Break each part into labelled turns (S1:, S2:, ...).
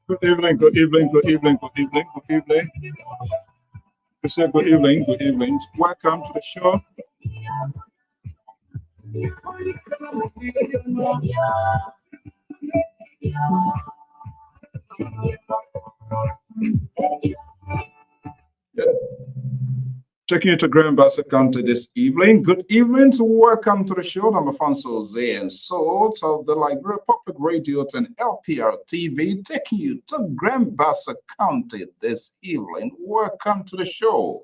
S1: Good evening, good evening, good evening, good evening, good evening. We say good evening, good evening. Welcome to the show. Checking into Grand Bassa County this evening. Good evening, welcome to the show. I'm Afonso Zay and Salt of the Liberia Public Radio and LPR TV, taking you to Grand Bassa County this evening. Welcome to the show.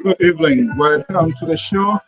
S1: Good evening, welcome to the show.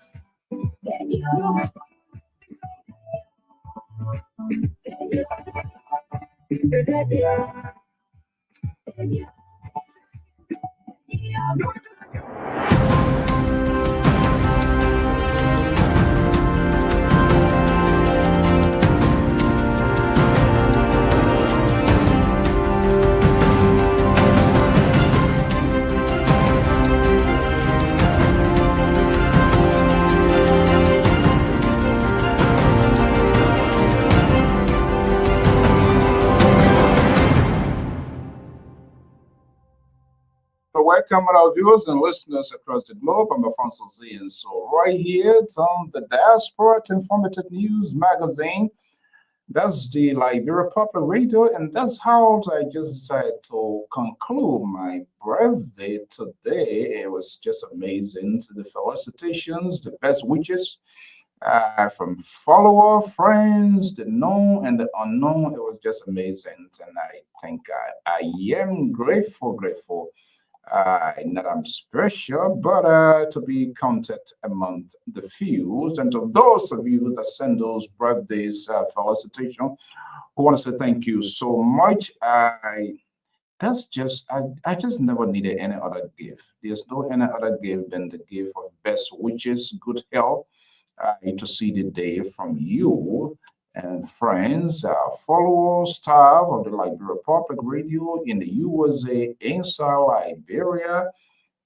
S1: welcome our viewers and listeners across the globe. I'm Alfonso Z, and so right here it's on the Diaspora Informative News Magazine. That's the Liberia Public Radio, and that's how I just decided to conclude my birthday today. It was just amazing. The felicitations, the best wishes from follower, friends, the known and the unknown. It was just amazing, and I think I am grateful. Not I'm special, but to be counted among the few. And to those of you that send those birthdays felicitation, I want to say thank you so much. I just never needed any other gift. There's no any other gift than the gift of best wishes, good health, to see the day from you and friends, followers, staff of the Liberia Public Radio in the USA, inside Liberia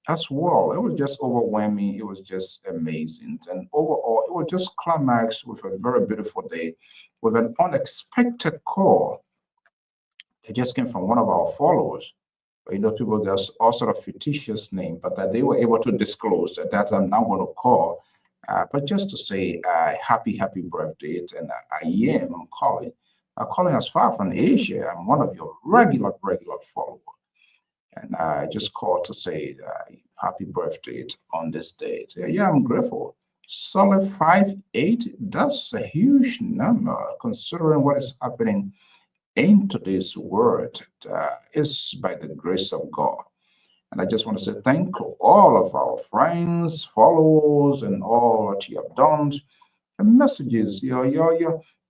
S1: as well. It was just overwhelming. It was just amazing. And overall, it was just climaxed with a very beautiful day with an unexpected call. It just came from one of our followers. People got all sort of fictitious name, but that they were able to disclose that I'm now going to call. But just to say happy birthday, and I'm calling. Calling as far from Asia. I'm one of your regular followers. And I just called to say happy birthday on this date. Yeah, I'm grateful. Solid 5'8", that's a huge number considering what is happening in today's world. Is by the grace of God. And I just want to say thank you all of our friends, followers, and all that you have done. The messages,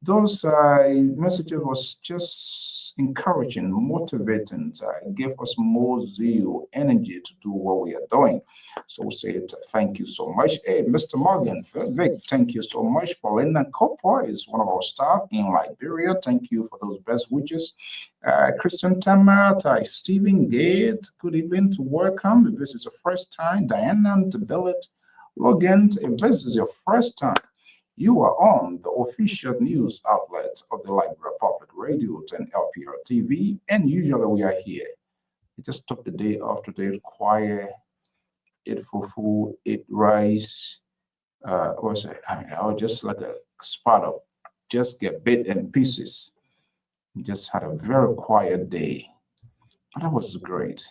S1: those messages was just encouraging, motivating, gave us more zeal, energy to do what we are doing. So we say thank you so much. Hey, Mr. Morgan, Vic, thank you so much. Paulina Coppoy is one of our staff in Liberia. Thank you for those best wishes. Christian Tamat, Stephen Gate, good evening to welcome. If this is your first time, Diana Debillet, Logan, if this is your first time, you are on the official news outlet of the Liberia Public Radio and LPR TV, and usually we are here. We just took the day off today, quiet, eat fufu, eat rice. What's it? I was just like a spot of just get bit in pieces. Just had a very quiet day. But that was great.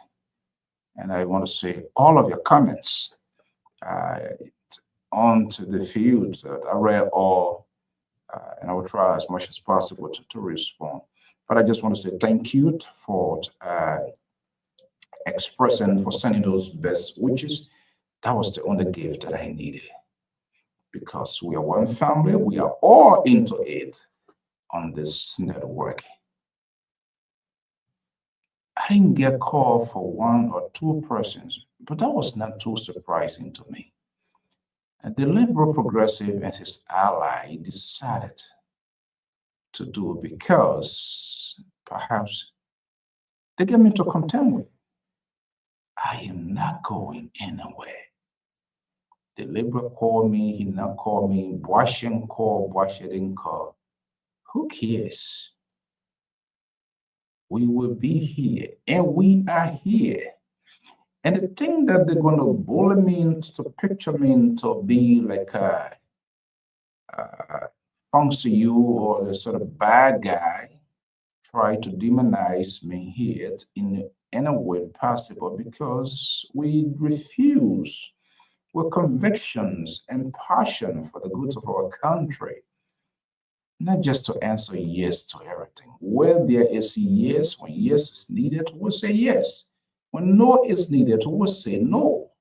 S1: And I want to say all of your comments uh, onto the field. I read all, and I will try as much as possible to respond. But I just want to say thank you for expressing, for sending those best wishes. That was the only gift that I needed because we are one family. We are all into it on this network. I didn't get called for one or two persons, but that was not too surprising to me. And the liberal progressive and his ally decided to do because perhaps they get me to contend with. I am not going anywhere. The liberal called me, he not called me, Washington call, Washington call. Who cares? We will be here, and we are here. And the thing that they're going to bully me to picture me to be like a function you or a sort of bad guy, try to demonize me here in any way possible because we refuse with convictions and passion for the good of our country, not just to answer yes to everything. Where there is yes, when yes is needed, we'll say yes. When no is needed, we'll say no.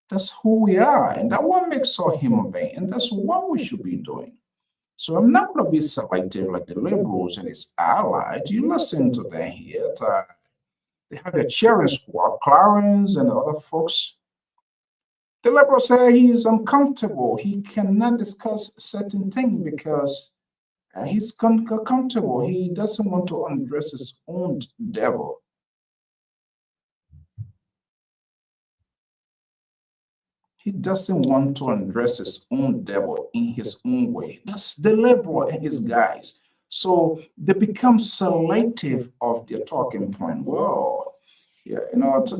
S1: That's who we are, and that what makes us human being, and that's what we should be doing. So I'm not going to be selective like the liberals and its allies. You listen to them here. They have a cheering squad, Clarence and other folks. The liberal say he is uncomfortable. He cannot discuss certain things because he's uncomfortable. He doesn't want to undress his own devil. He doesn't want to undress his own devil in his own way. That's the liberal and his guys. So they become selective of their talking point. Well, Yeah,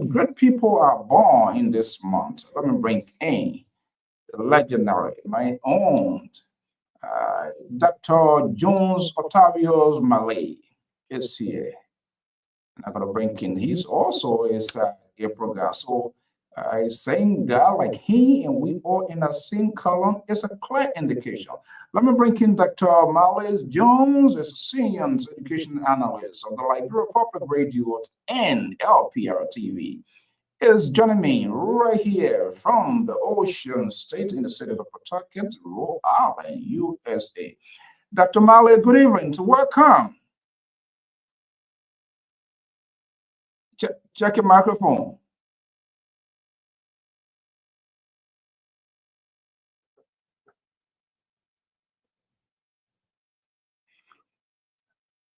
S1: great people are born in this month. Let me bring in the legendary, my own Dr. Jones Otavios Malay is here. And I'm gonna bring in. He's also is a program. So saying guy like he and we all in the same column is a clear indication. Let me bring in Dr. Malay Jones, is a senior education analyst of the Liberia Public Radio and LPR TV. Is joining me right here from the Ocean State in the city of Pawtucket, Rhode Island, USA. Dr. Malay, good evening. Welcome. Check your microphone.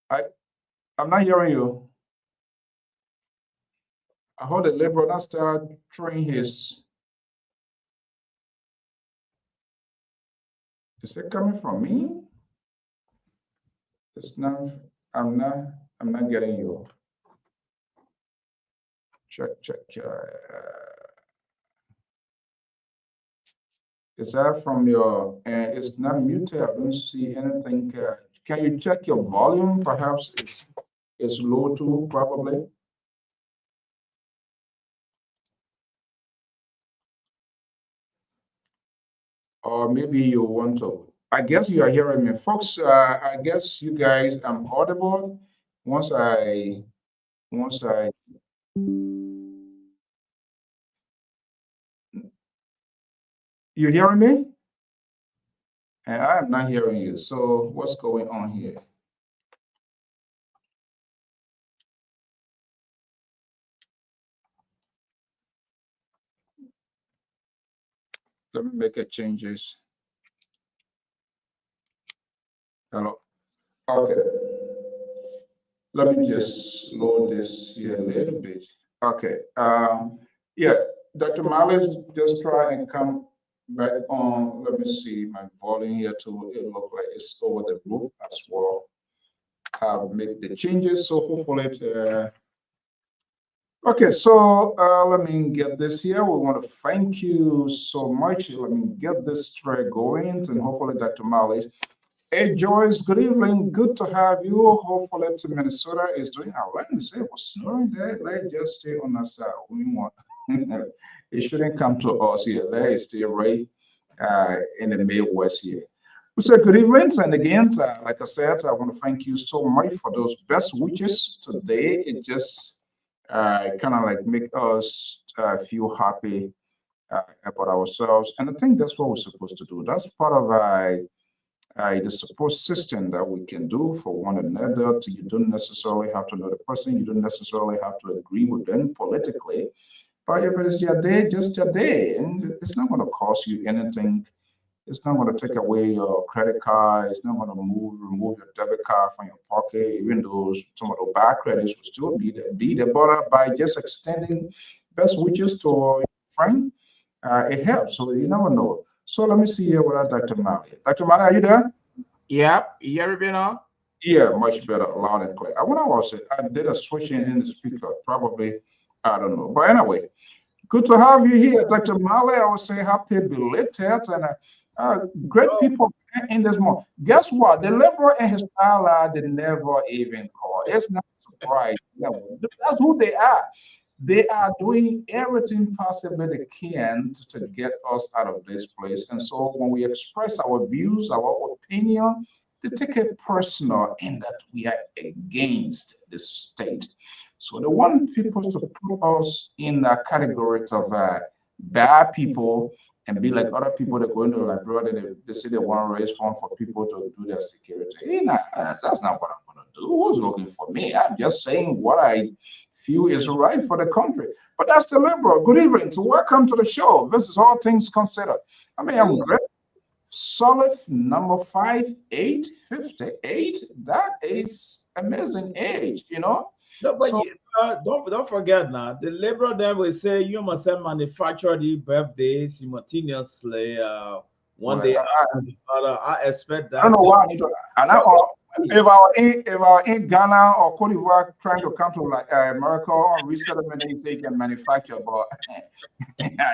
S1: I, I'm not hearing you. I heard the liberal not start throwing his. Is it coming from me? It's not. I'm not. I'm not getting you. Check. Check. Is that from your? It's not muted. I don't see anything. Can you check your volume? Perhaps it's low too. Probably. Or maybe you want to. I guess you are hearing me, folks. I guess you guys. I'm audible. Once I. Once I. You hearing me? And I am not hearing you. So what's going on here? Let me make a changes. Hello. Okay. Let me just load this here a little bit. Okay. Yeah, Dr. Miles, just try and come back on. Let me see my volume here too. It looks like it's over the roof as well. I'll make the changes. So hopefully okay, so let me get this here. We want to thank you so much. Let me get this thread going, and hopefully Dr. Miles. Hey Joyce, good evening. Good to have you. Hopefully to Minnesota is doing. Let me say it was snowing there. Let's just stay on that side. We want it shouldn't come to us here. Let's stay right in the Midwest here. We said good evening, and again, like I said, I want to thank you so much for those best wishes today. It just kind of like make us feel happy about ourselves, and I think that's what we're supposed to do. That's part of the support system that we can do for one another. You don't necessarily have to know the person. You don't necessarily have to agree with them politically. But if it's your day, just your day, and it's not going to cost you anything. It's not going to take away your credit card. It's not going to remove your debit card from your pocket, even though some of the bad credits will still be there. But by just extending best wishes to your friend, it helps. So you never know. So let me see here what Dr. Mali. Dr. Mali, are you there?
S2: Yep. You hear me now?
S1: Yeah, much better, loud and clear. I want to also, I did a switching in the speaker, probably, I don't know. But anyway, good to have you here, Dr. Mali. I would say happy belated and great people in this month. Guess what? The liberal and his ally, they never even call. It's not a surprise. That's who they are. They are doing everything possible they can to get us out of this place. And so when we express our views, our opinion, they take it personal in that we are against the state. So they want people to put us in a category of bad people and be like other people that go into the library, they say they want to raise funds for people to do their security. That's not what I'm going to do. Who's looking for me? I'm just saying what I feel is right for the country. But that's the liberal. Good evening. So welcome to the show. This is All Things Considered. I mean, I'm great. Solid number 5858. That is amazing age.
S2: No, but
S1: So
S2: don't forget now. The liberal then will say you must have manufactured the birthday simultaneously one
S1: well,
S2: day after the other. I expect
S1: I don't
S2: that.
S1: know why I need to. And I,
S2: No,
S1: if I were in Ghana or Cote d'Ivoire trying to come to like America on resettlement, they say you can manufacture, but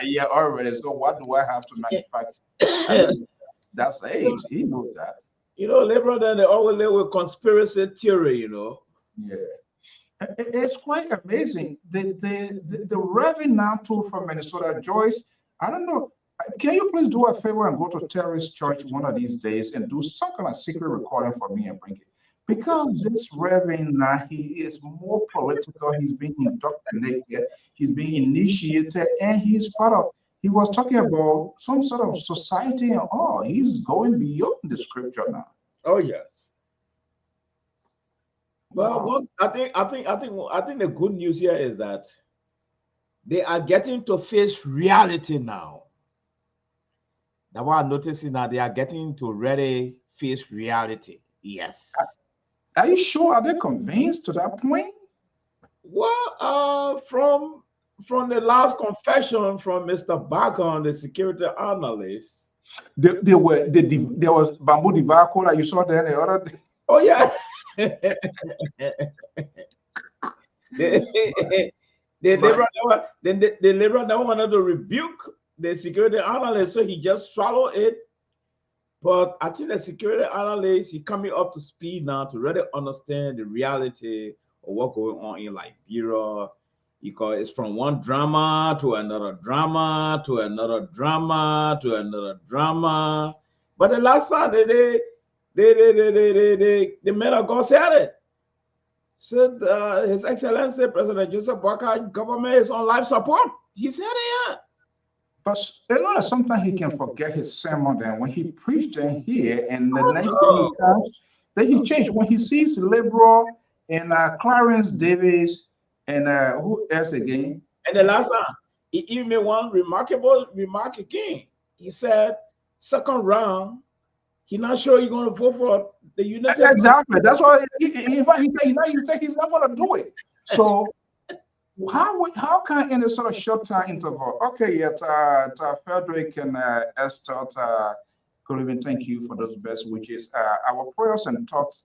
S1: yeah, already. So what do I have to manufacture? I mean, that's age. He knows that.
S2: Liberal then they always live with conspiracy theory.
S1: Yeah. It's quite amazing. The Reverend Nato from Minnesota, Joyce, I don't know. Can you please do a favor and go to Terry's church one of these days and do some kind of secret recording for me and bring it? Because this Reverend now, he is more political. He's being indoctrinated. He's being initiated, and he's part of. He was talking about some sort of society, and he's going beyond the scripture now.
S2: Oh yes. Well, I think the good news here is that they are getting to face reality now. That's what I'm noticing now. They are getting to really face reality. Yes.
S1: Are you sure? Are they convinced to that point?
S2: Well, from the last confession from Mr. Bacon, the security analyst.
S1: There was Bamboo Divaco that you saw there the other day.
S2: Oh yeah. the liberal never wanted to rebuke the security analyst, so he just swallowed it. But I think the security analyst, he coming up to speed now to really understand the reality of what's going on in Liberia, because it's from one drama to another drama to another drama to another drama. But the last time the men of God said it. Said His Excellency President Joseph Boakai government is on life support. He said it. Yeah.
S1: But sometimes he can forget his sermon. Then when he preached in here, and the next day he comes, then he changed. When he sees liberal and Clarence Davis and who else again?
S2: And the last time he even made one remarkable remark again. He said, second round, he's not sure you're going to vote for the United.
S1: Exactly. That's why in fact he said he's not going to do it. So. How can in a sort of short time interval? Okay, yet Frederick and Esther, could even thank you for those best wishes. Our prayers and thoughts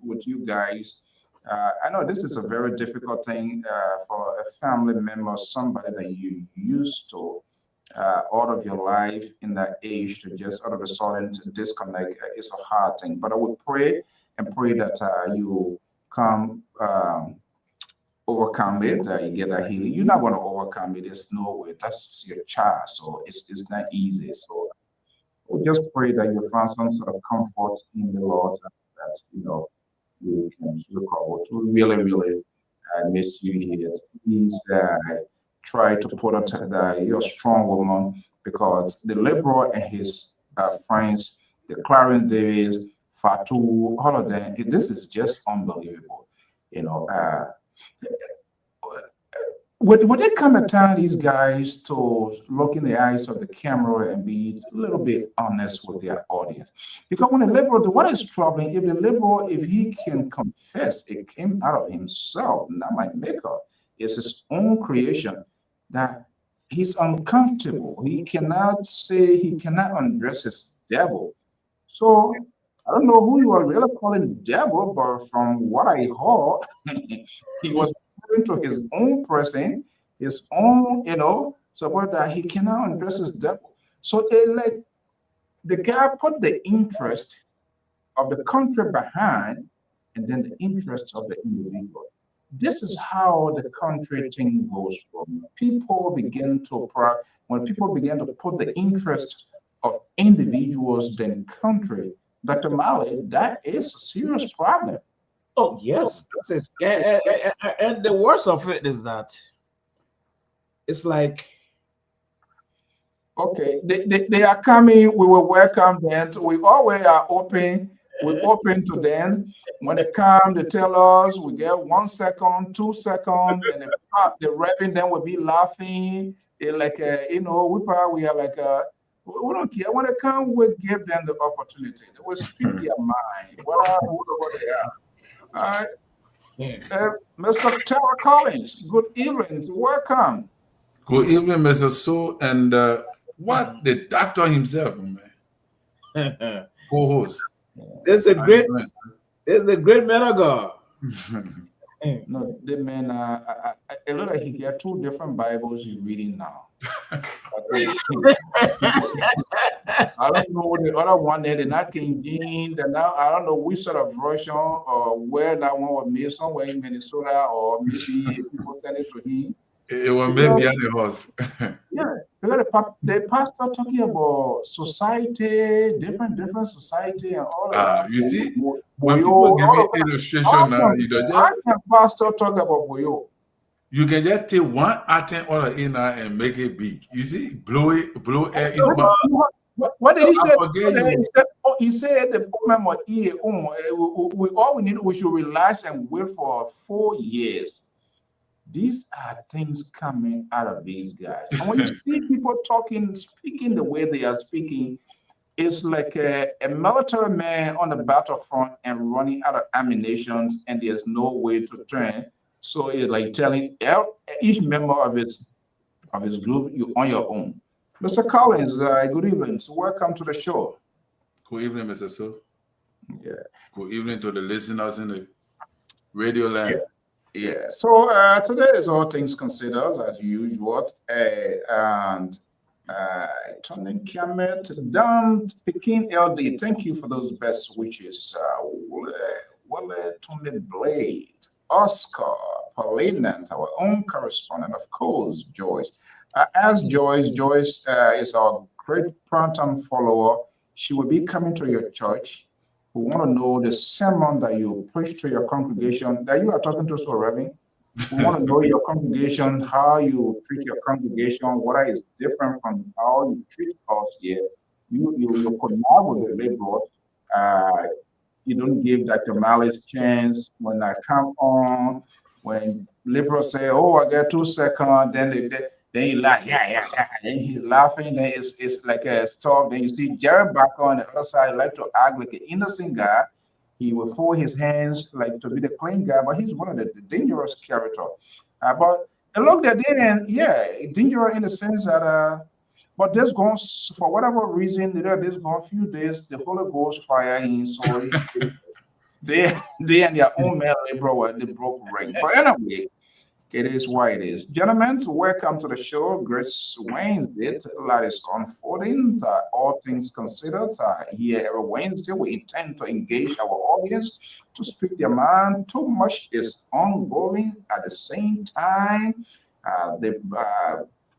S1: with you guys. I know this is a very difficult thing for a family member, somebody that you used to all of your life in that age to just all of a sudden to disconnect. It's a hard thing, but I would pray that you come. Overcome it, you get that healing. You're not going to overcome it. There's no way. That's your child, so it's not easy. So we just pray that you find some sort of comfort in the Lord, that you can recover. We really miss you here. Please try to put on that you're a strong woman, because the liberal and his friends, the Clarence Davis, Fatu, all of them, this is just unbelievable. Would it come a time, these guys, to look in the eyes of the camera and be a little bit honest with their audience? Because when a liberal, what is troubling, if he can confess it came out of himself, not my maker, it's his own creation, that he's uncomfortable. He cannot undress his devil. So I don't know who you are really calling devil, but from what I heard, he was to his own person, his own, so that he cannot address his devil. So like the guy put the interest of the country behind, and then the interest of the individual. This is how the country thing goes from. When people begin to put the interest of individuals than country, Dr. Mali, that is a serious problem.
S2: Oh yes, and the worst of it is that it's like,
S1: okay, they are coming. We will welcome them. We always are open. We're open to them. When they come, they tell us we get 1 second, 2 seconds, and the reverend then will be laughing. They're like, we are like, we don't care. When they come, we give them the opportunity. They will speak their mind, whatever they are. All right. Mr. Tara Collins, good evening. Welcome.
S3: Good evening, Mr. Sue. And what the doctor himself, man. Co-host.
S2: There's a great It's the great man of God.
S1: No, the man, a lot of he got two different Bibles he's reading now. I don't know what the other one there, the not King James, and now I don't know which sort of version or where that one was made, somewhere in Minnesota, or maybe people send it to him.
S3: It was made behind the horse.
S1: Yeah, because the pastor talking about society, different society, and all of that.
S3: You see,
S1: Boyo,
S3: when people give me illustration now,
S1: how can pastor talk about Boyo?
S3: you can just take one atom or in and make it big. You see, blow air.
S1: What did he say?
S3: He
S1: said the woman all we need, we should relax and wait for 4 years. These are things coming out of these guys. And when you see people speaking the way they are speaking, it's like a military man on the battlefront and running out of ammunition, and there's no way to turn. So it's like telling each member of his group, you're on your own. Mr. Collins, good evening. So welcome to the show.
S3: Good evening, Mr. So.
S1: Yeah.
S3: Good evening to the listeners in the radio land.
S1: Yeah. So today is all things considered as usual, and Tony Kiamet, Dan Pekin LD. Thank you for those best wishes. Wale Tony Blade, Oscar, Paulina, our own correspondent, of course, Joyce. As Joyce is our great Prantham follower. She will be coming to your church. We want to know the sermon that you preach to your congregation that you are talking to, so Reverend. We want to know your congregation, how you treat your congregation, what is different from how you treat us here. You collab with the laborers. You don't give Dr. Malice chance. When I come on, when liberals say, "Oh, I got 2 seconds," then you laugh, yeah. Then he's laughing. Then it's like a stop. Then you see Jared back on the other side, like to act like an innocent guy. He will fold his hands like to be the clean guy, but he's one of the dangerous character. But look, that then, yeah, dangerous in the sense that, but this goes for whatever reason. This gone a few days. The Holy Ghost fire him, so they and their own man they broke ring. But anyway. It is what it is. Gentlemen, welcome to the show. Grace Wednesday. A lot is unfolding. All things considered, here every Wednesday, we intend to engage our audience to speak their mind. Too much is ongoing at the same time. The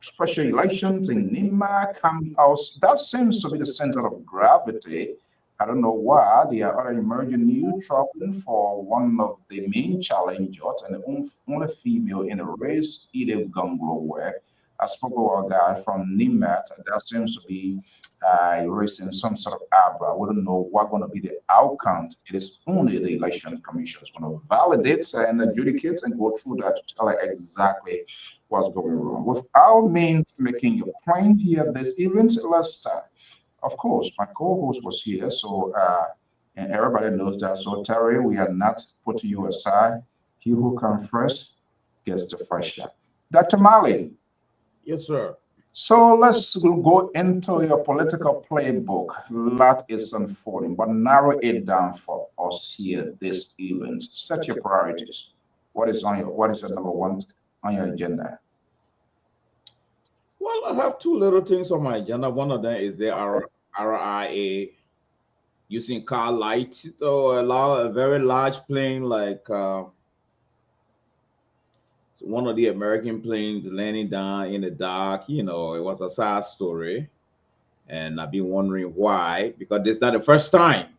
S1: special elections in Nima come out. That seems to be the center of gravity. I don't know why. There are other emerging new troubling for one of the main challengers and the only female in the race, Edith Gunglo, where I spoke about a guy from Nimat that seems to be raising some sort of abra. We don't know what's going to be the outcome. It is only the election commission is going to validate and adjudicate and go through that to tell her exactly what's going wrong. Without me making your point here this evening, let's start. Of course, my co-host was here, so and everybody knows that. So Terry, we are not putting you aside. He who comes first gets the first shot. Dr. Mali.
S2: Yes, sir.
S1: So let's go into your political playbook. A lot is unfolding, but narrow it down for us here this evening. Set your priorities. What is the number one on your agenda?
S2: Well, I have 2 little things on my agenda. One of them is the RIA using car light to allow a very large plane like one of the American planes landing down in the dark. You know, it was a sad story. And I've been wondering why, because this is not the first time.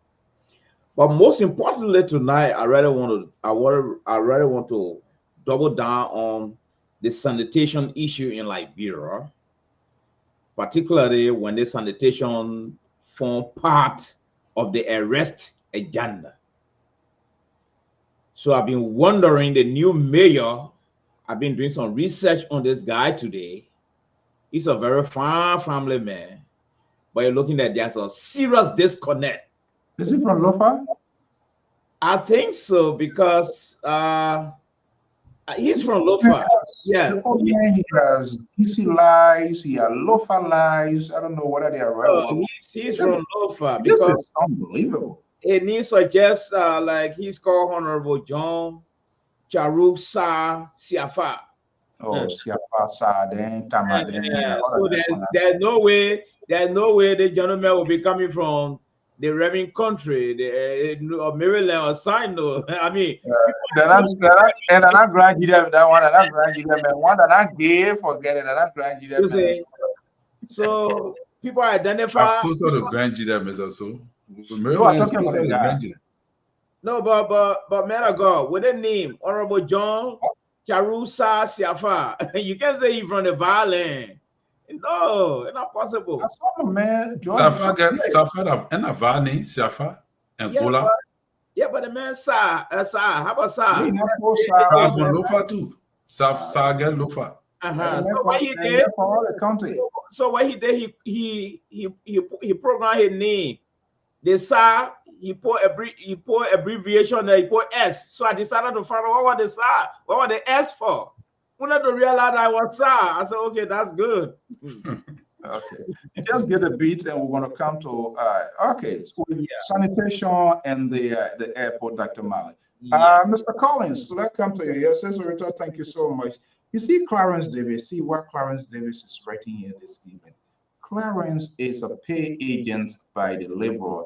S2: But most importantly tonight, I really want to double down on the sanitation issue in Liberia, particularly when the sanitation form part of the arrest agenda. So I've been wondering, the new mayor, I've been doing some research on this guy today. He's a very fine family man, but you're looking at there's a serious disconnect.
S1: Is he from Lofa?
S2: I think so, because he's from Lofa. Yeah.
S1: He has DC lives, he has Lofa lives. I don't know whether they are right.
S2: He's from Lofa
S1: This
S2: because
S1: is unbelievable.
S2: And he suggests like he's called Honorable John Charuk Sa Siafa.
S1: Oh, Siapa Saden, Tamaden, all
S2: So
S1: of that one.
S2: there's no way the gentleman will be coming from the Reverend country, or Maryland or Sino. I mean,
S1: And I'm glad you have that one, and I'm glad you have that one that I gave, forget it, and I'm glad you
S2: you
S1: have
S2: see, so people identify.
S3: I'm closer to Grand GDM, Mr. So.
S1: You are
S3: Maryland is
S1: talking about
S3: closer
S1: the
S3: to
S1: guy.
S3: Grand GDM.
S2: No, but man of God, with a name, Honorable John Charusa Siafa. You can't say he's from the violin. No, it's not possible.
S1: That's all, man.
S3: Safa get Safa and Avani, Safa and
S2: Yeah,
S3: Bola.
S2: but the man Sa, how about Sa?
S1: We not for
S3: Sa
S1: Sa.
S3: from Lofa too. Sa get Lofa.
S2: So what he did?
S1: For all the country.
S2: So what he did? He programmed his name. The Sa. He put abbreviation there. He put S. So I decided to find out what was the Sa. What was the S for? When I realized I was Sa, I said, okay, that's good.
S1: Okay, just get a beat, and we're going to come to okay. So sanitation and the airport, Dr. Mali. Mr. Collins, let's come to you. Yes, Senator, thank you so much. You see, Clarence Davis. See what Clarence Davis is writing here this evening. Clarence is a pay agent by the laborer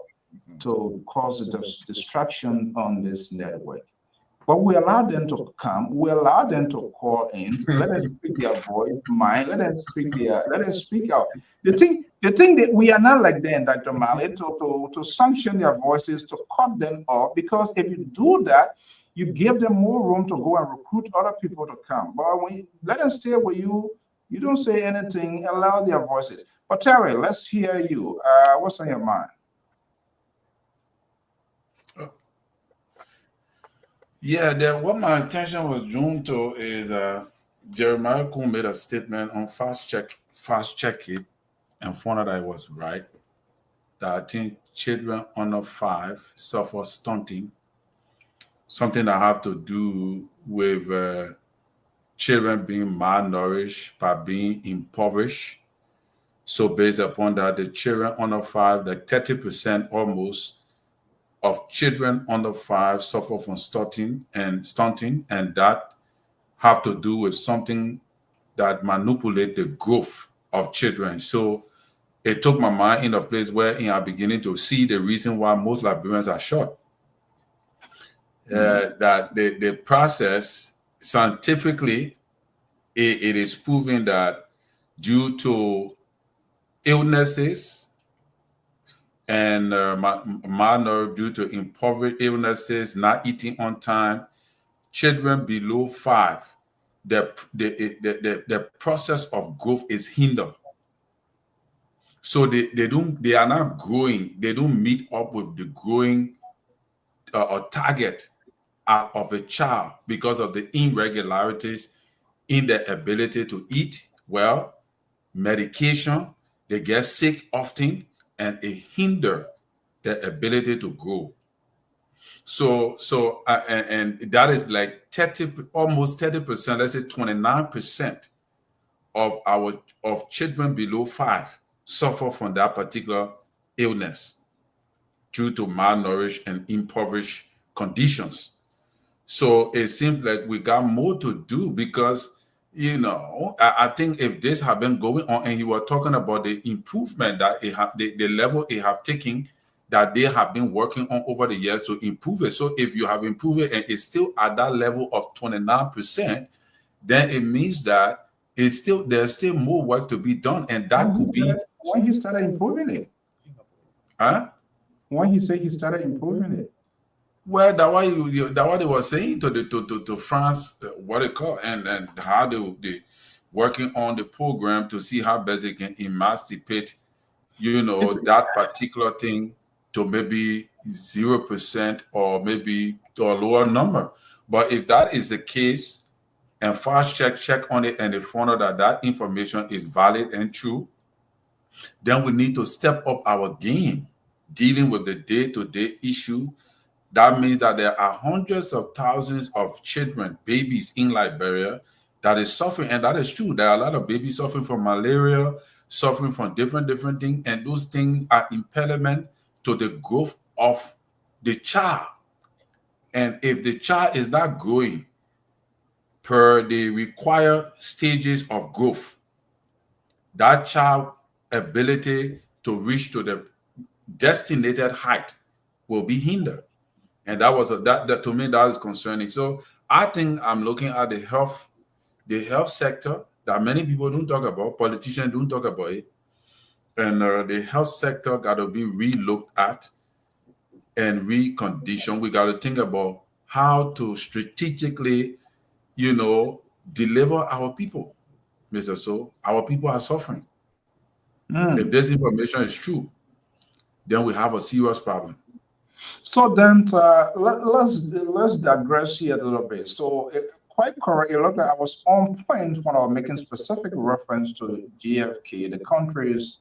S1: to cause a distraction on this network. But we allow them to come, we allow them to call in, let us speak their voice, mind, let us speak out. The thing that we are not like them, Dr. Mali, to sanction their voices, to cut them off, because if you do that, you give them more room to go and recruit other people to come. But when you let them stay with you, you don't say anything, allow their voices. But Terry, let's hear you. What's on your mind?
S3: Yeah, what my attention was drawn to is Jeremiah Kuhn made a statement on fast check it, and found out I was right. That I think children under 5 suffer stunting, something that have to do with children being malnourished by being impoverished. So based upon that, the children under 5, like 30% almost of children under 5 suffer from stunting, and that have to do with something that manipulate the growth of children. So it took my mind in a place where I'm beginning to see the reason why most Liberians are short. That the process scientifically, it is proven that due to illnesses and malnourished due to impoverished illnesses, not eating on time, children below 5, the process of growth is hindered. So they are not growing. They don't meet up with the growing or target of a child because of the irregularities in their ability to eat well, medication. They get sick often, and it hinder their ability to grow. So and that is like 30, almost 30%, let's say 29% of children below 5 suffer from that particular illness due to malnourished and impoverished conditions. So it seems like we got more to do because, I think if this had been going on, and he was talking about the improvement that it have, the level it have taken, that they have been working on over the years to improve it. So if you have improved it and it's still at that level of 29%, then it means that there's still more work to be done, and that could be
S1: when he started improving it.
S3: Huh?
S1: When he said he started improving it.
S3: Well, that what they were saying to France, what they call, and how they working on the program to see how best they can emancipate, that particular thing to maybe 0% or maybe to a lower number. But if that is the case, and fast check on it, and they found out that information is valid and true, then we need to step up our game dealing with the day-to-day issue. That means that there are hundreds of thousands of children, babies in Liberia that is suffering, and that is true. There are a lot of babies suffering from malaria, suffering from different things, and those things are impediment to the growth of the child. And if the child is not growing per the required stages of growth, that child ability to reach to the destinated height will be hindered. And that was that to me that is concerning. So I think I'm looking at the health sector that many people don't talk about, politicians don't talk about it. And the health sector got to be re-looked at and reconditioned. We got to think about how to strategically, deliver our people, Mr. So. Our people are suffering. If this information is true, then we have a serious problem.
S1: So then let's digress here a little bit. So quite correct. It looked like I was on point when I was making specific reference to GFK, the country's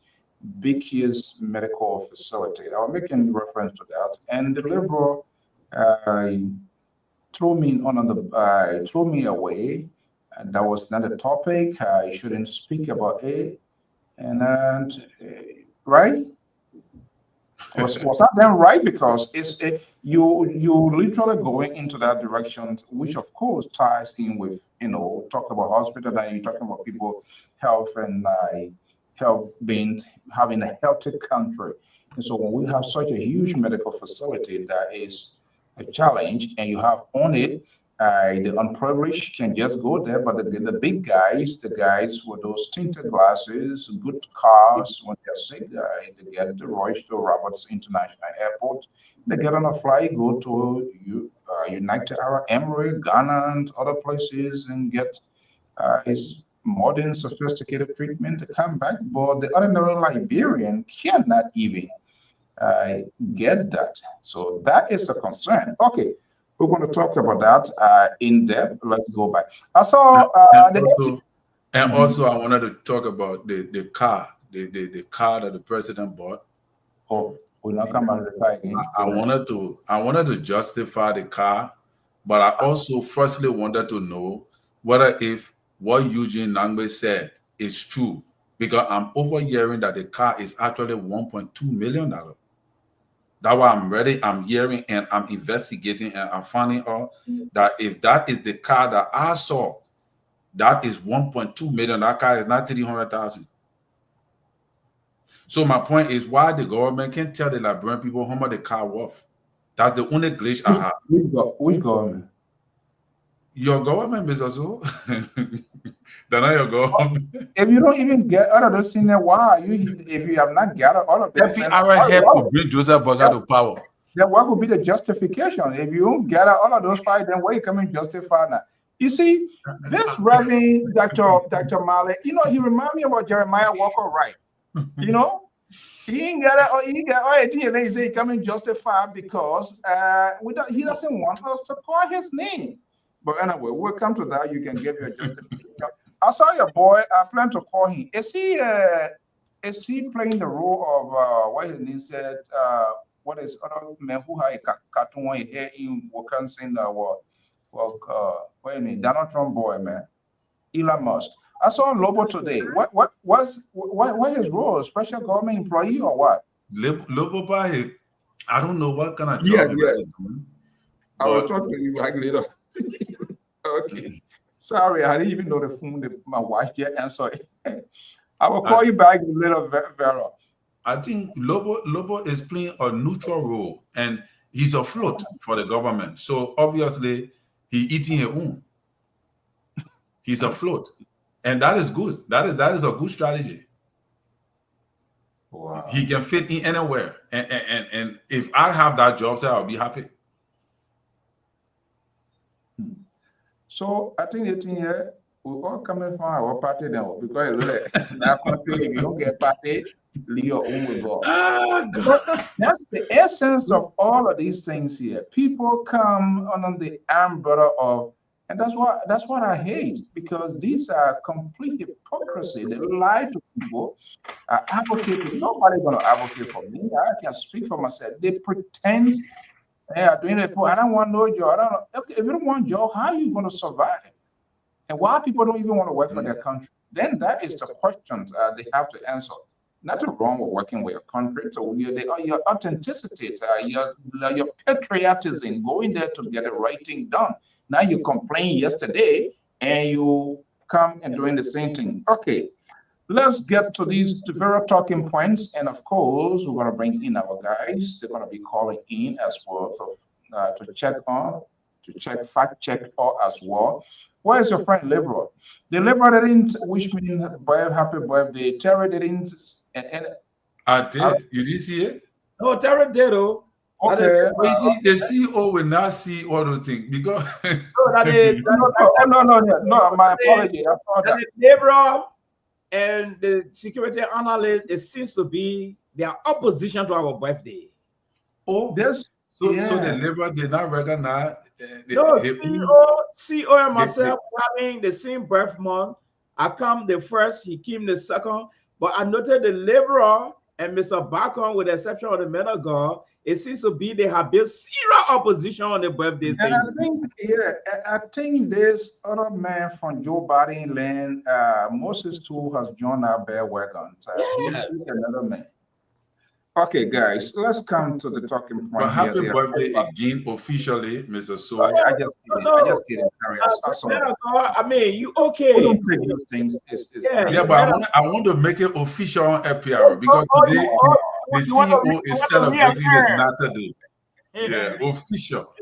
S1: biggest medical facility. I was making reference to that, and the liberal threw me away. And that was not a topic. I shouldn't speak about it. And right. Was that then right? Because you literally going into that direction, which of course ties in with talk about hospital, and you're talking about people health and health having a healthy country. And so when we have such a huge medical facility that is a challenge, and you have on it the unprivileged can just go there, but the big guys, the guys with those tinted glasses, good cars, when they're sick, they get the rush to Roberts International Airport. They get on a flight, go to United Arab Emirates, Ghana, and other places, and get his modern, sophisticated treatment to come back. But the ordinary Liberian cannot even get that. So that is a concern. Okay. We're going to talk about that in depth. Let's go back. I saw
S3: also I wanted to talk about the car, the car that the president bought.
S1: Oh, we'll not come back to the car again.
S3: I wanted to justify the car, but I also firstly wanted to know whether if what Eugene Nangbe said is true, because I'm overhearing that the car is actually $1.2 million. That's why I'm ready. I'm hearing and I'm investigating, and I'm finding out that if that is the car that I saw, that is 1.2 million. That car is not 300,000. So my point is, why the government can't tell the Liberian people how much the car worth? That's the only glitch I have.
S1: Which government?
S3: Your government, Mr. So. They're not your government.
S1: If you don't even get all of those things, why if you have not gathered all of them,
S3: help to bring Joseph Burger to power.
S1: Then what would be the justification? If you don't gather all of those five, then where you coming justify now? You see, this Reverend Dr. Malley, he remind me about Jeremiah Walker Wright. He ain't got it, or he got all it, and they say he coming justify because he doesn't want us to call his name. But anyway, we'll come to that. You can give your justification. I saw your boy. I plan to call him. Is he playing the role of what his name said? What is other man who had a cartoon here in Wisconsin? What name? Donald Trump boy, man. Elon Musk. I saw Lobo today. What his role? Special government employee or what?
S3: Lobo, I don't know what kind of job.
S1: Yeah. I will talk to you back later. Okay. Sorry, I didn't even know the phone. My wife yet answered. I will call you back later, Vera.
S3: I think Lobo is playing a neutral role, and he's afloat for the government. So obviously, he's eating his own. He's afloat, and that is good. That is a good strategy. Wow. He can fit in anywhere, and if I have that job, so I'll be happy.
S1: So I think the thing here, we're all coming from our party now because that country, if you don't get party, leave your own with God. That's the essence of all of these things here. People come under the umbrella of, and that's what I hate, because these are complete hypocrisy. They lie to people, advocate. Nobody's gonna advocate for me. I can speak for myself. They pretend. Yeah, doing it. I don't want no job. I don't know. Okay, if you don't want a job, how are you going to survive? And why people don't even want to work for their country? Then that is the question they have to answer. Nothing wrong with working with your country. So your authenticity, your patriotism, going there to get the right thing done. Now you complained yesterday and you come and doing the same thing. Okay, let's get to these very talking points. And of course, we're going to bring in our guys. They're going to be calling in as well to check on, to check, fact check or as well. Where is your friend Liberal? The Liberal didn't wish me happy birthday. Terry didn't. And
S3: I did. You didn't see it?
S2: No, Terry did. Oh,
S1: okay.
S3: But you see, the CEO will not see all the things because
S1: No, my apology. I thought that.
S2: the neighbor and the security analyst, it seems to be their opposition to our birthday.
S3: oh,
S1: This,
S3: so
S1: yeah.
S3: the Liberal did not recognize.
S2: No, CEO and myself having the same birth month. I come the first, he came the second. But I noted the Liberal and Mr. Bacon, with the exception of the men of God, it seems to be they have built serious opposition on the birthday thing.
S1: I think this other man from Joe Biden land, Moses too, has joined our bandwagon. He's another man. Okay, guys, let's come to the talking point.
S3: But happy birthday again, officially, Mr. So.
S1: I just kidding.
S2: I mean, you okay?
S1: We don't take those things.
S3: Yeah, but I want to make it official on FPR because today the CEO is celebrating his Natal. Yeah, official.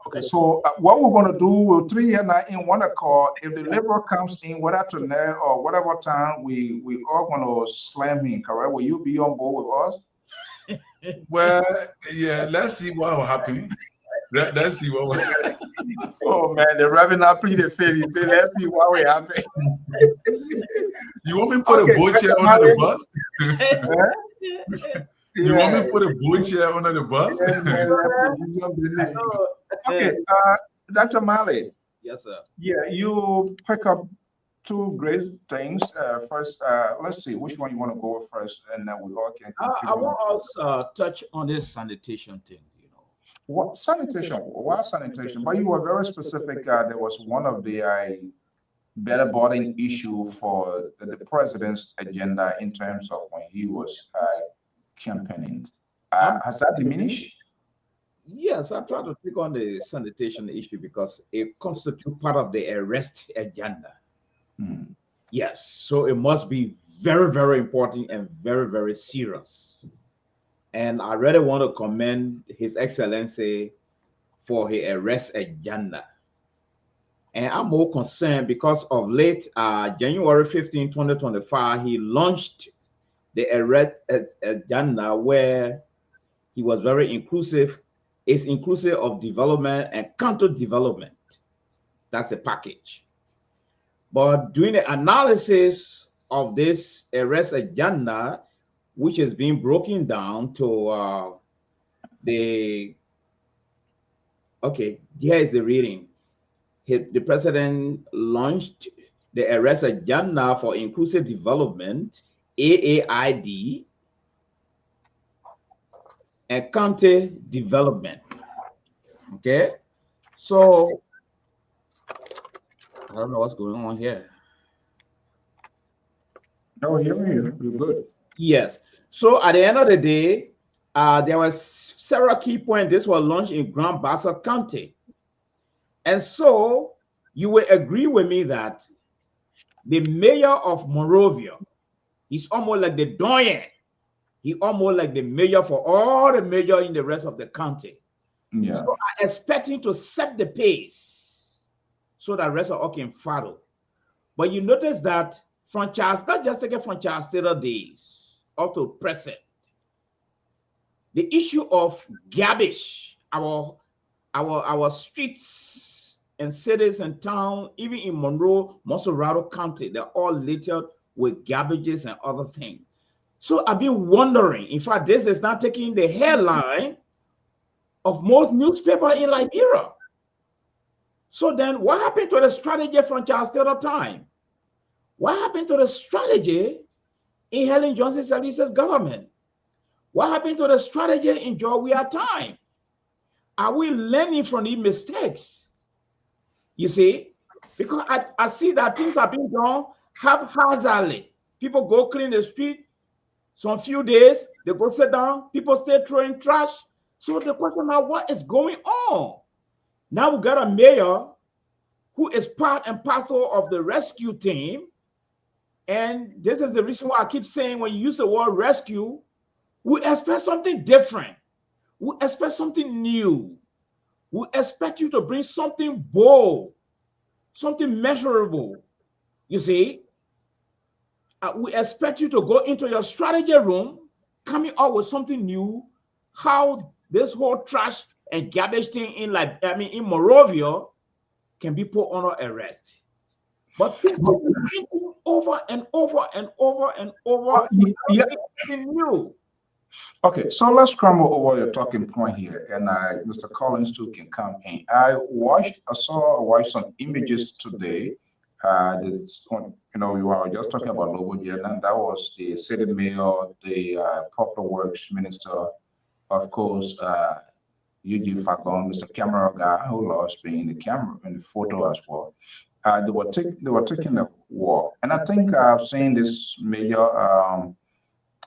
S1: Okay, so what we're going to do, we'll three here now in one call. If the Liberal comes in, whether tonight or whatever time, we all going to slam him, correct? Will you be on board with us?
S3: Well, yeah, let's see what will happen. Let's see what will happen.
S1: Oh, man, the Reverend I plead the faith. He said, let's see what will happen.
S3: You want me to put a boat chair under the bus? You want me to put a boat chair under the bus?
S1: Okay, Dr. Mali.
S2: Yes, sir.
S1: Yeah, you pick up two great things. First, let's see which one you want to go with first, and then we all can contribute.
S2: I want us touch on this sanitation thing. You know,
S1: what sanitation? Why sanitation? But you were very specific. There was one of the better boarding issue for the president's agenda in terms of when he was campaigning. Has that diminished?
S2: Yes, I try to take on the sanitation issue because it constitutes part of the arrest agenda. Yes, so it must be very, very important and very, very serious. And I really want to commend His Excellency for his arrest agenda. And I'm more concerned because of late, January 15, 2025, he launched the arrest agenda where he was very inclusive. It's inclusive of development and counter development. That's a package. But doing the analysis of this arrest agenda, which is being broken down to here is the reading. The president launched the arrest agenda for inclusive development, AAID, and counter development. Okay, so I don't know what's going on here.
S1: No, hear me. You're good.
S2: Yes. So at the end of the day, there was several key points. This was launched in Grand Bassa County. And so you will agree with me that the mayor of Monrovia is almost like the doyen. He almost like the mayor for all the mayor in the rest of the county.
S1: Yeah.
S2: So I expect him to set the pace so that the rest of us can follow. But you notice that from Charles, not just taken from Charles Taylor days up to present, the issue of garbage, our streets and cities and towns, even in Monroe, Monserrato County, they're all littered with garbages and other things. So I've been wondering, in fact, this is not taking the headline of most newspapers in Liberia. So then what happened to the strategy from Charles Taylor time? What happened to the strategy in Helen Johnson Sirleaf's government? What happened to the strategy in George Weah time? Are we learning from these mistakes? You see, because I see that things are being done haphazardly. People go clean the street. Some few days, they go sit down. People stay throwing trash. So the question now, what is going on? Now we got a mayor who is part and parcel of the rescue team. And this is the reason why I keep saying when you use the word rescue, we expect something different. We expect something new. We expect you to bring something bold, something measurable. You see, we expect you to go into your strategy room, coming up with something new, how this whole trash and garbage thing in Morovia can be put under arrest. But people repeat over and over and over and over.
S1: Yeah.
S2: Something new.
S1: Okay, so let's scramble over your talking point here, and Mr. Collins too can come in. I watched some images today. This one, we were just talking about Lobo and that was the city mayor, the public works minister, of course, Eugene Facon, Mr. Camera guy who lost being in the photo as well. They were taking a walk, and I think I've seen this mayor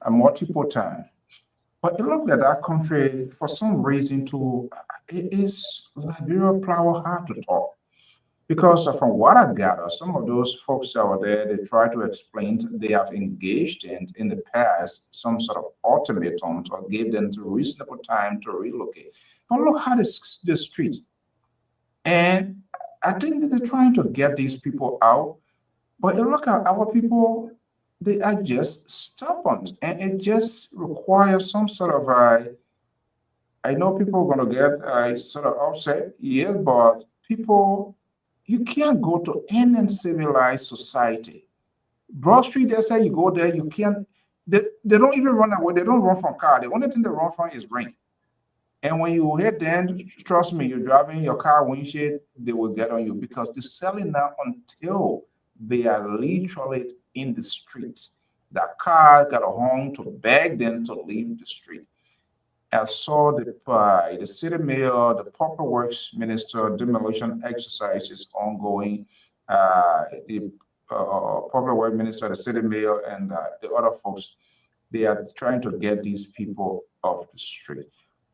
S1: a multiple times. But it looked like that country, for some reason, too, it is Liberia plow hard to talk. Because from what I gather, some of those folks that were there, they try to explain they have engaged in the past some sort of ultimatum or gave them a reasonable time to relocate. But look how the streets. And I think that they're trying to get these people out. But you look at our people, they are just stubborn, and it just requires some sort of I know people are going to get sort of upset, yes, but people, you can't go to any civilized society. Broad Street, they say you go there, you can't. They don't even run away. They don't run from car. The only thing they run from is rain. And when you hit them, trust me, you're driving your car windshield, they will get on you because they're selling now until they are literally in the streets. That car got a home to beg them to leave the street. I saw the city mayor, the public works minister, demolition exercise is ongoing. The public works minister, the city mayor, and the other folks, they are trying to get these people off the street.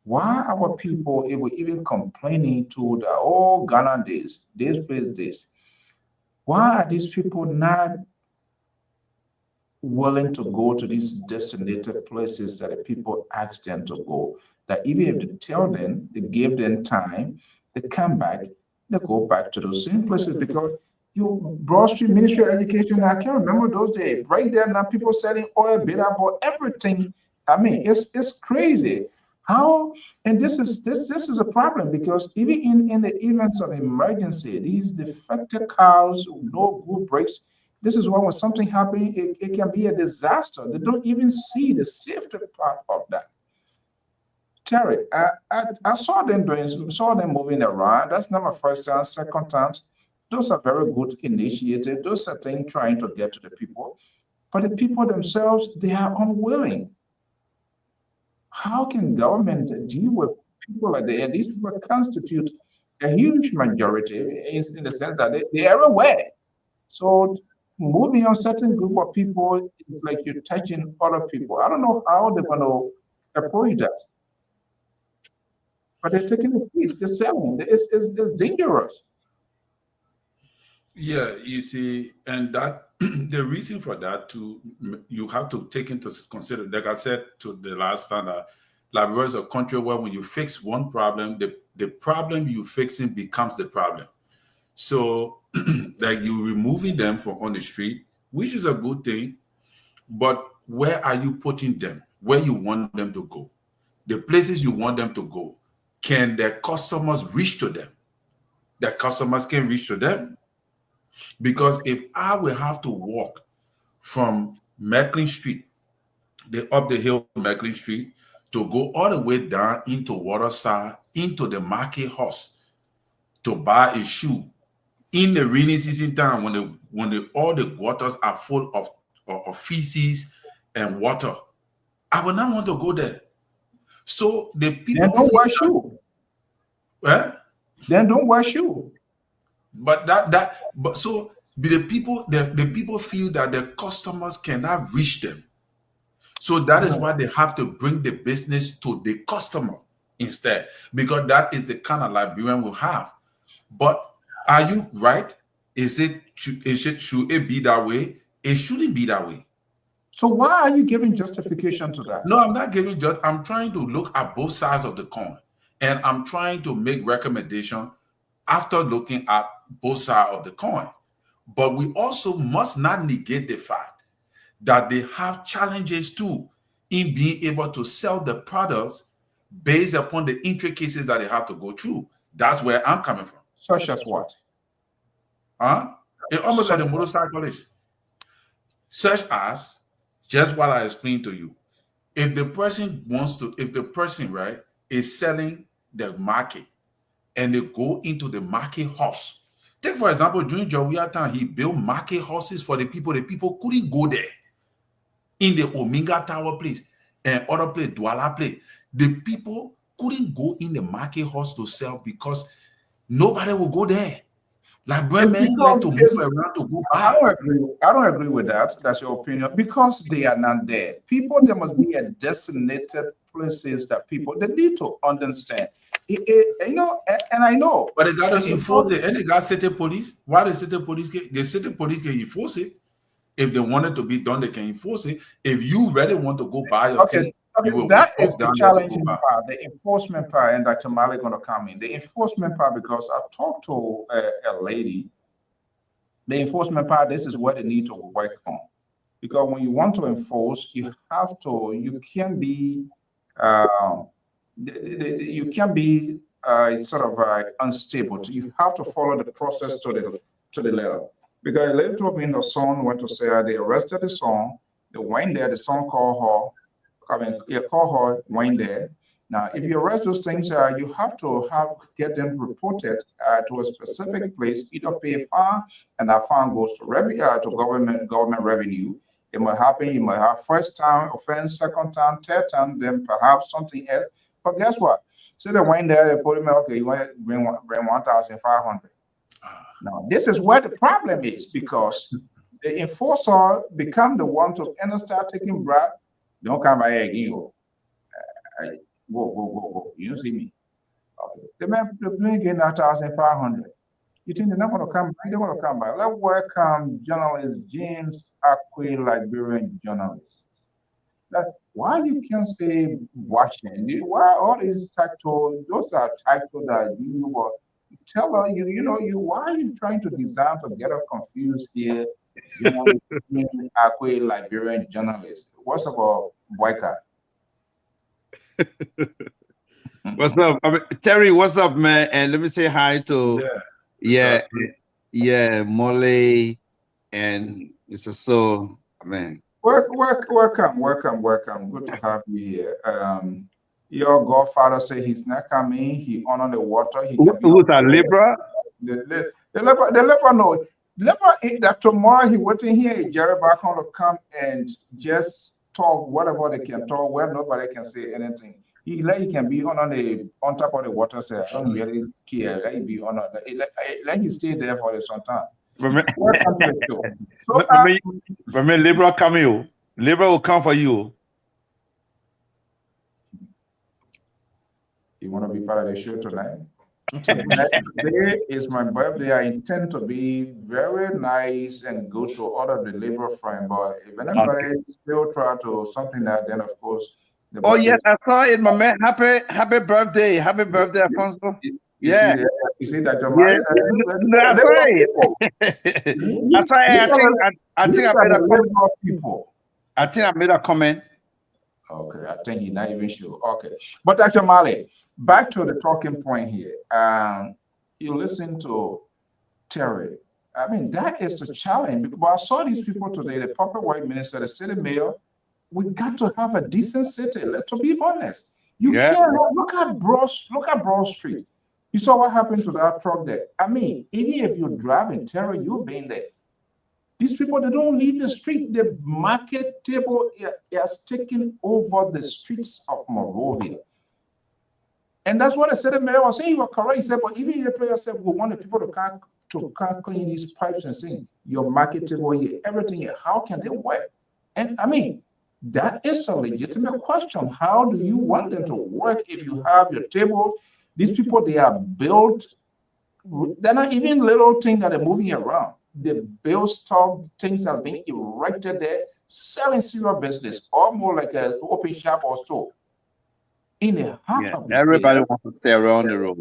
S1: Why our people even complaining to the old Ghana days, this? Why are these people not willing to go to these designated places that the people ask them to go? That even if they tell them, they give them time, they come back, they go back to those same places because you Broad Street Ministry of Education, I can't remember those days. Right there now, people selling oil, bitter about everything. I mean, it's crazy. How and this is a problem because even in the events of emergency, these defective cows, no good brakes. This is why when something happens, it can be a disaster. They don't even see the safety part of that. Terry, I saw them moving around. That's not my first time, second time. Those are very good initiatives. Those are things trying to get to the people. But the people themselves, they are unwilling. How can government deal with people like that? And these people constitute a huge majority in the sense that they are aware. So moving on certain group of people is like you're touching other people. I don't know how they're going to approach that, but they're taking the piece. They're selling. It's dangerous.
S3: Yeah, you see, and that the reason for that too, you have to take into consider, like I said to the last time, that Liberia is a country where when you fix one problem, the problem you fixing becomes the problem. So, like you removing them from on the street, which is a good thing, but where are you putting them? Where you want them to go? The places you want them to go, can their customers reach to them? Their customers can reach to them. Because if I will have to walk from Macklin Street, up the hill Macklin Street, to go all the way down into Waterside, into the market house to buy a shoe in the rainy season time when all the waters are full of feces and water, I will not want to go there. So the people
S1: Then don't wear shoe.
S3: Eh?
S1: Then don't wear shoe.
S3: But so The people feel that the customers cannot reach them. So that is why they have to bring the business to the customer instead, because that is the kind of Liberian we have. But are you right? Should it be that way? It shouldn't be that way.
S1: So why are you giving justification to that?
S3: No, I'm not giving just. I'm trying to look at both sides of the coin, and I'm trying to make recommendation after looking at both sides of the coin. But we also must not negate the fact that they have challenges too in being able to sell the products based upon the intricacies that they have to go through. That's where I'm coming from.
S1: Such as what?
S3: Huh? It's almost like the motorcyclist. Such as just what I explained to you. If the person right is selling the market and they go into the market horse. Take for example, during Jawia time, he built market horses for the people. The people couldn't go there. In the Omega Tower place and other place, Douala place, the people couldn't go in the market horse to sell because nobody will go there. Like brand men like to move around to go buy.
S1: I don't agree with that. That's your opinion. Because they are not there. People, there must be a designated places that people they need to understand. You know, and I know.
S3: But they got to enforce it. And they got city police. Why the city police can enforce it? If they want it to be done, they can enforce it. If you really want to go buy your thing,
S1: that is the challenging part, the enforcement part, and Dr. Mali going to come in. The enforcement part, because I talked to a lady, the enforcement part, this is what they need to work on. Because when you want to enforce, you can be, sort of unstable. So you have to follow the process to the letter. Because a lady told me the son went to say they arrested the son, they went there, the son called her, went there. Now, if you arrest those things, you have to get them reported to a specific place, either pay a fine, and that fine goes to government revenue. It might happen, you might have first time offense, second time, third time, then perhaps something else. But guess what? So they went there, they put him, okay, you want to bring 1,500. Now, this is where the problem is, because the enforcer become the one to start taking bribe. Don't come by here again. Go. You don't see me. Okay. The man getting 1,500. You think they're not going to come by? They're going to come by. Let's welcome journalist James Akwe, Liberian journalist. Why you can't say watching? Why all these titles? Those are titles that you were. Tell her, why are you trying to design to get her confused here? Akwe, Liberian journalist. What's about boycott?
S2: What's up? Terry, what's up, man? And let me say hi to Molly and Mr. So, man.
S1: Welcome. Good to have you here. Your godfather said he's not coming. He honored the water.
S2: Who's that, Libra?
S1: The Libra, no. Libra, that tomorrow he waiting here. Jerry back on to come and just talk whatever they can talk, where nobody can say anything. He can be on top of the water. Say, I don't really care. Let him be on. Let him stay there for some time.
S2: Remember, Libra coming. Libra will come for you.
S1: You want to be part of the show tonight? Today is my birthday. I intend to be very nice and good to other the labor friend. But if anybody still try to something that, then of course.
S2: Yes, I saw it, my man. Happy birthday, Alfonso.
S1: You see that?
S2: That's right. That's right. I think I made a comment.
S1: Okay, I think he's not even sure. Okay, but Dr. Mali, back to the talking point here. You listen to Terry. I mean, that is the challenge. Because I saw these people today, the proper white minister, the city mayor. We got to have a decent city. To be honest, you can't look at Broad Street. You saw what happened to that truck there. I mean, even if you're driving Terry, you've been there. These people, they don't leave the street. The market table is taking over the streets of Monrovia. And that's what I said. The mayor was saying, you were correct. He said, but even the player said, we want the people to to come clean these pipes and sink your marketable, your everything. How can they work? And I mean, that is a legitimate question. How do you want them to work if you have your table? These people, they are built, they're not even little things that are moving around. They build stuff, things are being erected there, selling serious business, almost like an open shop or store in the heart
S4: Yeah,
S1: of the city.
S4: everybody wants to stay around the road.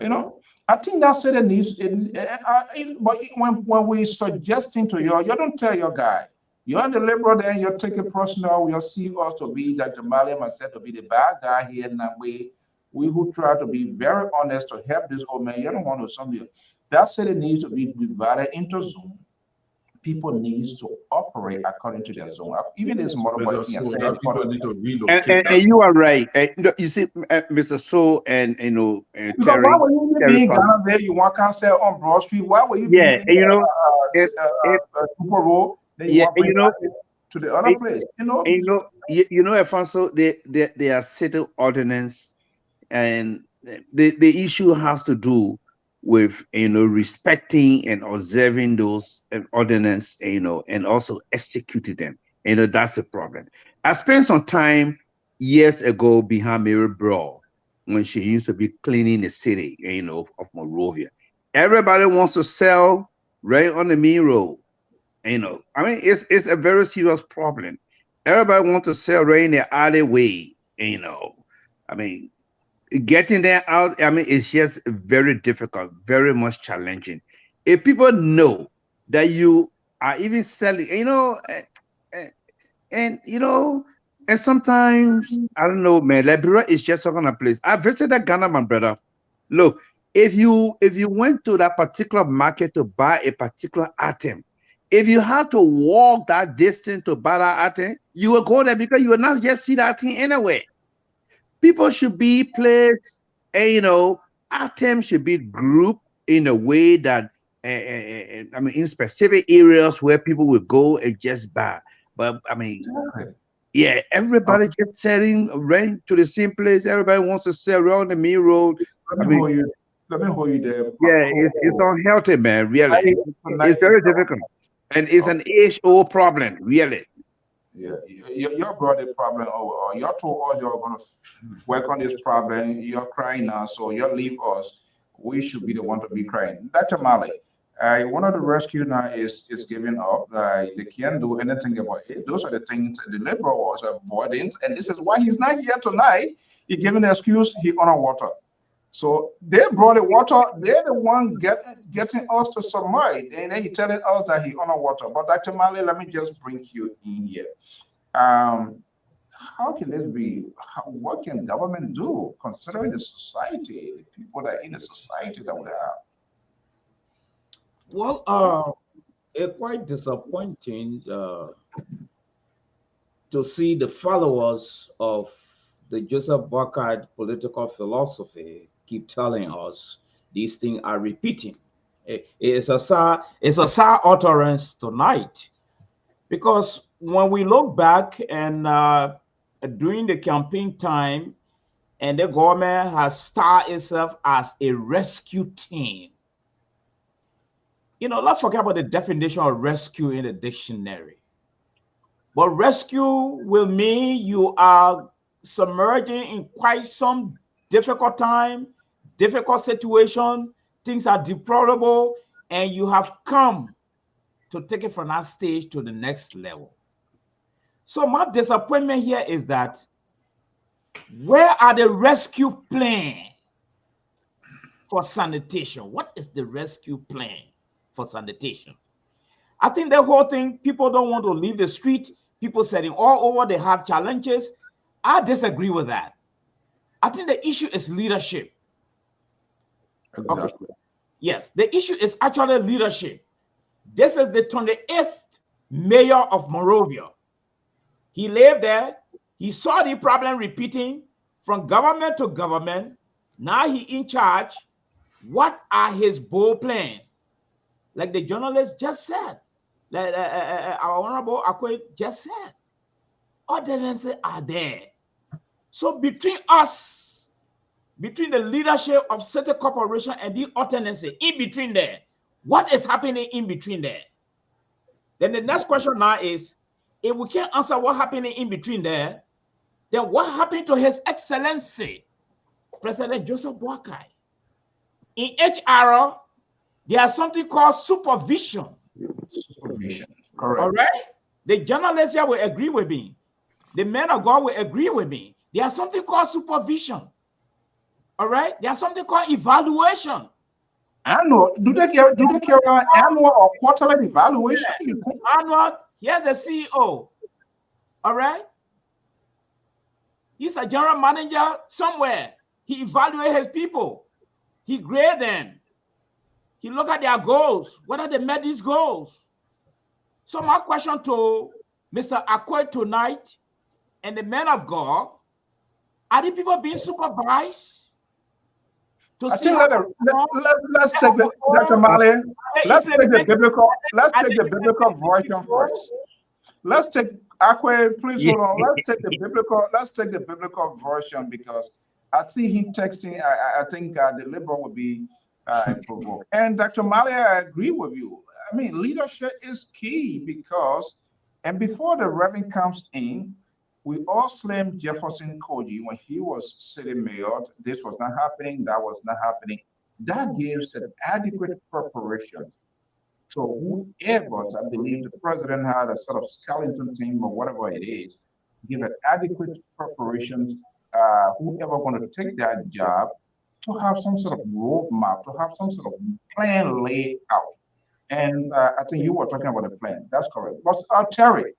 S1: You know, I think that's it needs. But when we suggesting to you, you don't tell your guy. You're the liberal, then you're taking personal. You'll see us to be that Jamali myself to be the bad guy here. And that we who try to be very honest to help this old man. You don't want to something. That city needs to be divided into zone. People needs to operate according to their zone. Even this model,
S3: So
S1: but
S3: that people need to
S4: And,
S3: relocate.
S4: and, and you are right. You see, Mr. So and
S1: because
S4: Terry,
S1: why were you
S4: Terry
S1: being
S4: Funk.
S1: Ghana there? You want to sell on Broad Street? Why were you
S4: Yeah,
S1: being
S4: and you know, it, it,
S1: Super Road? Then you
S4: yeah,
S1: want to
S4: and
S1: bring
S4: you know,
S1: back to the other
S4: it,
S1: place?
S4: and you know, Alfonso, they are city ordinance, and the issue has to do with respecting and observing those ordinance, and also executing them. That's the problem. I spent some time years ago behind Mary Broad when she used to be cleaning the city, of Monrovia. Everybody wants to sell right on the main road. I mean, it's a very serious problem. Everybody wants to sell right in the alleyway. I mean, getting them out, I mean, it's just very difficult, very much challenging. If people know that you are even selling, and, and you know, and sometimes I don't know, man, Liberia is just a kind of place. I visited Ghana, my brother. Look, if you went to that particular market to buy a particular item, if you had to walk that distance to buy that item, you will go there because you will not just see that thing anywhere. People should be placed, and items should be grouped in a way that, I mean, in specific areas where people will go and just buy. But I mean,
S1: Exactly.
S4: yeah, everybody just selling rent to the same place. Everybody wants to sell around the main road.
S1: Let
S4: I
S1: me
S4: mean,
S1: hold you. Let me hold you there.
S4: yeah, it's unhealthy, man. Really,
S1: Tonight,
S4: it's very difficult, and it's an age-old problem. Really.
S1: yeah, you brought the problem over. Or you told us you're going to work on this problem. You're crying now, so you leave us. We should be the one to be crying. Dr. Mali, one of the rescue now is giving up. They can't do anything about it. Those are the things the liberal was avoiding, and this is why he's not here tonight. He giving an excuse. He on water. So they brought the water. They're the one getting us to submerge, and then he telling us that he on water. But Dr. Mali, let me just bring you in here. Um, how can this be? What can government do considering the society, the people that are in the society that we have?
S2: Well, it's quite disappointing to see the followers of the Joseph Burkhardt political philosophy keep telling us these things are repeating. It's a sad utterance tonight, because when we look back and during the campaign time, and the government has started itself as a rescue team. Let's forget about the definition of rescue in the dictionary. But rescue will mean you are submerging in quite some difficult time, difficult situation, things are deplorable, and you have come to take it from that stage to the next level. So my disappointment here is that where are the rescue plan for sanitation? What is the rescue plan for sanitation? I think the whole thing, people don't want to leave the street. People setting all over, they have challenges. I disagree with that. I think the issue is leadership. Okay.
S1: Exactly.
S2: Yes, the issue is actually leadership. This is the 28th mayor of Monrovia. He lived there. He saw the problem repeating from government to government. Now he in charge. What are his bold plans? Like the journalist just said, like our honorable Akwe just said, ordinances are there. So between us, between the leadership of City Corporation and the ordinances, in between there, What is happening in between there? Then the next question now is, if we can't answer what happening in between there, then what happened to His Excellency, President Joseph Boakai? In HR, there's something called supervision.
S1: Supervision. Correct.
S2: All right? The journalists here will agree with me. The men of God will agree with me. There's something called supervision. All right? There's something called evaluation.
S1: Annual, do they carry an annual or quarterly evaluation?
S2: Annual, here's the CEO. All right? He's a general manager somewhere. He evaluates his people. He grades them. He look at their goals, whether they met these goals. So my question to Mr. Akwe tonight and the men of God, are the people being supervised?
S1: I think let's take the Dr. Mali, let's take the biblical version first. Let's take Akwe, please hold on. Let's take the biblical version, because I see him texting. I think the liberal would be provoked. And Dr. Mali, I agree with you. I mean, leadership is key, because, and before the Reverend comes in, we all slammed Jefferson Koji when he was city mayor. This was not happening. That was not happening. That gives an adequate preparation. So whoever, I believe the president had a sort of skeleton team or whatever it is, give an adequate preparation. Whoever going to take that job, to have some sort of roadmap, to have some sort of plan laid out. And I think you were talking about a plan. That's correct. But Terry,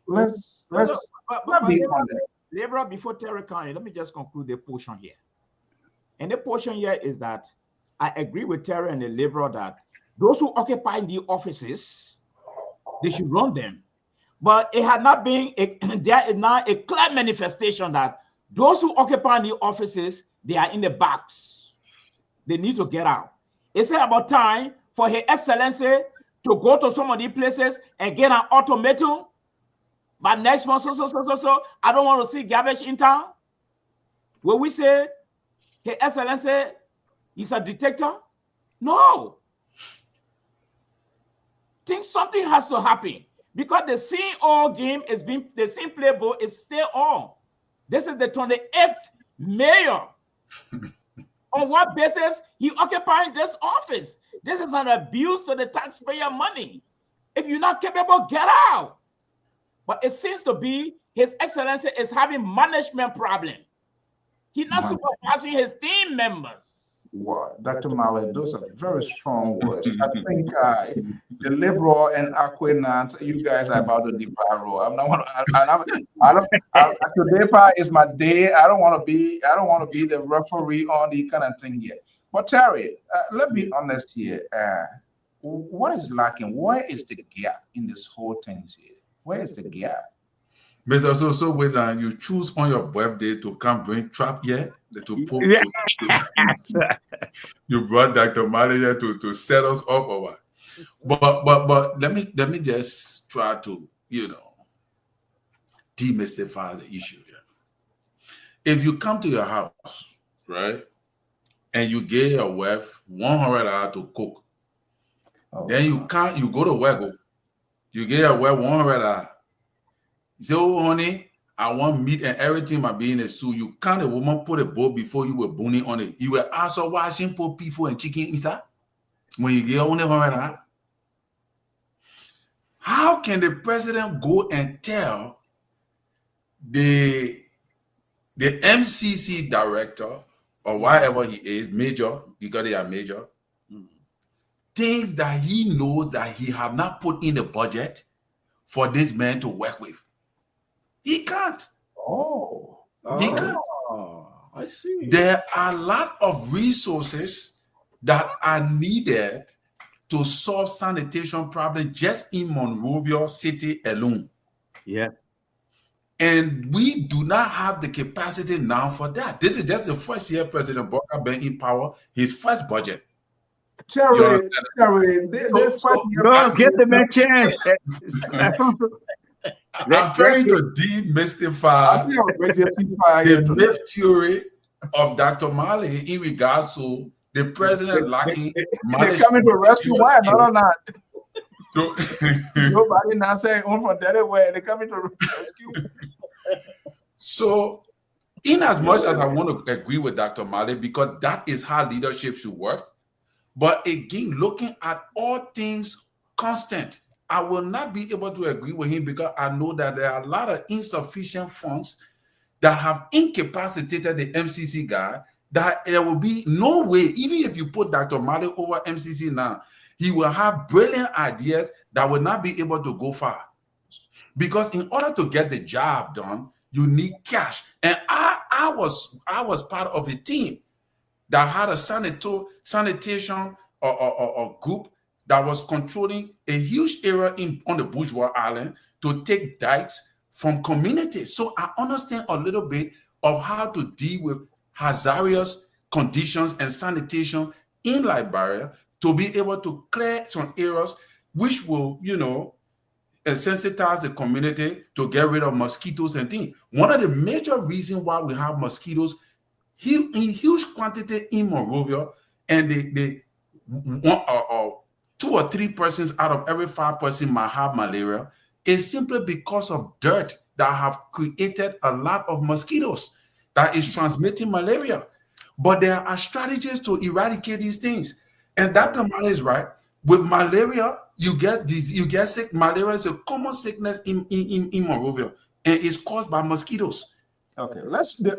S1: let's be on that.
S2: Liberal, before Terry comes, let me just conclude the portion here. And the portion here is that I agree with Terry and the liberal that those who occupy the offices, they should run them. But it had not been, there is now a clear manifestation that those who occupy the offices, they are in the box. They need to get out. It's about time for His Excellency to go to some of these places and get an ultimatum. But next month, so, I don't want to see garbage in town. Will we say His Excellency is a dictator? No. Think something has to happen, because the CEO game is being, the same playbook is still on. This is the 28th mayor. On what basis he occupying this office? This is an abuse to the taxpayer money. If you're not capable, get out. But it seems to be His Excellency is having management problem. He's not supervising his team members.
S1: Wow, Dr. Mali, those are very strong words. I think the liberal and Aquinat, you guys are about to devour. I'm not. Today is my day. I don't want to be the referee on the kind of thing here. But Terry, let's be honest here. What is lacking? Where is the gap in this whole thing here? Where is the gap?
S3: Mr. So when you choose on your birthday to come bring trap here, you brought Dr. Mali here to set us up or what? But let me just try to demystify the issue here. If you come to your house, right, and you get your wife $100 to cook, then you go to work, you get your wife $100. You say, oh, honey, I want meat and everything might be in a soup. You can't a woman put a bowl before you were boning on it. You were also washing put people and chicken inside when you get only $100. How can the president go and tell the MCC director or whatever he is, major, because they are major, things that he knows that he have not put in the budget for this man to work with? He can't. He can't.
S2: I see.
S3: There are a lot of resources that are needed to solve sanitation problems just in Monrovia City alone.
S4: Yeah.
S3: And we do not have the capacity now for that. This is just the first year President Boakai been in power, his first budget.
S1: Terry,
S4: get the man chance.
S3: I'm trying to demystify the myth theory of Dr. Mali in regards to The president lacking
S1: They coming to rescue why? Not.
S3: So,
S1: nobody now saying on for that way. They coming to rescue.
S3: So, in as much as I want to agree with Dr. Mali, because that is how leadership should work, but again, looking at all things constant, I will not be able to agree with him because I know that there are a lot of insufficient funds that have incapacitated the MCC guy, that there will be no way, even if you put Dr. Mali over MCC now, he will have brilliant ideas that will not be able to go far. Because in order to get the job done, you need cash. And I was part of a team that had a sanitation or group that was controlling a huge area on the Bourgeois Island to take dikes from communities. So I understand a little bit of how to deal with hazardous conditions and sanitation in Liberia to be able to clear some areas which will, sensitize the community to get rid of mosquitoes and things. One of the major reasons why we have mosquitoes in huge quantity in Monrovia, and they 2 or 3 persons out of every 5 persons might have malaria, is simply because of dirt that have created a lot of mosquitoes that is transmitting malaria. But there are strategies to eradicate these things. And Dr. Mali is right. With malaria, you get sick. Malaria is a common sickness in Monrovia, and it's caused by mosquitoes.
S1: Okay,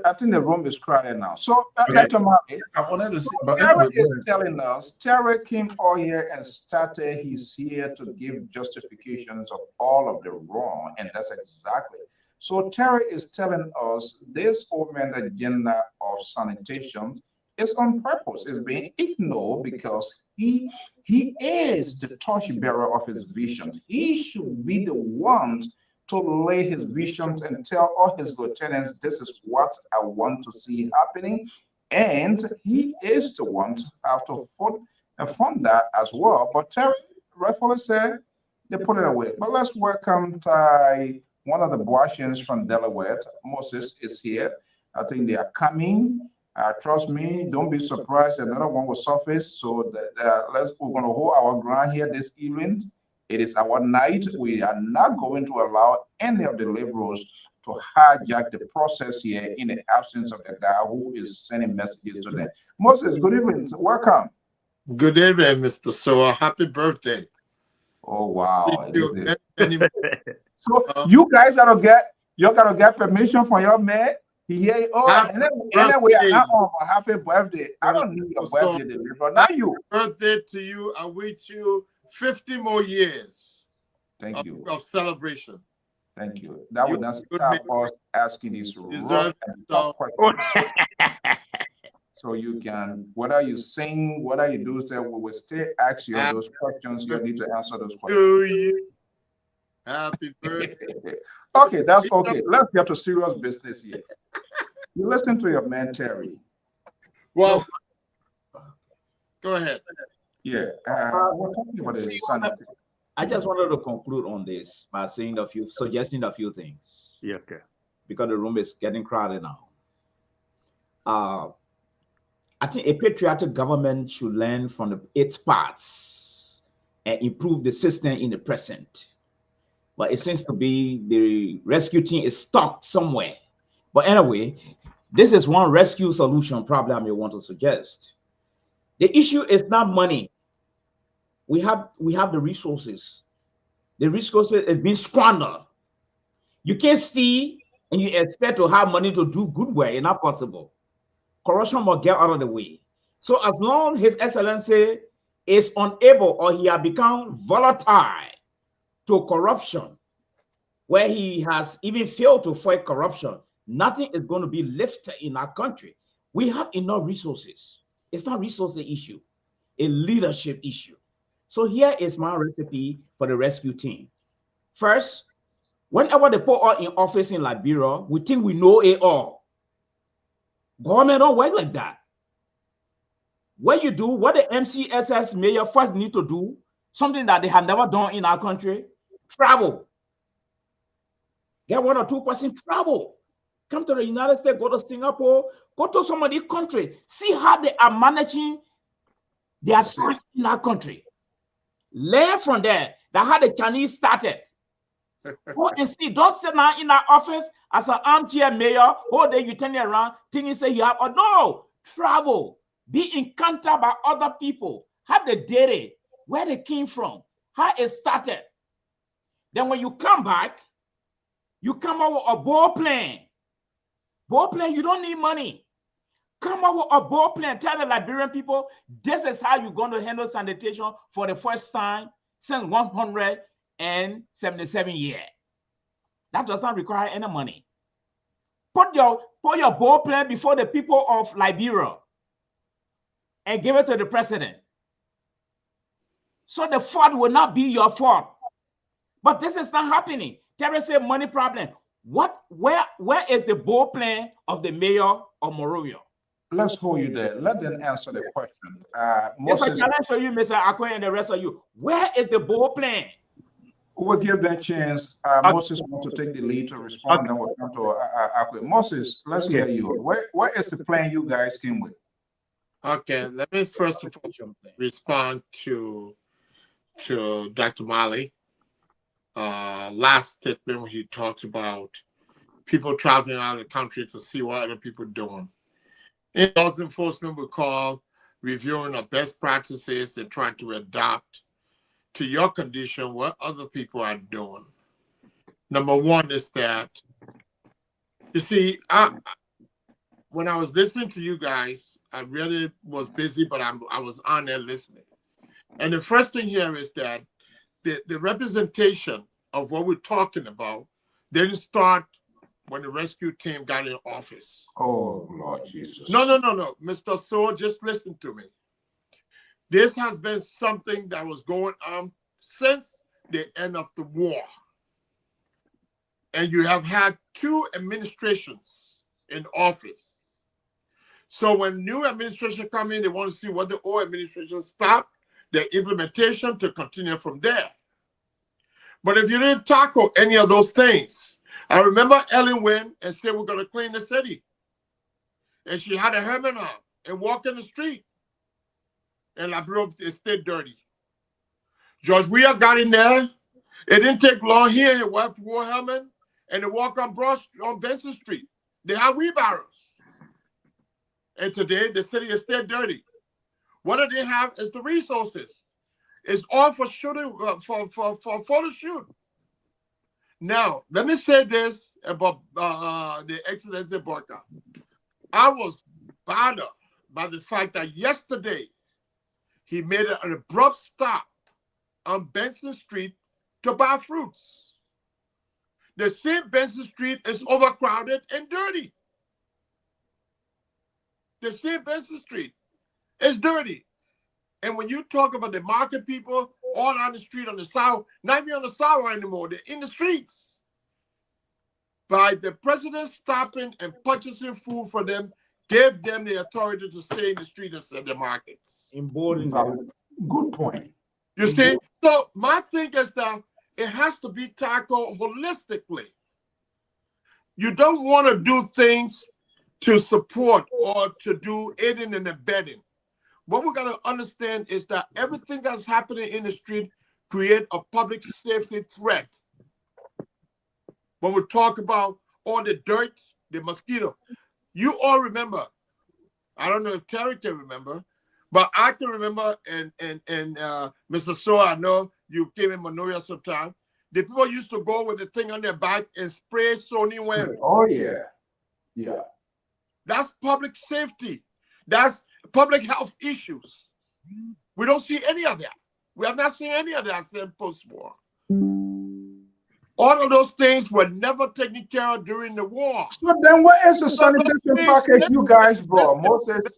S1: I think the room is crowded now. So, Dr. Mali,
S3: I wanted to see, but
S1: Terry is telling us, Terry came all here and started, he's here to give justifications of all of the wrong, and that's exactly. So Terry is telling us this open agenda of sanitation is on purpose, is being ignored because he is the torchbearer of his vision. He should be the one to lay his visions and tell all his lieutenants, this is what I want to see happening. And he is the one to have to fund that as well. But Terry rightfully said they put it away. But let's welcome one of the Boasians from Delaware. Moses is here. I think they are coming. Trust me, don't be surprised. Another one will surface. So we're going to hold our ground here this evening. It is our night. We are not going to allow any of the liberals to hijack the process here in the absence of the guy who is sending messages to them. Moses, good evening. Welcome.
S5: Good evening, Mr. Soa. Happy birthday.
S1: Oh, wow. So
S5: Uh,
S1: you guys gotta get permission from your man. Anyway, I'm not on for happy birthday. I don't need your birthday delivery, but not you.
S5: Birthday to you. I wish you 50 more years
S1: Thank you.
S5: of celebration.
S1: Thank you. That would not stop us asking these
S5: Deserve
S1: rough questions. So you can, whether you sing, whether you do so, we will still ask you those questions. You need to answer those questions.
S5: To you. Happy birthday.
S1: Okay, that's okay. Let's get to serious business here. You listen to your man Terry.
S5: Well, go ahead.
S1: Yeah, we're talking about the sanity.
S2: I just wanted to conclude on this by suggesting a few things.
S4: Yeah, okay.
S2: Because the room is getting crowded now. I think a patriotic government should learn from its parts and improve the system in the present. But it seems to be the rescue team is stuck somewhere. But anyway, this is one rescue solution probably I may want to suggest. The issue is not money. We have the resources. The resources is being squandered. You can't steal and you expect to have money to do good work. It's not possible. Corruption must get out of the way. So as long as His Excellency is unable or he has become volatile to corruption, where he has even failed to fight corruption, nothing is going to be lifted in our country. We have enough resources. It's not a resource issue, a leadership issue. So here is my recipe for the rescue team. First, whenever they put us in office in Liberia, we think we know it all. Government don't work like that. What you do, what the MCSS mayor first need to do, something that they have never done in our country, travel. Get 1 or 2 person travel. Come to the United States, go to Singapore, go to some of these countries. See how they are managing They are trash in our country. Learn from there. That's how the Chinese started. Go and see. Don't sit down in our office as an armchair mayor. Whole day you turn around, thinking say you have. Oh no, travel. Be encountered by other people. Have the data, where they came from, how it started. Then when you come back, you come up with a bold plan. Bold plan, you don't need money. Come up with a bold plan. Tell the Liberian people, this is how you're going to handle sanitation for the first time since 177 years. That does not require any money. Put your bold plan before the people of Liberia and give it to the president. So the fault will not be your fault. But this is not happening. Terry said money problem. Where is the bold plan of the mayor of Monrovia?
S1: Let's hold you there. Let them answer the question.
S2: Yes, I challenge for you, Mr. Akwe, and the rest of you. Where is the bold plan?
S1: We'll give them a chance. Moses wants to take the lead to respond, then we'll come to Akwe. Moses, let's hear you. What is the plan you guys came with?
S5: Okay, let me first of all respond to Dr. Mali. Last statement when he talks about people traveling out of the country to see what other people are doing. In law enforcement, we call reviewing of best practices and trying to adapt to your condition what other people are doing. Number one is that, you see, when I was listening to you guys, I really was busy, but I was on there listening. And the first thing here is that the representation of what we're talking about didn't start when the rescue team got in office.
S1: Oh, Lord Jesus.
S5: No. Mr. Soul, just listen to me. This has been something that was going on since the end of the war. And you have had 2 administrations in office. So when new administration come in, they want to see what the old administration stopped, their implementation to continue from there. But if you didn't tackle any of those things, I remember Ellen went and said, we're going to clean the city. And she had a helmet on and walked in the street. And Liberia stayed dirty. George Weah got in there. It didn't take long here. He wore a helmet and they walked on Benson Street. They had wheelbarrows. And today the city is still dirty. What do they have is the resources. It's all for shooting, for photo shoot. Now, let me say this about the Excellency Borka. I was bothered by the fact that yesterday he made an abrupt stop on Benson Street to buy fruits. The same Benson Street is overcrowded and dirty. The same Benson Street is dirty. And when you talk about the market people all on the street on the south, not even on the south anymore, they're in the streets. By the president stopping and purchasing food for them, gave them the authority to stay in the street and sell the markets.
S1: Good point.
S5: You see? So my thing is that it has to be tackled holistically. You don't want to do things to support or to do aiding and abetting. What we're going to understand is that everything that's happening in the street create a public safety threat. When we talk about all the dirt, the mosquito, you all remember, I don't know if Terry can remember, but I can remember, and Mr. So, I know you came in Monrovia sometime, the people used to go with the thing on their back and spray Sony Wayne.
S1: Oh, yeah. Yeah.
S5: That's public safety. That's public health issues. We don't see any of that. We have not seen any of that since post-war. All of those things were never taken care of during the war.
S1: So then what is the sanitation package you guys brought?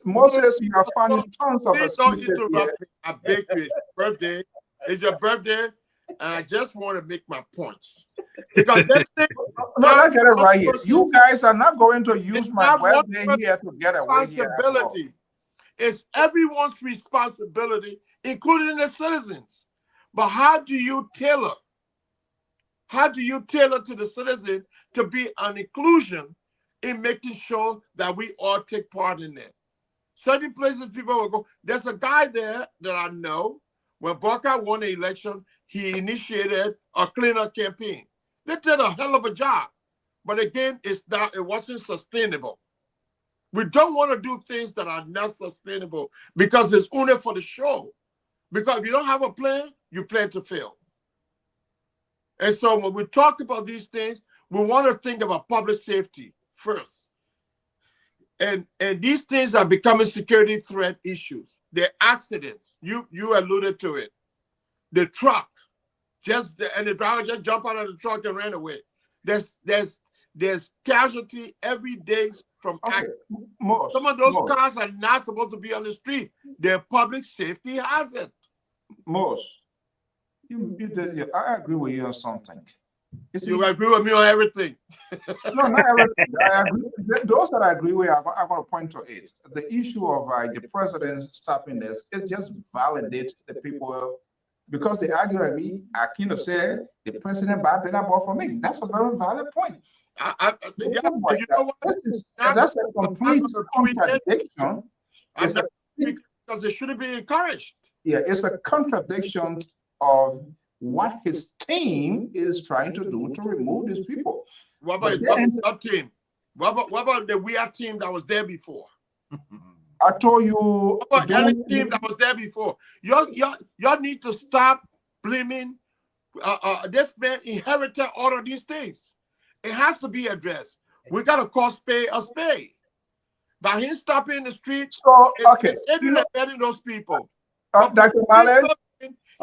S1: Moses, you are finding tons of
S5: Please don't interrupt me. I beg you. It's your birthday. It's your birthday. And I just want to make my points. Because this thing,
S1: no, I get it right here. You guys are not going to use my birthday here to get away here.
S5: It's everyone's responsibility, including the citizens. But how do you tailor? How do you tailor to the citizen to be an inclusion in making sure that we all take part in it? Certain places people will go. There's a guy there that I know. When Barker won the election, he initiated a cleanup campaign. They did a hell of a job. But again, it wasn't sustainable. We don't want to do things that are not sustainable because it's only for the show. Because if you don't have a plan, you plan to fail. And so when we talk about these things, we want to think about public safety first. And these things are becoming security threat issues. They're accidents. You alluded to it. The truck, and the driver just jumped out of the truck and ran away. There's casualty every day from accidents. Some of those cars are not supposed to be on the street. They're public safety hazard.
S1: Most. I agree with you on something.
S5: You agree with me on everything.
S1: No, not everything. I agree. Those that I agree with, I'm going to point to it. The issue of the president stopping this, it just validates the people because they argue with me. I kind of say the president bad better bought for me. That's a very valid point.
S5: You know what?
S1: That's a complete contradiction.
S5: Because it shouldn't be encouraged.
S1: Yeah, it's a contradiction of what his team is trying to do to remove these people.
S5: What about your team? What about the weird team that was there before?
S1: I told you.
S5: What about any team that was there before? Y'all need to stop blaming. This man inherited all of these things. It has to be addressed. We got to call spade a spade. By him stopping in the street, it's aiding and abetting those people.
S1: Dr. Male,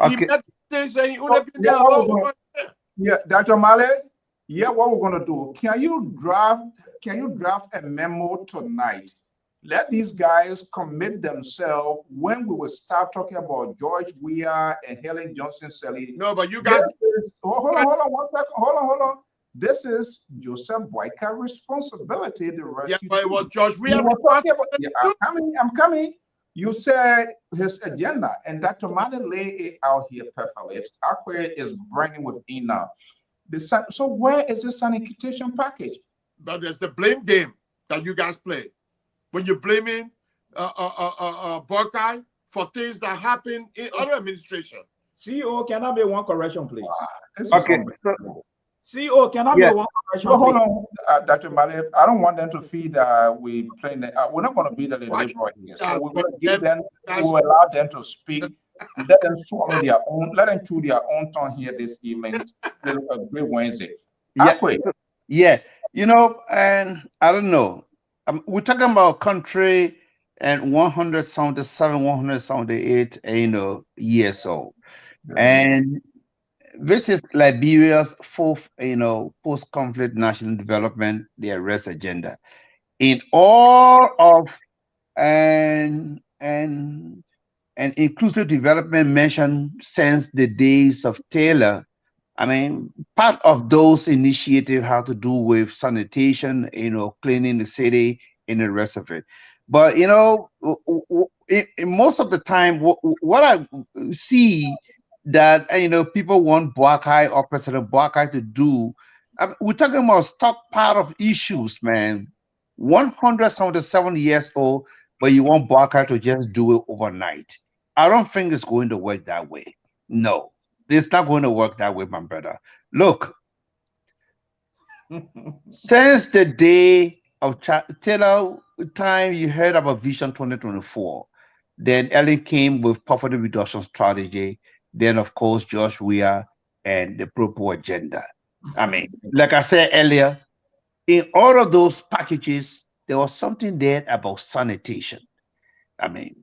S5: he met things and he only been there alone.
S1: Yeah, Dr. Male, what we're gonna do? Can you draft a memo tonight? Let these guys commit themselves when we will start talking about George Weah and Helen Johnson Sally.
S5: No, but you guys
S1: hold on 1 second. Hold on. This is Joseph Boyka's responsibility to rescue.
S5: Yeah, but it was George Weah.
S1: I'm coming. You said his agenda, and Dr. Mane lay it out here perfectly. Akwe is burning with now. So where is the sanitation package?
S5: But there's the blame game that you guys play. When you're blaming Buckeye for things that happen in other administration.
S2: CEO, can I make one correction, please?
S1: Okay.
S2: CEO, can I make one correction?
S1: No, hold on, Dr. Male. I don't want them to feed. We're not going to be the liberal here. So we're going to give them. We'll allow them to speak. Let them swallow their own. Let them chew their own tongue here this evening. A great Wednesday.
S4: Yeah. You know, and I don't know. We're talking about country and 177, 178, years old. And this is Liberia's fourth, post-conflict national development, their rest agenda. In all of and inclusive development mentioned since the days of Taylor. I mean, part of those initiatives have to do with sanitation, cleaning the city and the rest of it. But, most of the time, what I see that, people want Boakai or President Boakai to do, we're talking about stockpile of issues, man. 177 years old, but you want Boakai to just do it overnight. I don't think it's going to work that way. No. It's not going to work that way, my brother. Look, since the day of Taylor time, you heard about Vision 2024. Then Ellen came with poverty reduction strategy. Then, of course, George Weah and the Pro agenda. I mean, like I said earlier, in all of those packages, there was something there about sanitation. I mean,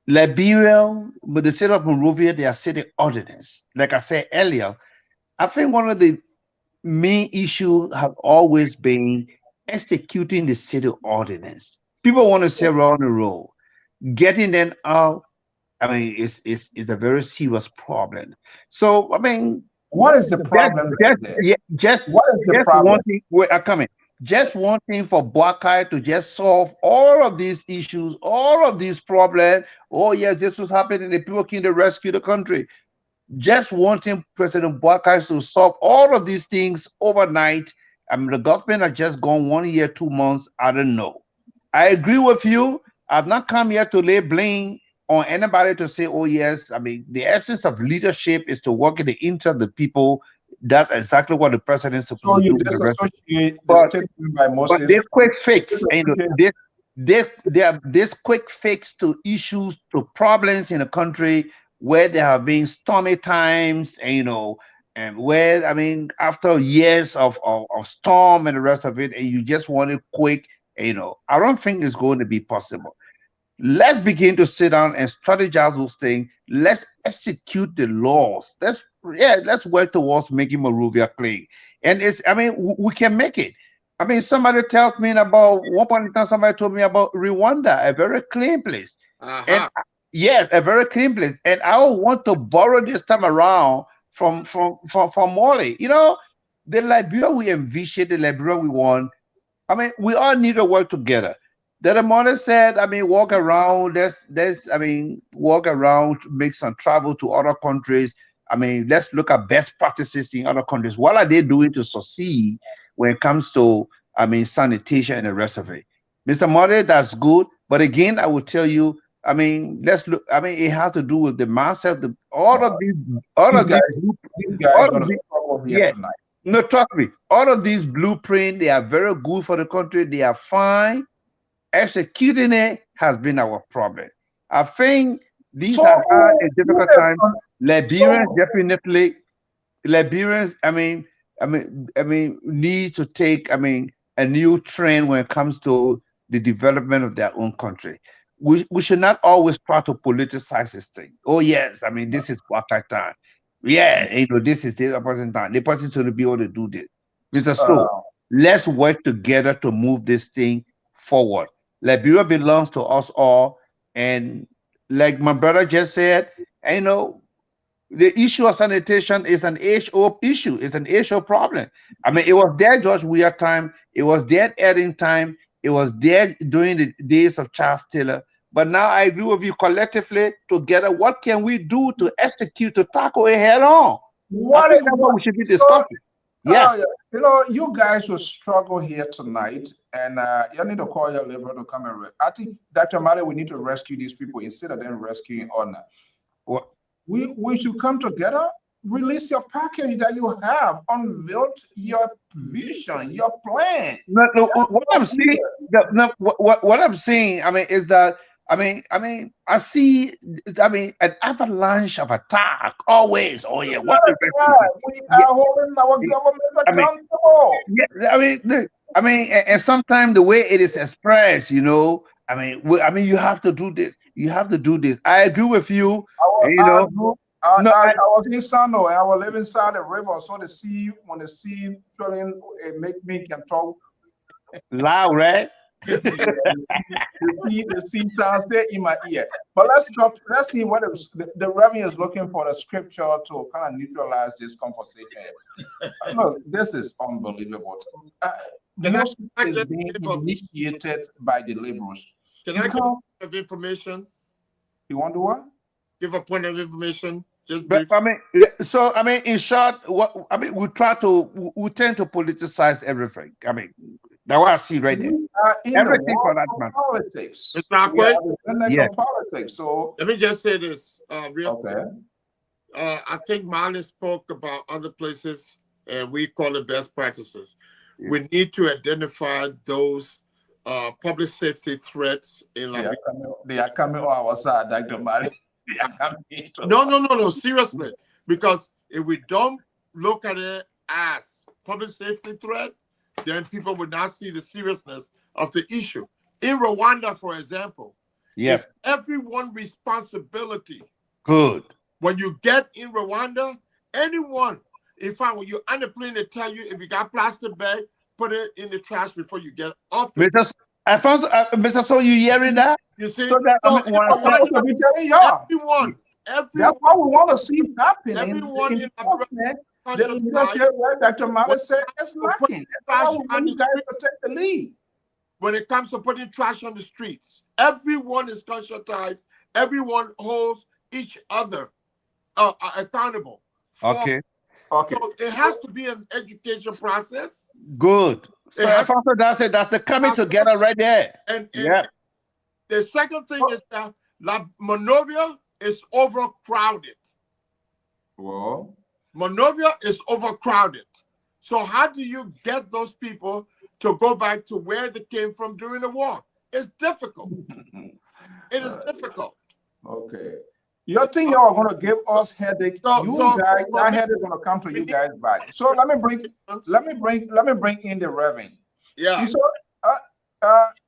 S4: Liberia, with the state of Monrovia, they are city ordinance. Like I said earlier, I think one of the main issues have always been executing the city ordinance. People want to say around the road. Getting them out, I mean, is a very serious problem. So, I mean,
S1: what is the problem?
S4: What is the problem? Just one thing for Boakai to just solve all of these issues, all of these problems. Oh, yes, this was happening. The people came to rescue the country. Just wanting President Boakai to solve all of these things overnight. I mean, the government has just gone 1 year, 2 months. I don't know. I agree with you. I've not come here to lay blame on anybody to say, oh yes, I mean, the essence of leadership is to work in the interest of the people. That's exactly what the president is
S1: So
S4: supposed to
S1: you
S4: do with the rest of
S1: disassociate the
S4: But
S1: statement by
S4: but
S1: Moses.
S4: this quick fix, you know, this quick fix to issues, to problems in a country where there have been stormy times, and and where, I mean, after years of storm and the rest of it, and you just want it quick, I don't think it's going to be possible. Let's begin to sit down and strategize those things. Let's execute the laws. Let's work towards making Monrovia clean. And I mean, we can make it. I mean, somebody tells me about one point in time, somebody told me about Rwanda, a very clean place. And yes, a very clean place. And I want to borrow this time around from Mali. The Liberia we envision, the Liberia we want. I mean, we all need to work together. The mother said, I mean, walk around, I mean, walk around, make some travel to other countries. I mean, let's look at best practices in other countries. What are they doing to succeed when it comes to, I mean, sanitation and the rest of it? Mr. Mother, that's good. But again, I will tell you, I mean, let's look, I mean, it has to do with the mindset, all of these,
S1: these guys
S4: all
S1: gonna
S4: of these,
S1: struggle here
S4: yeah.
S1: tonight.
S4: No, trust me. All of these blueprints, they are very good for the country. They are fine. Executing it has been our problem. I think these
S1: So,
S4: have had a difficult time. Liberians
S1: so-
S4: definitely, Liberians, I mean, need to take, I mean, a new trend when it comes to the development of their own country. We should not always try to politicize this thing. Oh yes, I mean, this is apartheid time. Yeah, this is the opposite time. The person should be able to do this. Mr. So, let's work together to move this thing forward. Liberia belongs to us all, and like my brother just said, you know, the issue of sanitation is an age-old issue. It's an age-old problem. I mean, it was there George Weah time. It was there Edding time. It was there during the days of Charles Taylor. But now I agree with you collectively together. What can we do to execute, to tackle it head on? I think that's what we should be discussing. Yeah.
S1: You guys will struggle here tonight, and you need to call your labor to come and. I think, Dr. Mali, we need to rescue these people instead of them rescuing honor.
S4: What?
S1: We should come together, release your package that you have, unveil your vision, your plan.
S4: No, what I'm saying, what I'm saying, I mean, is that I see, I mean, an avalanche of attack always. Oh yeah, what the
S1: we are holding our government accountable.
S4: I mean, and sometimes the way it is expressed, I mean, you have to do this. You have to do this. I agree with you.
S1: I was in Sano and I was living inside the river. So the sea, when the sea swelling, it make me can talk
S4: loud, right?
S1: the sea sounds there in my ear. But let's see what the Reverend is looking for, the scripture to kind of neutralize this conversation. Look, this is unbelievable. Most is being initiated by the liberals.
S5: Can I give a point of information?
S1: You want to what?
S5: Give a point of information. Just
S4: but I mean, in short, we tend to politicize everything. I mean, that's what I see right there. Everything for that matter.
S1: Politics.
S5: It's not quick.
S1: Politics. So
S5: let me just say this, real quick.
S1: Okay.
S5: I think Marlon spoke about other places, and we call it best practices. Yeah. We need to identify those public safety threats in Liberia.
S1: They are coming on our side, Dr. Mali.
S5: No, seriously. Because if we don't look at it as public safety threat, then people would not see the seriousness of the issue. In Rwanda, for example,
S4: yes,
S5: it's everyone's responsibility.
S4: Good.
S5: When you get in Rwanda, anyone, in fact, when you're on the plane, they tell you if you got plastic bag, put it in the trash before you get off the plane.
S4: Mr. So you hearing that?
S5: You see,
S1: everyone. That's what we want to see happening.
S5: Everyone in
S1: the leadership, where Dr. Mali said, is lacking. That's why we want you guys to take the lead.
S5: When it comes to putting trash on the streets, everyone is conscientized. Everyone holds each other accountable.
S4: Okay.
S5: So it has to be an education process.
S4: Good. So that's the coming together right there.
S5: And The second thing is that La Monrovia is overcrowded.
S1: Well,
S5: Monrovia is overcrowded. So how do you get those people to go back to where they came from during the war? It's difficult. It is difficult.
S1: okay. You think you are going to give us headache?
S5: So
S1: Guys,
S5: for
S1: that
S5: me-
S1: headache going to come to you guys back. So let me bring in the Reverend.
S5: Yeah.
S1: So,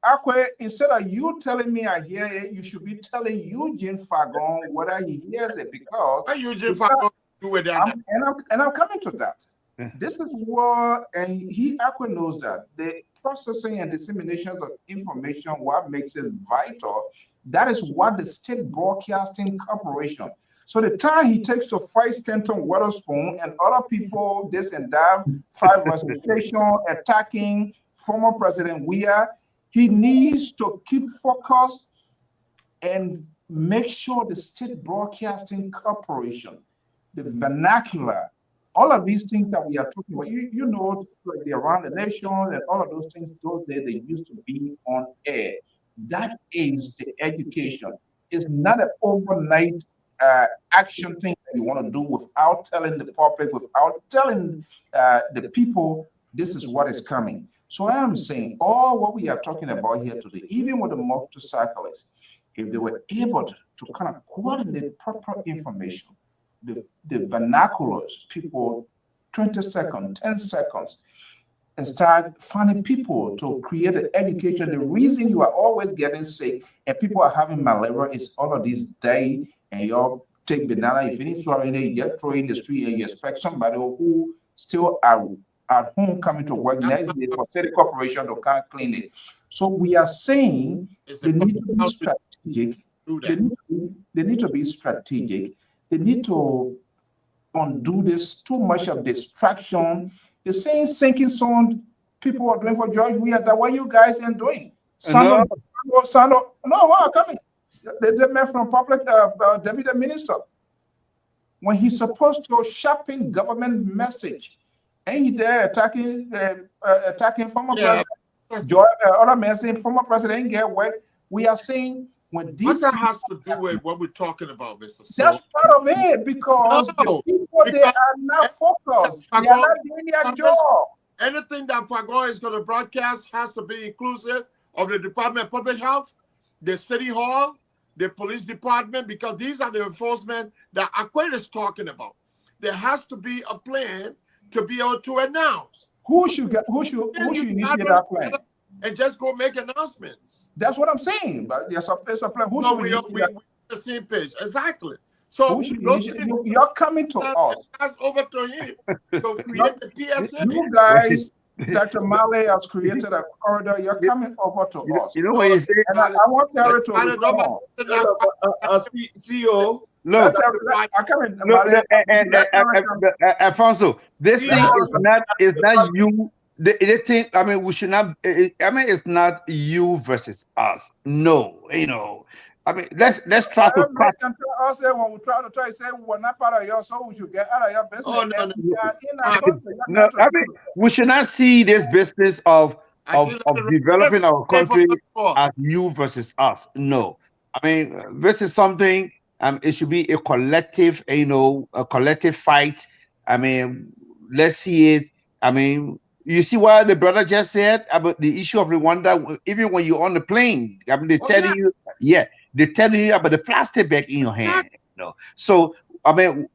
S1: Akwe, instead of you telling me I hear it, you should be telling Eugene Fagon whether he hears it, because
S5: What Eugene Fagon do with that?
S1: I'm coming to that. This is what, and Akwe knows that the processing and dissemination of information, what makes it vital, that is what the State Broadcasting Corporation. So the time he takes to fight Stanton Witherspoon and other people, this and that, five registration, attacking former President Weah, he needs to keep focused and make sure the State Broadcasting Corporation, the vernacular, all of these things that we are talking about, you know, like the Around the Nation and all of those things, those days they used to be on air. That is the education. It's not an overnight action thing that you want to do without telling the public, without telling the people this is what is coming. So I am saying all what we are talking about here today, even with the motorcyclists, if they were able to kind of coordinate proper information, the vernaculars, people, 20 seconds, 10 seconds, and start finding people to create an education. The reason you are always getting sick and people are having malaria is all of these day, and you all take banana, if you need to throw it, you just throw it in the street and you expect somebody who still are at home coming to work next day for city corporation to can't clean it. So we are saying they need to be strategic. They need to be strategic. They need to undo this too much of distraction. The same sinking song people are doing for George Weah, that what you guys are doing. Sando, coming. The man from public, deputy minister, when he's supposed to sharpen government message, and he there attacking former president, George, other men saying former president get work. We are saying when
S5: What
S1: this
S5: that has to do with what we're talking about, Mr.
S1: that's part of it, because the people they are not focused. They are not doing their job.
S5: Anything that Fagon is going to broadcast has to be inclusive of the Department of Public Health, the City Hall, the Police Department, because these are the enforcement that Akwe is talking about. There has to be a plan to be able to announce.
S1: Who should initiate that plan?
S5: And just go make announcements.
S1: That's what I'm saying. But there's a plan. Who should
S5: we're on the same page. Exactly. So
S1: you're coming to us.
S5: That's over to him. So create the PSA.
S1: You guys, Dr. Malley has created a corridor. You're coming over to us.
S4: You know what you say?
S1: And I want Terry to respond.
S2: CEO.
S4: Look, Alfonso, this thing is not you. The thing, I mean, we should not. I mean, it's not you versus us. No, you know. I mean, let's try to.
S1: Us when we try to say we're not part of your, so we should get out of your business.
S5: Oh,
S4: no, I mean, we should not see this business of developing our country as you versus us. No, I mean, this is something. It should be a collective, you know, a collective fight. I mean, let's see it. I mean, you see what the brother just said about the issue of Rwanda. Even when you're on the plane, I mean, they're telling you about the plastic bag in your hand. You know, so I mean,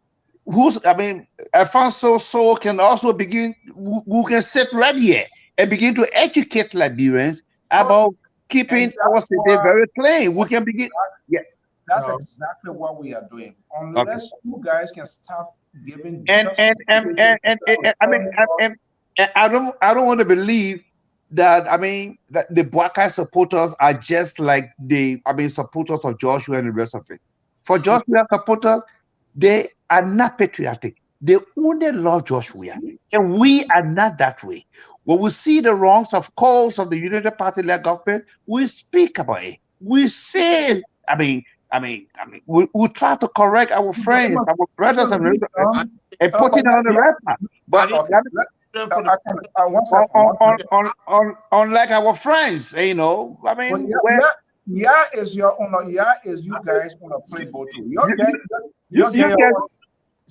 S4: Alfonso So can also begin. Who can sit right here and begin to educate Liberians about keeping our city very clean. We can begin. Yeah.
S1: That's exactly what we are doing. Unless you guys can stop giving.
S4: I don't want to believe that. I mean, that the Bwaka supporters are just like the supporters of Joshua and the rest of it. For Joshua supporters, they are not patriotic. They only love Joshua, and we are not that way. When we see the wrongs of calls of the United Party-led government, we speak about it. We say, we try to correct our friends, our brothers and put it on the record. But unlike our friends, you know, I mean,
S1: Yeah is your owner. Yeah is you guys want to play ball too. Your guy,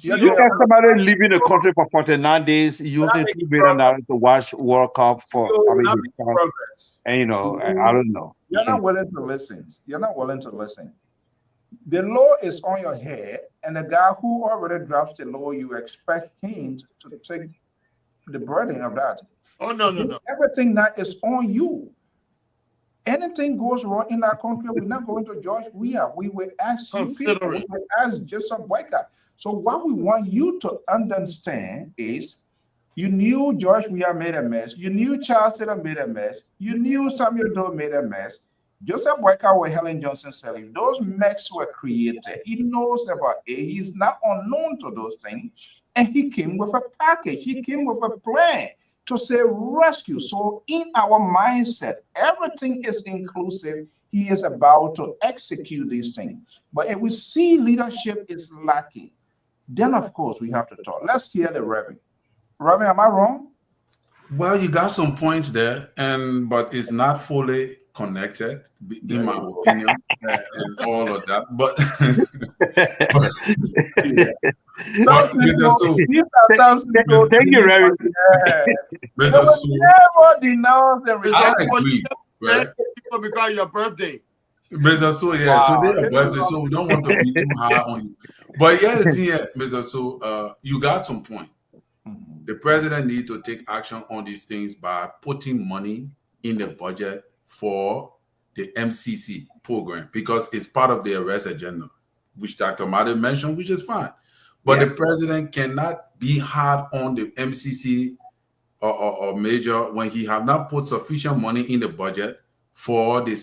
S2: You
S1: your
S2: get
S4: somebody leaving the country for 49 days using $2 billion to watch World Cup for, I mean, his son.
S2: progress.
S4: And, you know, I don't know.
S1: You're not willing to listen. You're not willing to listen. The law is on your head, and the guy who already drops the law, you expect him to take the burden of that.
S5: Oh, no.
S1: Everything that is on you. Anything goes wrong in our country, we're not going to judge. We will ask you people, we will ask Joseph Boyka. So what we want you to understand is you knew George Weah made a mess. You knew Charles Taylor made a mess. You knew Samuel Doe made a mess. Joseph Boyka or Helen Johnson selling. Those mess were created. He knows about it. He's not unknown to those things. And he came with a package. He came with a plan to say rescue. So in our mindset, everything is inclusive. He is about to execute these things. But if we see leadership is lacking, then of course we have to talk. Let's hear the Reverend. Reverend, am I wrong?
S3: Well, you got some points there, but it's not fully connected, in my opinion, and all of that. But
S4: thank you, Reverend.
S3: Mr. Su,
S1: never denounce and
S3: I
S1: reject
S3: agree, right?
S5: People because your birthday.
S3: Mr. Su, yeah, today a birthday, so we don't want to be too high on you. But yeah, the thing, yeah, Mr. Su, you got some point. The president needs to take action on these things by putting money in the budget for the MCC program because it's part of the arrest agenda, which Dr. Martin mentioned, which is fine. But the president cannot be hard on the MCC or major when he have not put sufficient money in the budget for the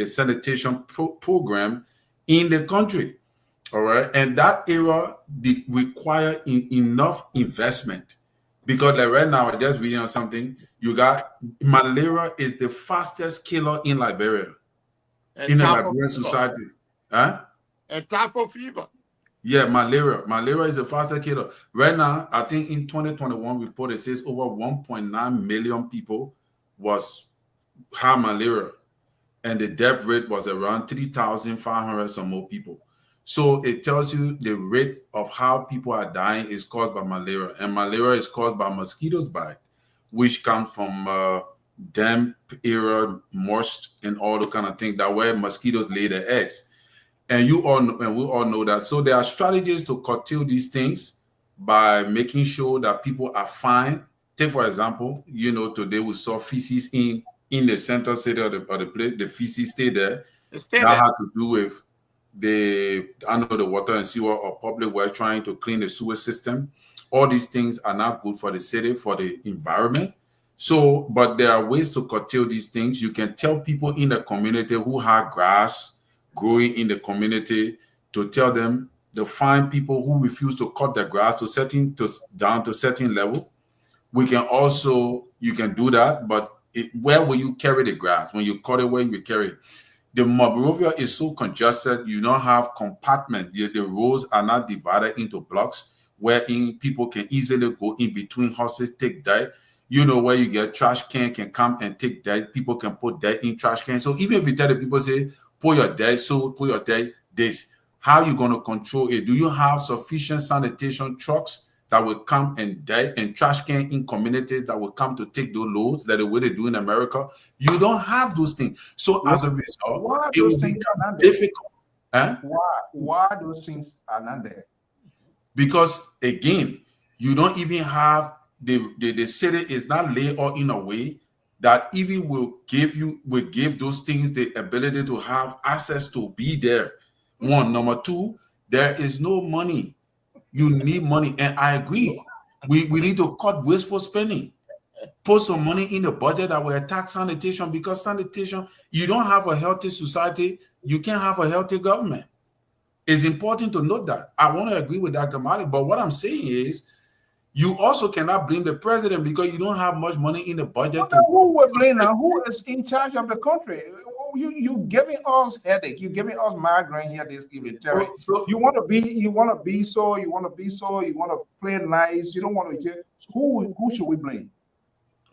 S3: sanitation program in the country. All right. And that era require enough investment because like right now, I just reading on something. You got malaria is the fastest killer in Liberia, in the Liberian society. Huh?
S5: And typhoid fever.
S3: Yeah, malaria. Malaria is the fastest killer. Right now, I think in 2021 report, it says over 1.9 million people had malaria. And the death rate was around 3,500 some more people. So it tells you the rate of how people are dying is caused by malaria. And malaria is caused by mosquitoes bite, which come from damp area, moist, and all the kind of things that where mosquitoes lay their eggs. And we all know that. So there are strategies to curtail these things by making sure that people are fine. Take, for example, today we saw feces in the center city of the place. The feces stay there. That had to do with the water and sewer or public works trying to clean the sewer system. All these things are not good for the city, for the environment. So, but there are ways to curtail these things. You can tell people in the community who have grass growing in the community to tell them to find people who refuse to cut the grass down to certain level. You can do that, but where will you carry the grass? When you cut it, where you carry it? The Monrovia is so congested, you don't have compartment. The roads are not divided into blocks wherein people can easily go in between houses, take dirt. Where you get trash can come and take dirt. People can put dirt in trash can. So even if you tell the people, say, put your dirt this, how are you going to control it? Do you have sufficient sanitation trucks that will come and dirt and trash can in communities that will come to take those loads that the way they do in America? You don't have those things. So as a result, it will become difficult. Huh?
S1: Why those things are not there?
S3: Because again, you don't even have the city is not laid out in a way that even will give those things the ability to have access to be there. One. Number two, there is no money. You need money. And I agree. We need to cut wasteful spending. Put some money in the budget that will attack sanitation, because sanitation, you don't have a healthy society, you can't have a healthy government. It's important to note that. I want to agree with Dr. Malik, but what I'm saying is you also cannot blame the president because you don't have much money in the budget.
S1: Who will blame now? Who is in charge of the country? You giving us headache. You giving us migraine here this evening, Terry. You want to be so. You want to play nice. You don't want to. Who should we blame?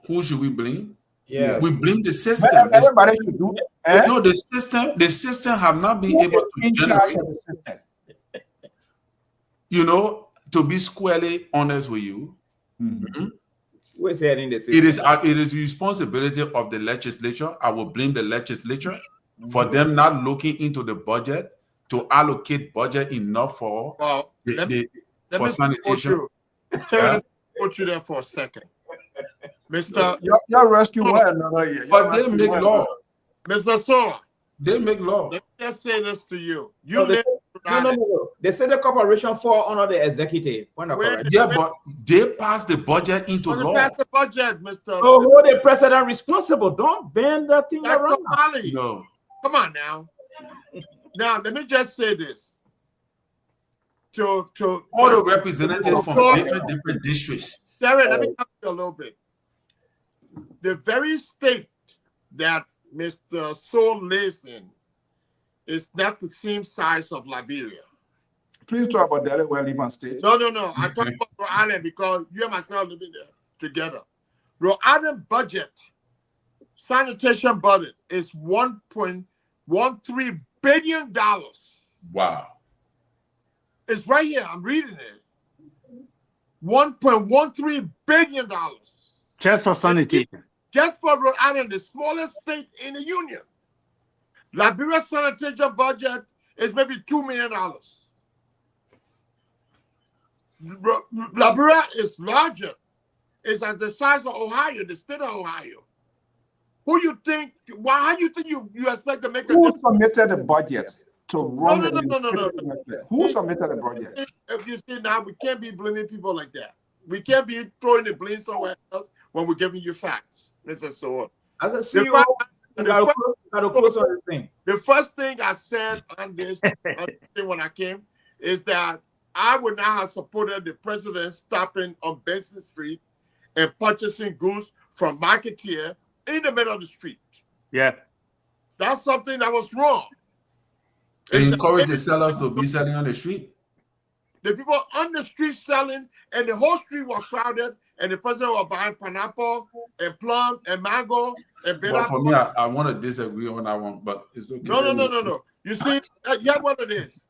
S3: Who should we blame?
S2: Yeah.
S3: We blame the system.
S1: Everybody should do it. Eh?
S3: No, the system have not been
S1: Who
S3: able
S1: is
S3: to
S1: in charge
S3: generate,
S1: of the system?
S3: you know, to be squarely honest with you,
S2: We're saying the
S3: it
S2: system.
S3: is the responsibility of the legislature. I will blame the legislature for them not looking into the budget to allocate budget enough for
S5: let me
S3: sanitation.
S5: Terry, let me put you there for a second. Mr.
S1: Your rescue one another year.
S3: But they make law.
S5: Mr. Soa,
S3: They make law.
S5: let me just say this to you.
S2: No, they say the corporation fall under the executive.
S3: Yeah, but they pass the budget into law.
S5: Pass the budget, Mr.
S2: Oh, hold the president responsible. Don't bend that thing
S5: Dr.
S2: around.
S5: Mali.
S3: No.
S5: Come on now. Now, let me just say this. To
S3: All the representatives from different districts.
S5: Terry, let me talk to you a little bit. The very state that Mr. Soul lives in is not the same size of Liberia.
S1: Please talk about Delaware, Liban State.
S5: No. I'm talking about Rhode Island because you and myself living there together. Rhode Island budget, sanitation budget is $1.13 billion.
S3: Wow.
S5: It's right here. I'm reading it. $1.13 billion.
S4: Just for sanitation.
S5: Just for Rhode Island, the smallest state in the union. Liberia's sanitation budget is maybe $2 million. Liberia is larger. It's at the size of Ohio, the state of Ohio. How you think you expect to make a
S1: Who
S5: difference?
S1: submitted the budget to run
S5: No.
S1: Who submitted the budget?
S5: If you see now, we can't be blaming people like that. We can't be throwing the blame somewhere else when we're giving you facts, Mr. Sword.
S2: As a CEO, you gotta close on the thing.
S5: The first thing I said on this when I came is that I would not have supported the president stopping on Benson Street and purchasing goods from marketeer in the middle of the street.
S4: Yeah.
S5: That's something that was wrong.
S3: They encourage the sellers to be selling on the street.
S5: The people on the street selling, and the whole street was crowded, and the president was buying pineapple and plum and mango and bitter.
S3: But for me, I want to disagree on that one, but it's okay.
S5: No. You see, yeah, what it is.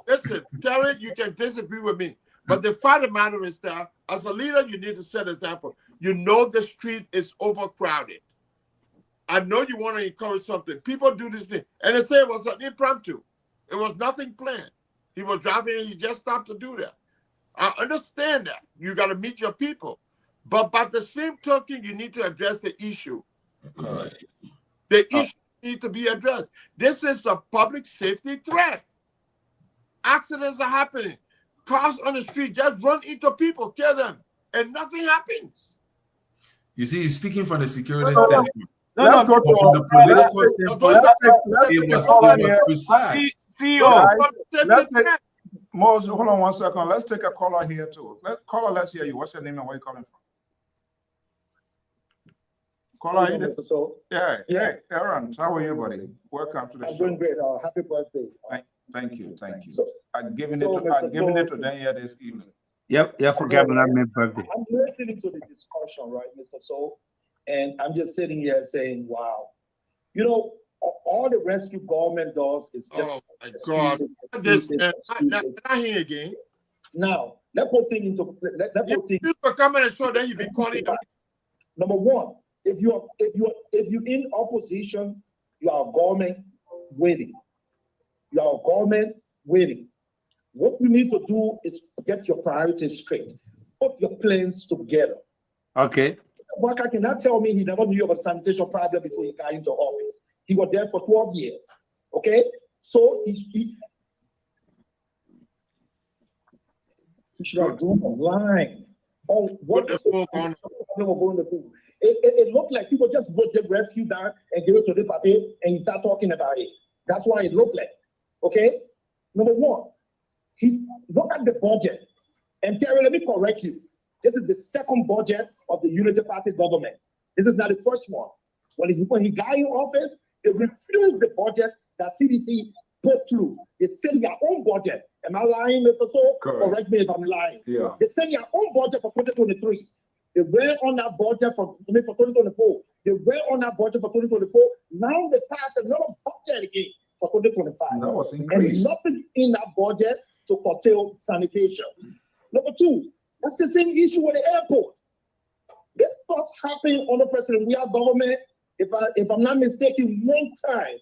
S5: Listen, Terry, you can disagree with me, but the fact of the matter is that as a leader, you need to set an example. You know the street is overcrowded. I know you want to encourage something. People do this thing, and they say it was an impromptu. It was nothing planned. He was driving and he just stopped to do that. I understand that. You got to meet your people. But by the same token, you need to address the issue. The issue needs to be addressed. This is a public safety threat. Accidents are happening. Cars on the street just run into people, kill them, and nothing happens.
S3: You see, speaking from the security standpoint.
S1: Let's go to
S3: the political standpoint. It was precise.
S1: Moses, hold on 1 second. Let's take a caller here too. Let's hear you. What's your name and where you calling from? Caller, you there? Yeah. Aaron, how are you, buddy? Welcome to the show.
S6: I'm doing great. Happy birthday.
S1: Thank you. I'm giving it to them here this evening.
S4: Yep. Forget about my birthday.
S6: I'm listening to the discussion, right, Mr. Soul, and I'm just sitting here saying, "Wow, you know, all the rescue government does is just."
S5: Oh my God! This not here again.
S6: Now, let's put things into. Let's put things.
S5: You for coming and show that you be calling.
S6: Number one, if you're in opposition, you are government waiting. You are government waiting. What you need to do is get your priorities straight. Put your plans together.
S4: Okay.
S6: Waka cannot tell me he never knew about sanitation problem before he got into office. He was there for 12 years. Okay? So he should have drawn a line. Oh, what is the problem of going to do? It looked like people just brought the rescue down and give it to the party and he started talking about it. That's why it looked like. Okay? Number one, look at the budget. And Terry, let me correct you. This is the second budget of the Unity Party government. This is not the first one. When he got in office, they refused the budget that CDC put through. They sent their own budget. Am I lying, Mr. Soul? Correct me if I'm lying.
S1: Yeah.
S6: They sent their own budget for 2023. They were on that budget for 2024. They were on that budget for 2024. Now they pass another budget again for 2025.
S1: That was increased.
S6: And nothing in that budget to curtail sanitation. Number two, that's the same issue with the airport. This stuff happened under President Weah government, if I'm not mistaken, one time.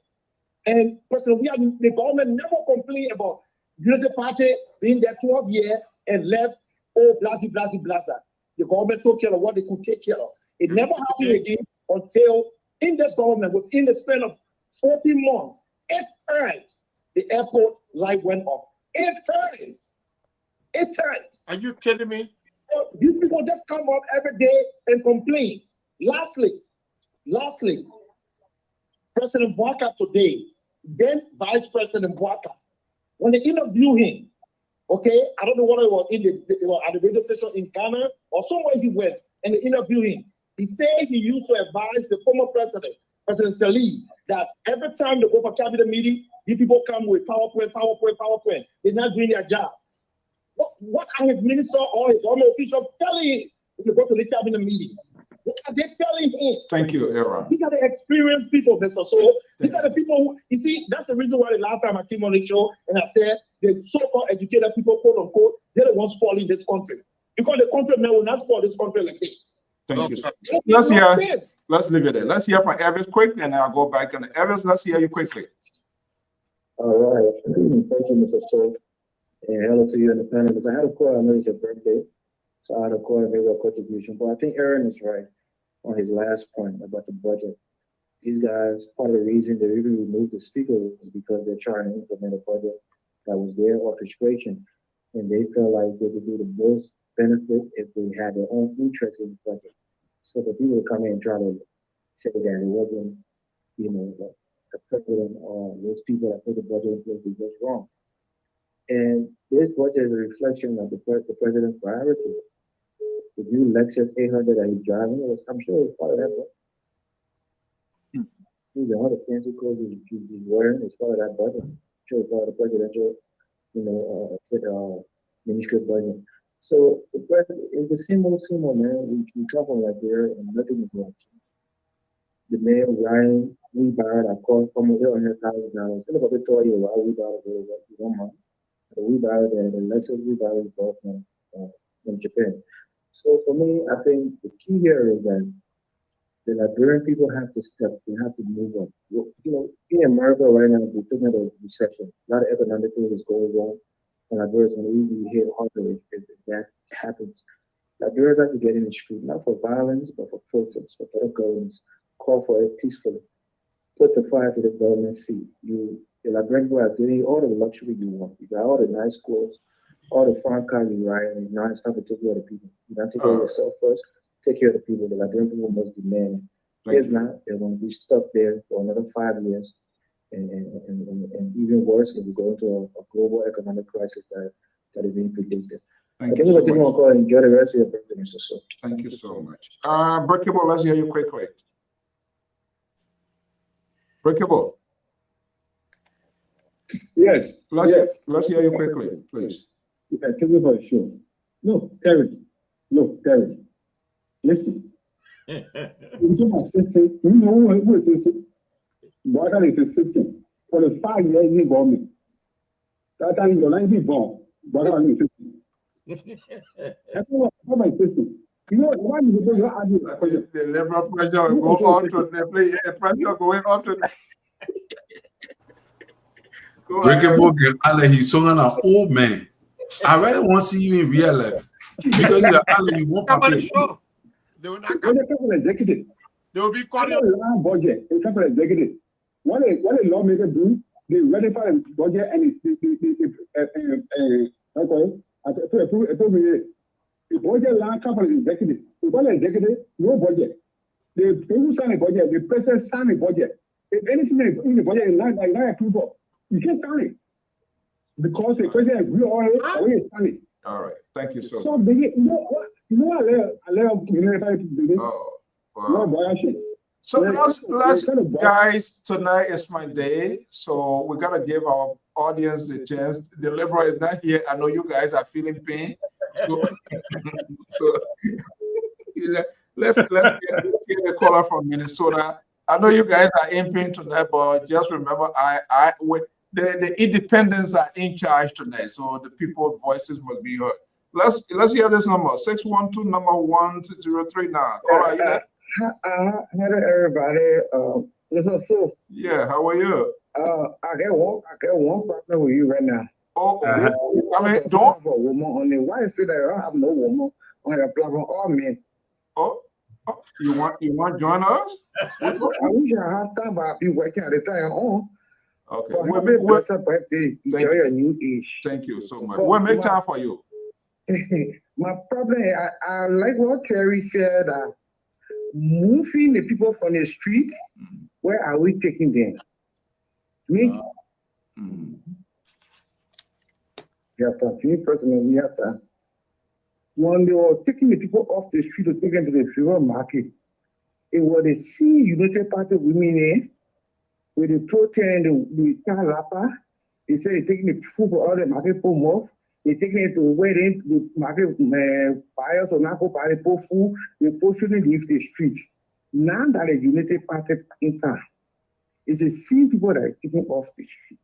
S6: And President Weah, the government never complained about Unity Party being there 12 years and left, oh, blasey, blasey, blasa. The government took care of what they could take care of. It never happened again until in this government, within the span of 14 months, 8 times the airport light went off. 8 times. 8 times.
S5: Are you kidding me?
S6: These people just come up every day and complain. Lastly, President Bwaka today, then Vice President Bwaka, when they interview him, okay, I don't know whether it was at the radio station in Ghana or somewhere he went, and they interview him. He said he used to advise the former president, President Salih, that every time they go for cabinet meeting, these people come with PowerPoint. They're not doing their job. What are his minister or his government officials telling him when you go to the cabinet meetings? What are they telling him?
S1: Thank you, Aaron.
S6: These are the experienced people, Mr. So. These are the people who, you see, that's the reason why the last time I came on the show and I said the so-called educated people, quote unquote, they're the ones spoiling this country. Because the countrymen will not spoil this country like this.
S1: Thank you, sir. Let's leave it there. Let's hear from Elvis quick, and I'll go back on Elvis. Let's hear you quickly.
S7: All right. Thank you, Mr. So. And hello to you and the panelists. I had a call. I know it's your birthday, so I had a call and maybe a contribution. But I think Aaron is right on his last point about the budget. These guys, part of the reason they even removed the speaker was because they're trying to implement a budget that was their orchestration, and they felt like they could do the most benefit if they had their own interest in the budget. So the people come in and try to say that it wasn't, the president or those people that put the budget in place was wrong. And this budget is a reflection of the president's priority. The new Lexus 800 that he's driving, I'm sure it's part of that budget. These are all the fancy clothes he's wearing as part of that budget. I'm sure it's part of the presidential, minuscule budget. So the president is the same old, man. We come from like there and nothing is going to change. The man Ryan, we borrowed our car from $800,000. Instead of a Victoria, we borrowed it, don't mind. We borrowed the Lexus, we borrowed it both from Japan. So for me, I think the key here is that the Liberian people have to step, they have to move up. In America right now, we're talking about a recession. A lot of economic things is going wrong. And Liberians will really hit harder if that happens. Liberians have to get in the street, not for violence, but for protest, for better governance. Call for it peacefully. Put the fire to this government's feet. The Liberian people has given you all the luxury you want. You got all the nice clothes, all the fine cars you ride, and now it's time to take care of the people. You don't take care of yourself first, take care of the people. The Liberian people must demand. If not, they're going to be stuck there for another 5 years. And even worse, if we go into a global economic crisis that is being predicted.
S1: Thank you so much.
S7: Enjoy the rest of your birthday, Mr. So.
S1: Thank you so much. Breakable, let's hear you quickly. Breakable.
S8: Yes.
S1: Let's hear you quickly, please.
S8: Yeah, thank you for the show. Look, Terry. Listen. You my sister. You know who is sister? Bwaka is a system. For the 5 years in government. That time you're not even born. Bwaka is a system. That's what my system. You know, why you go to argue?
S1: The liberal pressure will go on to the pressure going on to
S3: Breakable Ale, he's so an old man. I really want to see you in real life. Because you're Ale, you won't
S5: Come on the
S3: pay.
S5: show. They will not
S8: When
S5: come.
S8: they come from executive,
S5: They will be
S8: they
S5: calling.
S8: don't budget. They come from executive. What a lawmaker do, they ratify the budget and the budget land come from executive. The budget executive, no budget. The people sign a budget, the president sign a budget. If anything in the budget is not approved, you can't sign it. Because the president agree on it, or he sign it.
S1: all right. Thank you so much.
S8: So they get, I let
S1: Oh, wow.
S8: no,
S1: So let's guys, tonight is my day, so we gotta give our audience a chance. The liberal is not here. I know you guys are feeling pain. So let's get a caller from Minnesota. I know you guys are imping tonight, but just remember, the independents are in charge tonight, so the people's voices must be heard. Let's hear this number 612 number 1003 now. Caller, you there?
S7: Hello, everybody. Listen, so
S1: Yeah, how are you?
S7: I get one problem with you right now.
S1: I mean,
S7: don't for a woman on it. Why is it that I don't have no woman on your platform or men?
S1: You want to join us?
S7: I wish I have time, but I'll be working at the time on.
S1: Okay.
S7: But happy blessed birthday. Enjoy your new age.
S1: Thank you so much. We'll make time for you.
S7: My problem is, I like what Terry said. Moving the people from the street, where are we taking them? When they were taking the people off the street to take them to the fuel market, it was the United Party women with the protest and the Talapa. They said they're taking the food for all the market for more. They're taking it to where the market buyers or not go buy the food, they shouldn't leave the street. Now that the United Party in town, it's the same people that are taking off the street.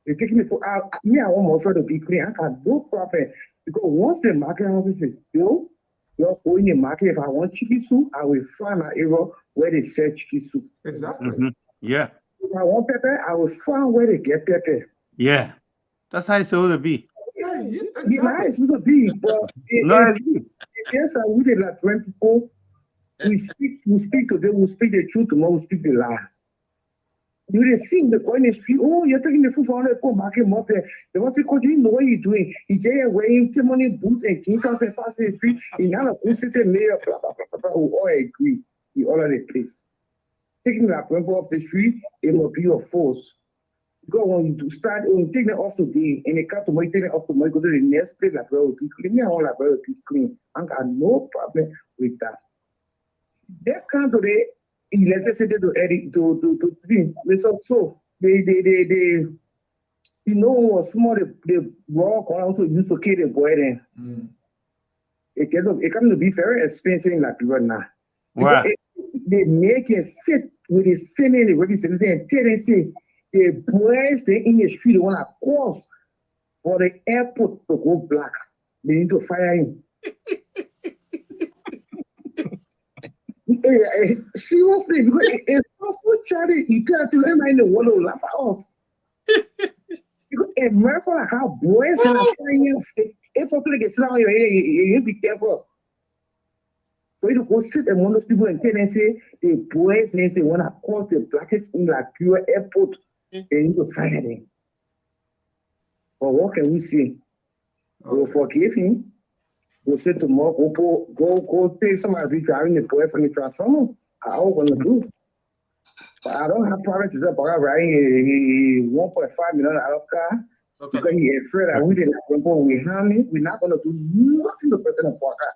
S7: They're taking it out. Me, I want also to be clean. I got no problem. Because once the market office is built, you're going in the market. If I want chicken soup, I will find an area where they sell chicken soup.
S1: Exactly.
S4: Yeah.
S7: If I want pepper, I will find where they get pepper.
S4: Yeah. That's how it's supposed to be.
S1: Yeah,
S7: exactly. It's supposed to be, but yes, I would like 20 people. We speak today, we speak the truth tomorrow, we speak the lies. You they sing the coin is free. Oh, you're taking the food for the poor market must be. They must say, "Coach, you know what you're doing." He's there wearing money boots and king transfer past the street. In now, who sit there, mayor, blah blah blah blah. We all agree. We all are the place. Taking that people off the street, it must be a force. Because when you start, when you take them off today, and they come tomorrow, take them off tomorrow, go to the next place, like will be clean. I want like will be clean. I got no problem with that. They come today. Electricity to clean. So they you know what small the rock also used to kill the boy then. It can to be very expensive in that period now.
S4: Wow.
S7: They make it sit with the same in the representative and tell them say the boys they in the street want to cross for the airport to go black. They need to fire him. Seriously, because it's so charity, you can't do anything in the world to laugh at us. Because a miracle like how boys and friends, if something gets down your head, you be careful. So you go sit among those people and tell them, say, the boys, they want to cross the blackest in like pure airport, and you go fire them. But what can we say? We'll forgive him. We'll say tomorrow, go take somebody driving the boy from the transformer. How are we going to do? But I don't have problem to say, but I'm riding a $1.5 million car because he's afraid that we didn't have we harm him. We're not going to do nothing to President Parker.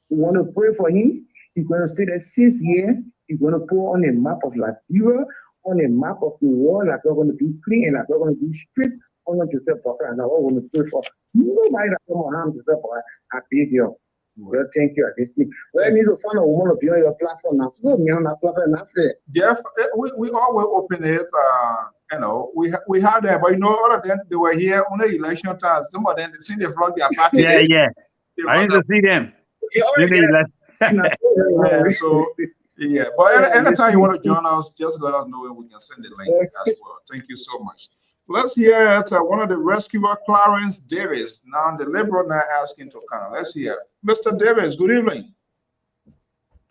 S7: We want to pray for him. He's going to stay there 6 years. He's going to put on a map of Liberia, on a map of the world, like we're going to be clean and like we're going to be straight. On Joseph Parker, and I want to pray for nobody that come on Joseph Parker. I beg you. Well, thank you. Well, I need to find a woman to be on your platform now. So me on that platform, that's it.
S1: Jeff, we always open it. You know, we had that, but you know, all of them they were here on the election time. Some of them they see the vlog their party.
S4: Yeah. I need to see them.
S1: So yeah, but anytime you want to join us, just let us know and we can send the link as well. Thank you so much. Let's hear it. One of the rescuer, Clarence Davis. Now the Liberal now asking to come. Let's hear it. Mr. Davis, good evening.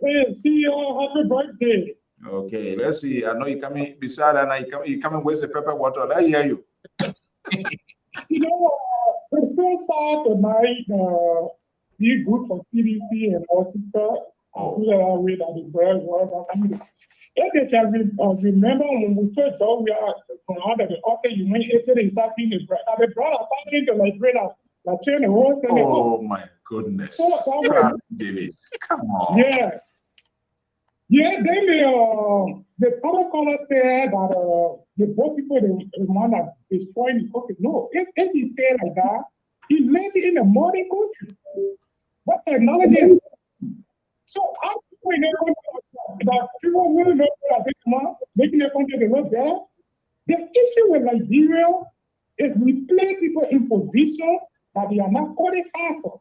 S6: Hey, CEO, happy birthday.
S1: Okay, let's see. I know you coming beside and you coming with the pepper water. I hear you.
S6: You know, the first part of my be good for CDC and our sister. With the bird, if they can remember when we first we are from out of the office, you went into the exactly the bread. The bread are starting to like bread up, like turn the whole thing.
S1: Oh my goodness.
S6: So,
S1: David, come on.
S6: Yeah. Then the other caller said that the both people the one that destroying the country. No, if he said like that, he lives in a modern country. What technology is So how people in the country that people who know that this month, making the country they work there, the issue with Nigeria is we place people in position that they are not qualified for.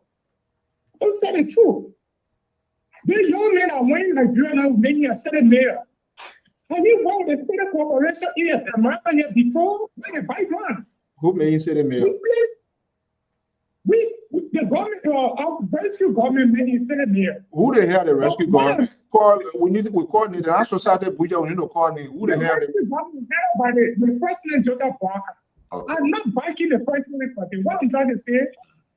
S6: Don't say the truth. These young men are winning Nigeria now, making a Senate mayor. Have you worked with the state corporation in America yet before? When you buy one?
S1: Who made you say the mayor?
S6: The government, our rescue government made it Senate mayor.
S1: Who the hell the rescue government? We coordinate our society. We need to coordinate. Who the hell?
S6: The government by the President Joseph Walker.
S1: Okay.
S6: I'm not backing the president for it. What I'm trying to say,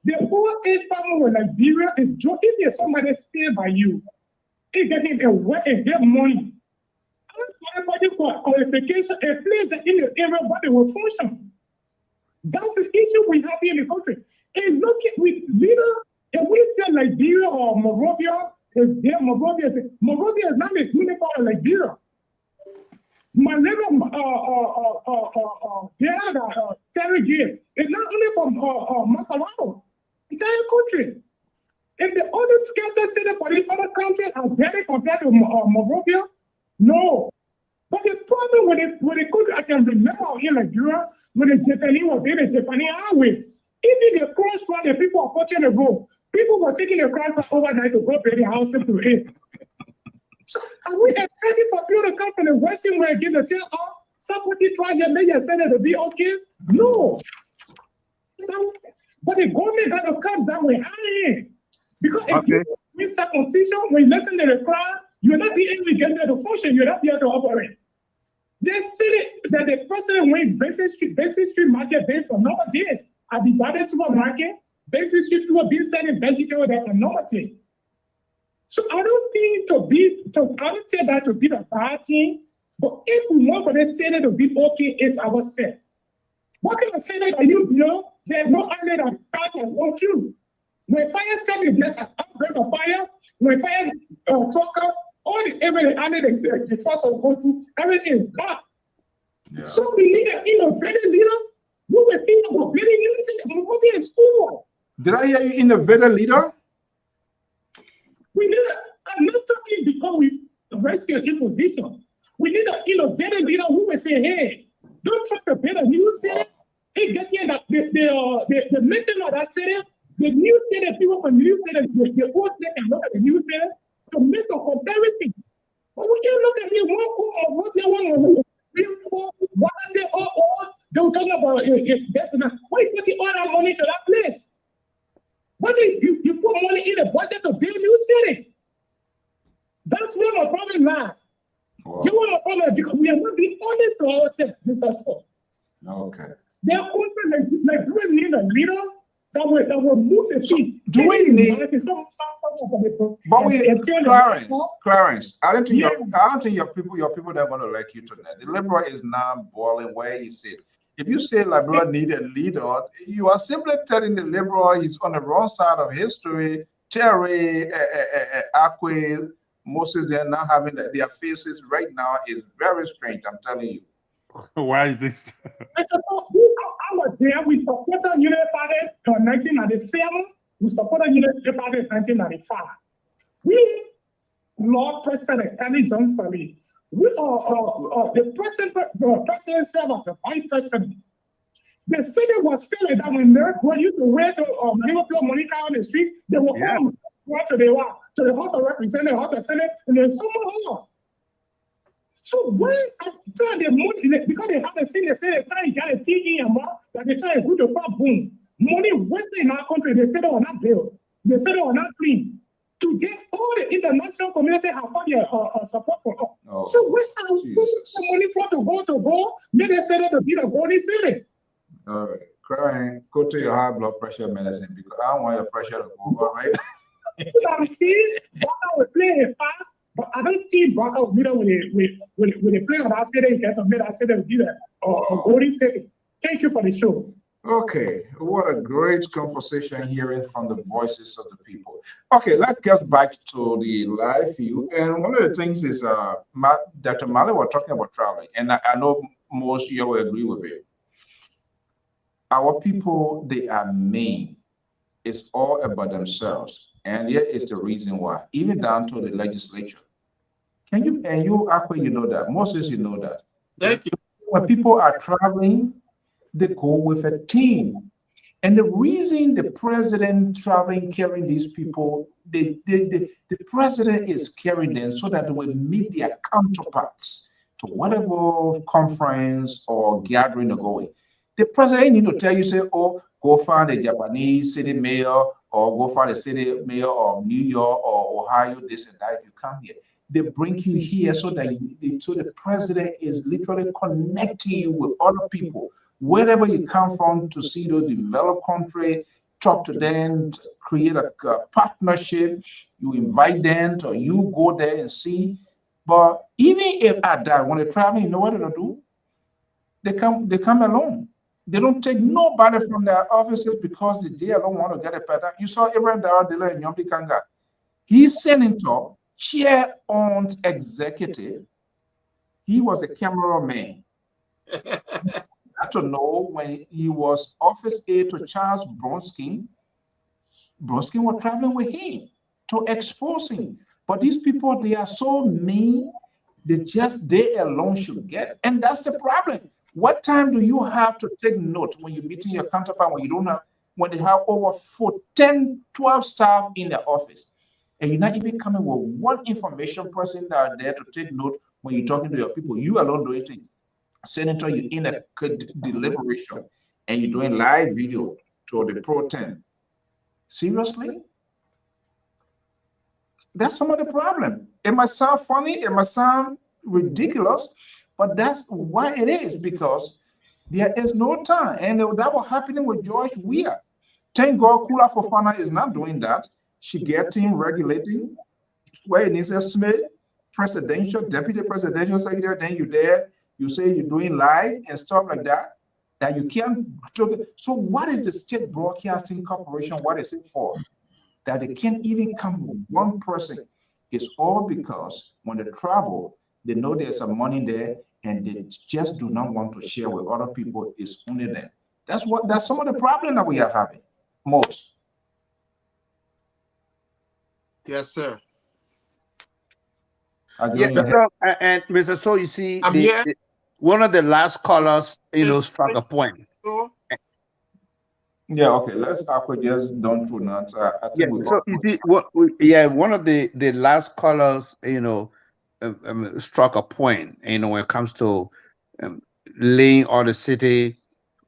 S6: the whole age problem with Nigeria is joking. If somebody stay by you, it's getting a get money. Everybody for qualification, a place that in everybody will function. That's the issue we have here in the country. And look at with leader, if we say Nigeria or Morovia is there, Morovia is not a uniform of Nigeria. My level, Terry Gay is not only from Masarauco, entire country. And the other scattered city for the other countries are better compared to Morovia. No. But the problem with the country, I can remember in Nigeria, when the Japanese were there, the Japanese highway, even the cross run, the people are watching the road. People were taking the cross overnight to go bury the houses to it. So are we expecting for people to come from the Western world again to tell us somebody try here, make your Senate to be okay? No. So, but the government got to come down with high. Because if you miss a constitution, when you listen to the crowd, you'll not be able to get there to function, you'll not be able to operate. They say that the president went Basic Street market based on number days. At the Jade supermarket, Basic Street people being selling vegetables there for number days. So I don't say that to be a bad thing, but if we want for the Senate to be okay, it's ourselves. What kind of Senate are you, There's no outlet of fire can want you. When fire service, there's an outbreak of fire. When fire trucker, all the every outlet the trust will go to, everything is bad. Yeah. So we need an innovative leader who will think about building music and moving in school.
S1: Did I hear you innovative leader?
S6: We need I'm not talking because we rescue in position. We need an innovative leader who will say, hey, don't try to build a new city. Hey, get here that the mention of that city, the new city, people from the new city, the old city can look at the new city to make a comparison. But we can't look at it what they want to what they all they were talking about this and that. Why you putting all that money to that place? Why do you put money in the budget to build a new city? That's where my problem lies. Wow. You want a problem because we are not being honest to ourselves, Mr. Scott.
S1: Okay.
S6: There are countries like we need a leader that will move the feet.
S1: Do we need? But Clarence, I don't think your people that are going to like you tonight. The liberal is now boiling where he said. If you say liberal need a leader, you are simply telling the liberal he's on the wrong side of history. Terry, Akwe, Moses, they're not having their faces right now is very strange. I'm telling you.
S4: Why is this?
S6: I was there. We supported Unity Party in 1997. We supported Unity Party in 1995. We, Lord President Ellie Johnson, we are the president served as a vice president. The city was feeling that when they used to raise money on the street, they will come to the House of Representatives, House of Senate, and there's so much. So when the money, because they haven't seen, they say they try to get a TV and more, that they try to do the pop boom. Money wasted in our country, they say they were not built. They say they were not clean. Today, all the international community have got their support for us. Oh, so when I put the money for to go, then they say that to be the golden city.
S1: All right, crying, go to your high blood pressure medicine because I don't want your pressure to go up, right?
S6: I'm seeing Baka will play a part, but I don't think Baka will be there with the play of that city. You get to make that city be there or golden city. Thank you for the show.
S1: Okay, what a great conversation hearing from the voices of the people. Okay, let's get back to the live view. And one of the things is Dr. Mali was talking about traveling, and I know most of you will agree with it. Our people, they are mean. It's all about themselves. And here is the reason why, even down to the legislature. Can you, and you, Akwe, you know that. Moses, you know that.
S5: Thank you.
S1: When people are traveling, they go with a team. And the reason the president traveling, carrying these people, the president is carrying them so that they will meet their counterparts to whatever conference or gathering they're going. The president need to tell you, say, oh, go find a Japanese city mayor or go find a city mayor of New York or Ohio, this and that if you come here. They bring you here so that so the president is literally connecting you with other people wherever you come from to see those developed country, talk to them, create a partnership. You invite them, or you go there and see. But even if at that, when they're traveling, you know what they'll do? They come alone. They don't take nobody from their offices because they alone want to get a pattern. You saw Abraham Daradila and Yombi Kanga. He's senator, chair-owned executive. He was a cameraman. To know when he was office aide to Charles Bronski was traveling with him to expose him. But these people, they are so mean, they alone should get. And that's the problem. What time do you have to take note when you're meeting your counterpart when you don't have, when they have over 10, 12 staff in the office? And you're not even coming with one information person that are there to take note when you're talking to your people. You alone do it. Senator, you're in a deliberation and you're doing live video to the pro 10. Seriously? That's some of the problem. It might sound funny, it might sound ridiculous, but that's why it is, because there is no time. And that was happening with George Weah. Thank God Kula Fofana is not doing that. She gets him regulating where it needs a Smith, presidential, deputy presidential secretary, then you're there, you say you're doing live and stuff like that, that you can't. So what is the State Broadcasting Corporation, what is it for? That they can't even come with one person. It's all because when they travel, they know there's some money there and they just do not want to share with other people. It's only them. That's some of the problem that we are having most.
S5: Yes, sir.
S4: Yeah, so, and Mr. So, you see,
S5: I'm here.
S4: One of the last callers, struck a point.
S1: Yeah, okay. Let's just don't through that. I think
S4: Yeah, so you see, one of the last callers, struck a point. When it comes to laying all the city.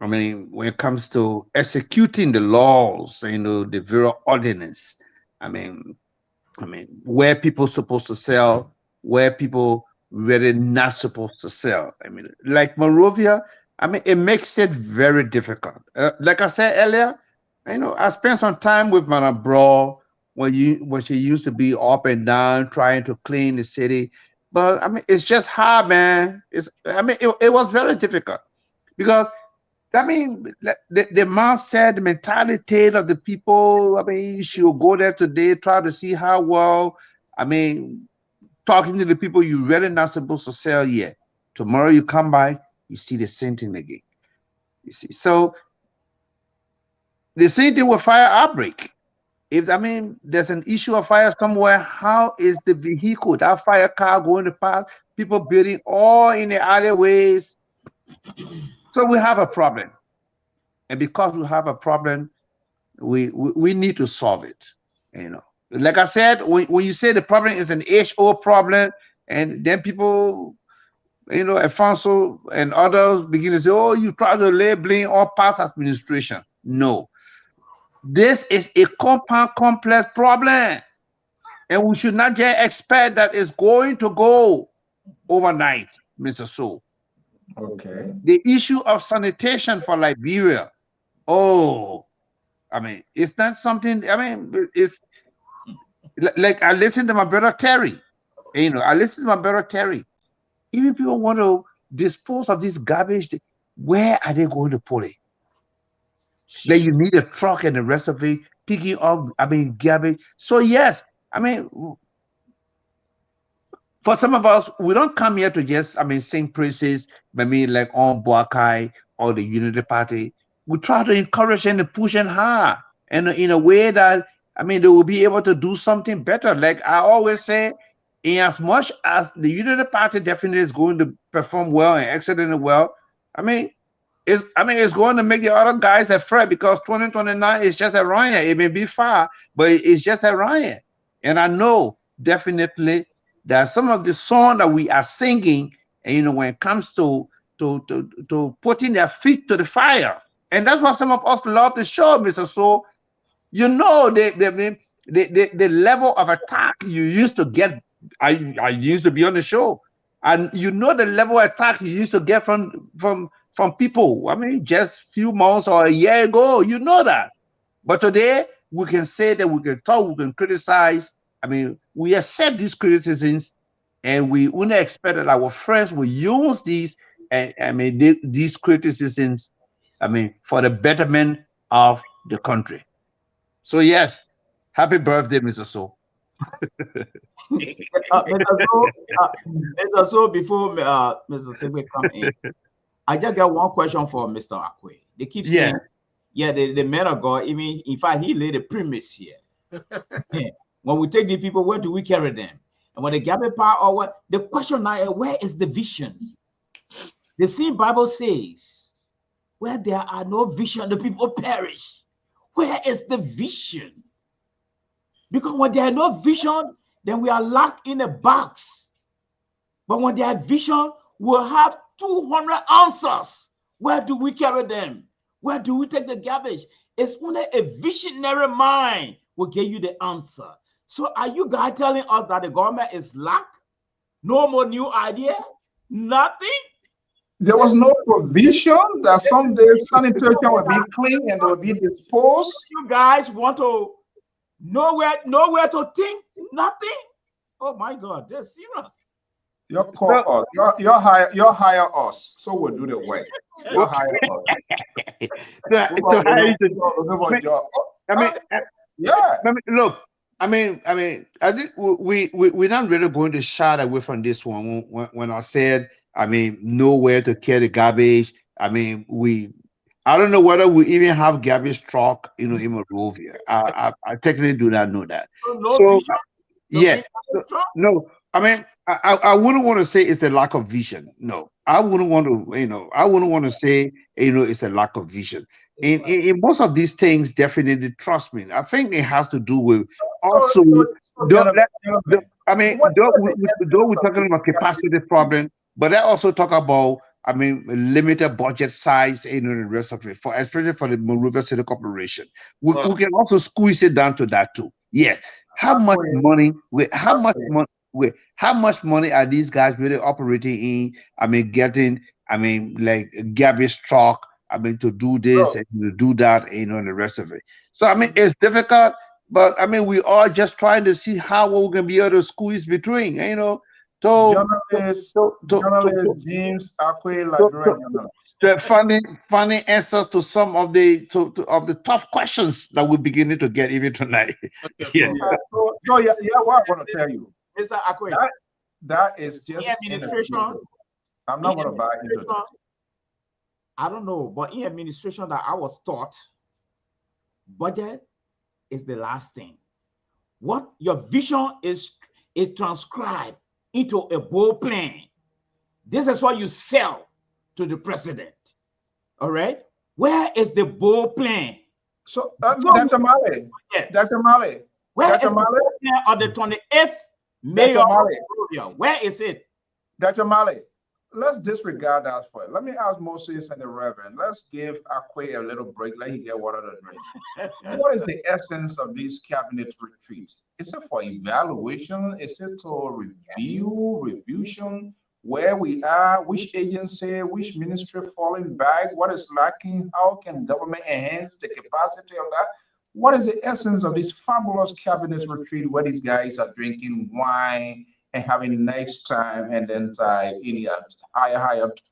S4: I mean, when it comes to executing the laws, the various ordinance. I mean, where people supposed to sell, where people really not supposed to sell. I mean, like Monrovia, I mean, it makes it very difficult. Like I said earlier, I spent some time with Madam Bro when she used to be up and down trying to clean the city. But I mean, it's just hard, man. It was very difficult because I mean, the mindset, the mentality of the people. I mean, she'll go there today, try to see how well. I mean, talking to the people you really not supposed to sell yet. Tomorrow you come by, you see the same thing again. You see, so the same thing with fire outbreak. If there's an issue of fire somewhere, how is the vehicle, that fire car going to pass? People building all in the alleyways. So we have a problem. And because we have a problem, we need to solve it. Like I said, when you say the problem is an HO problem, and then people, Alfonso and others begin to say, oh, you try to lay blame all past administration. No. This is a compound complex problem. And we should not just expect that it's going to go overnight, Mr. So.
S1: Okay.
S4: The issue of sanitation for Liberia. Oh, I mean, it's not something. I mean, it's like I listen to my brother Terry. I listen to my brother Terry. Even people want to dispose of this garbage. Where are they going to put it? Like you need a truck and the rest of it picking up. I mean, garbage. So yes, I mean, for some of us, we don't come here to just, sing praises, maybe like on Boakai or the Unity Party. We try to encourage and push and hard, and in a way that, I mean, they will be able to do something better. Like I always say, in as much as the Unity Party definitely is going to perform well and excellently well, I mean, it's going to make the other guys afraid because 2029 is just a Ryan. It may be far, but it's just a Ryan. And I know definitely that some of the song that we are singing, and when it comes to putting their feet to the fire, and that's what some of us love to show, Mr. So the level of attack you used to get. I used to be on the show, and the level of attack you used to get from people. I mean, just few months or a year ago, that. But today we can say that we can talk, we can criticize. I mean, we accept these criticisms, and we only expect that our friends will use these. And I mean, these criticisms. I mean, for the betterment of the country. So yes, happy birthday, Mr. So.
S2: Mr. So, before Mr. Segbe come in, I just got one question for Mr. Akwe. They keep saying, the man of God, even in fact, he laid a premise here. When we take the people, where do we carry them? And when they gather power, or what? The question now is, where is the vision? The same Bible says, where there are no vision, the people perish. Where is the vision? Because when there is no vision, then we are locked in a box. But when there is vision, we'll have 200 answers. Where do we carry them? Where do we take the garbage? It's only a visionary mind will give you the answer. So are you guys telling us that the government is lack? No more new idea? Nothing?
S1: There was no provision that someday sanitation will be clean and they will be disposed.
S2: You guys want to nowhere to think? Nothing? Oh my God, they're serious.
S1: You call us. You hire us, so we'll do the work. You hire us.
S4: Yeah. Look, I think we're not really going to shy away from this one. When I said, nowhere to carry the garbage. I don't know whether we even have garbage truck, in Monrovia. I technically do not know that. So yeah, no. I wouldn't want to say it's a lack of vision. No, I wouldn't want to. I wouldn't want to say, it's a lack of vision. In most of these things, definitely, trust me. I think it has to do with also. We're talking about capacity problem, but I also talk about, limited budget size, the rest of it, especially for the Monrovia City Corporation. We can also squeeze it down to that too. Yes. How much money? How much money are these guys really operating in? Getting. Like garbage truck. To do this and to do that, and the rest of it. So it's difficult, but we are just trying to see how we're gonna be able to squeeze between,
S1: Journalist James Akwe,
S4: finding answers to some of the tough questions that we're beginning to get even tonight.
S1: What I want to tell you,
S2: Mr. Akwe,
S1: that is just
S2: administration.
S1: I'm not going to buy into that.
S2: I don't know, but in administration that I was taught, budget is the last thing. What your vision is transcribed into a bold plan. This is what you sell to the president. All right? Where is the bold plan?
S1: So, Dr. Malley,
S2: where is the bold plan of the 28th mayor of Monrovia? Where is it?
S1: Dr. Malley, let's disregard that for it. Let me ask Moses and the Reverend. Let's give Akwe a little break. Let him get water to drink. What is the essence of these cabinet retreats? Is it for evaluation? Is it to revision where we are, which agency, which ministry falling back, what is lacking? How can government enhance the capacity of that? What is the essence of this fabulous cabinet retreat where these guys are drinking wine and having nice time, and then higher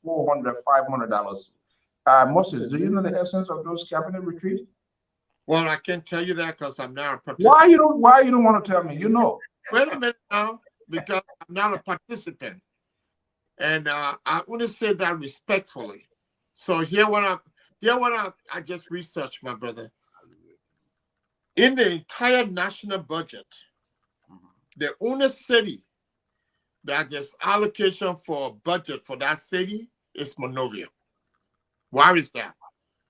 S1: $400, $500? Moses, do you know the essence of those cabinet retreats?
S5: Well, I can't tell you that because I'm now a participant.
S1: Why you don't want to tell me?
S5: Wait a minute now, because I'm not a participant, and I want to say that respectfully. So here what I just researched, my brother. In the entire national budget, the only city that there's allocation for budget for that city is Monrovia. Why is that?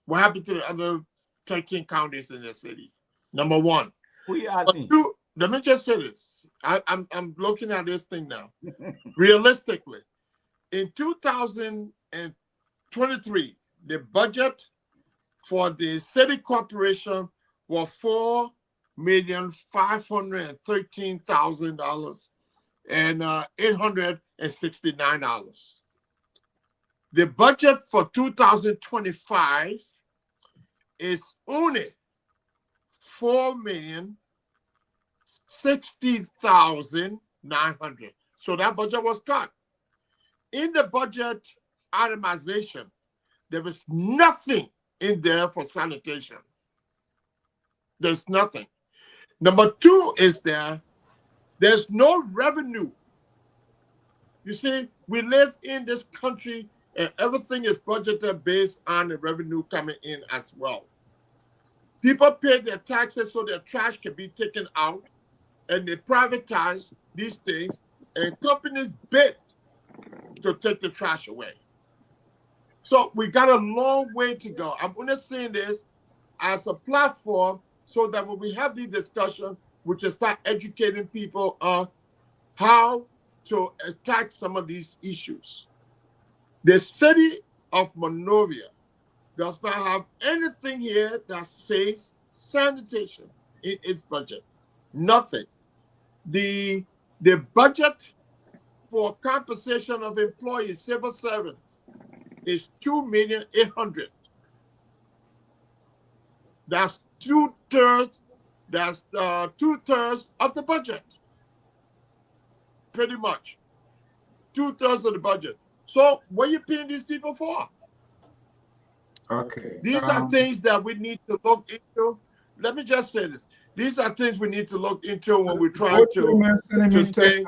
S5: What happened to the other 13 counties in the cities? Number one.
S2: Who you asking?
S5: Two, let me just say this. I'm looking at this thing now. Realistically, in 2023, the budget for the city corporation was $4,513,000 and $869. The budget for 2025 is only $4,060,900. So that budget was cut. In the budget itemization, there was nothing in there for sanitation. There's nothing. Number two is there's no revenue. You see, we live in this country and everything is budgeted based on the revenue coming in as well. People pay their taxes so their trash can be taken out, and they privatize these things, and companies bid to take the trash away. So we got a long way to go. I'm only saying this as a platform so that when we have these discussions, we can start educating people on how to attack some of these issues. The city of Monrovia does not have anything here that says sanitation in its budget. Nothing. The budget for compensation of employees, civil servants, is $2,800,000. That's two-thirds. That's two-thirds of the budget. Pretty much. Two-thirds of the budget. So what are you paying these people for?
S1: Okay.
S5: These are things that we need to look into. Let me just say this. These are things we need to look into when we're trying to
S1: say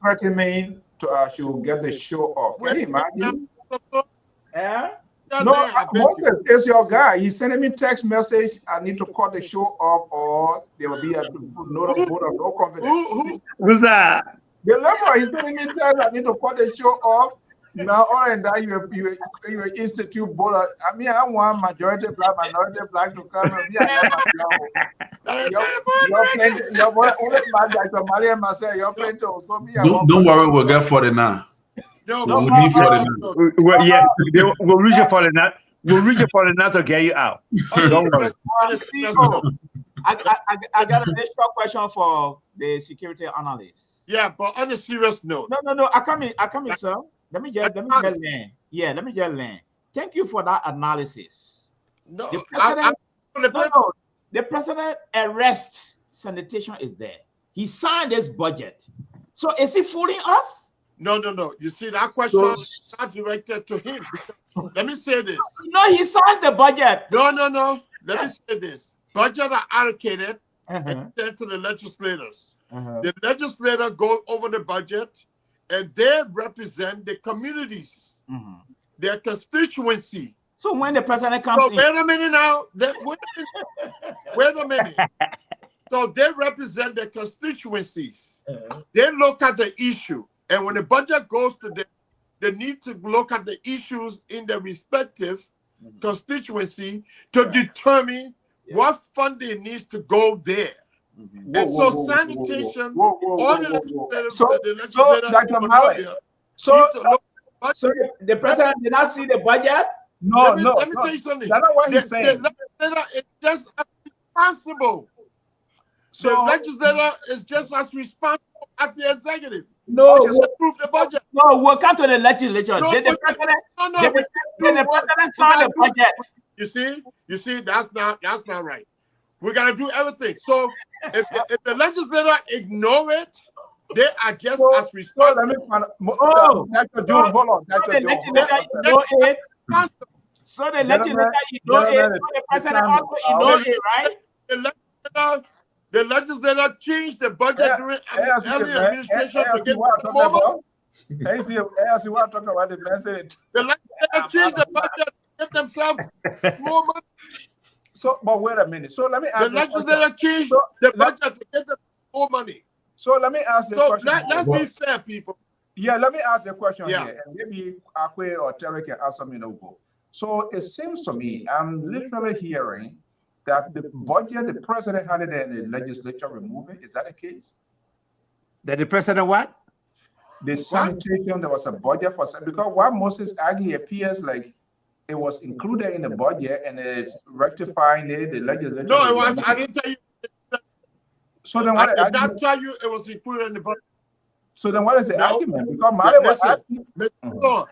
S1: 30 million to she will get the show off. Can you imagine?
S2: Yeah.
S1: No, Moses is your guy. He's sending me text message. I need to cut the show off, or there will be a note of no confidence.
S4: Who's that?
S1: The level he's sending me text. I need to cut the show off. Now, all in that you institute board. I mean, I want majority black, minority black to come and be
S3: Don't worry, we'll get 49.
S5: No,
S3: we need 49.
S4: Well, yeah, we'll reach a 49. We'll reach a 49 to get you out. Don't worry.
S2: I got a very short question for the security analyst.
S5: Yeah, but on a serious note.
S2: No. I come in, sir. Let me just learn. Yeah, let me just learn. Thank you for that analysis.
S5: No,
S2: the president arrest sanitation is there. He signed this budget. So is he fooling us?
S5: No. You see, that question is not directed to him. Let me say this.
S2: No, he signs the budget.
S5: No. Let me say this. Budget are allocated and sent to the legislators. The legislator goes over the budget and they represent the communities, their constituency.
S2: So when the president comes in,
S5: wait a minute now. Wait a minute. So they represent their constituencies. They look at the issue. And when the budget goes to them, they need to look at the issues in their respective constituency to determine what funding needs to go there. And so sanitation, all the legislators,
S1: so
S2: the president did not see the budget?
S5: Let me tell you something.
S1: That's not what he's saying.
S5: The legislator is just as responsible. So the legislator is just as responsible as the executive.
S2: No,
S5: approve the budget.
S2: No, we'll come to the legislature. Did the president sign the budget?
S5: You see, that's not right. We gotta do everything. So if the legislator ignore it, they are just as responsible.
S1: Dr. John, hold on. Dr. John.
S2: So the legislator ignore it. So the president also ignore it, right?
S5: The legislator changed the budget during early administration to get more money.
S1: I see what I'm talking about.
S5: The legislature changed the budget to get themselves more money.
S1: So, but wait a minute. So let me
S5: The
S1: ask you a question.
S5: legislature changed
S1: So,
S5: the budget to get them more money.
S1: So let me ask you a
S5: So
S1: question.
S5: let's be fair, people.
S1: Yeah, let me ask you a question
S5: Yeah.
S1: here, and maybe Akwe or Terry can answer me. No. So it seems to me, I'm literally hearing that the budget the president had it and the legislature removed it. Is that the case?
S4: That the president what?
S1: The sanitation, there was a budget for because what Moses argued appears like it was included in the budget and it's rectifying it. The legislature.
S5: No, it was. I didn't tell you.
S1: So then
S5: I
S1: what?
S5: did not tell you it was included in the budget.
S1: So then what is the
S5: No.
S1: argument? Because Mali was
S5: Listen,
S1: asking.
S5: Mr. Thorne,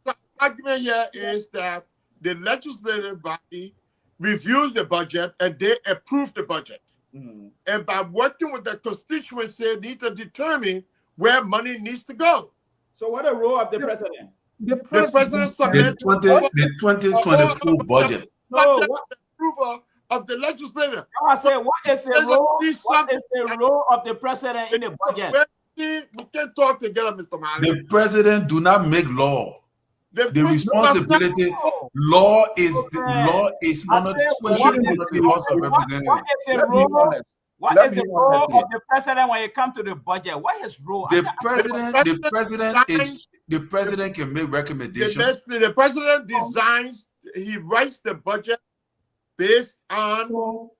S5: the argument here is that the legislative body reviews the budget and they approve the budget. And by working with the constituency, they need to determine where money needs to go.
S2: So what the role of the president?
S1: The
S5: president submits
S3: the 2024 budget.
S2: No,
S5: the
S2: what,
S5: approval of the legislature.
S2: I said, what is the role?
S5: These
S2: What is
S5: subjects-
S2: the role of the president in the budget?
S5: We can talk together, Mr. Mali.
S3: The president do not make law. The
S5: president
S3: responsibility,
S5: does not-
S3: law is
S2: Okay.
S3: law is
S2: I
S3: on the
S2: said,
S3: square
S2: what
S3: under
S2: is
S3: the
S2: the-
S3: House of
S2: What
S3: Representatives.
S2: is the
S1: Let me be
S2: role?
S1: honest.
S2: What
S1: Let
S2: is
S1: me
S2: the
S1: be
S2: role
S1: honest here.
S2: of the president when it comes to the budget? What is his role?
S3: The president can make recommendations.
S5: The president designs, he writes the budget based on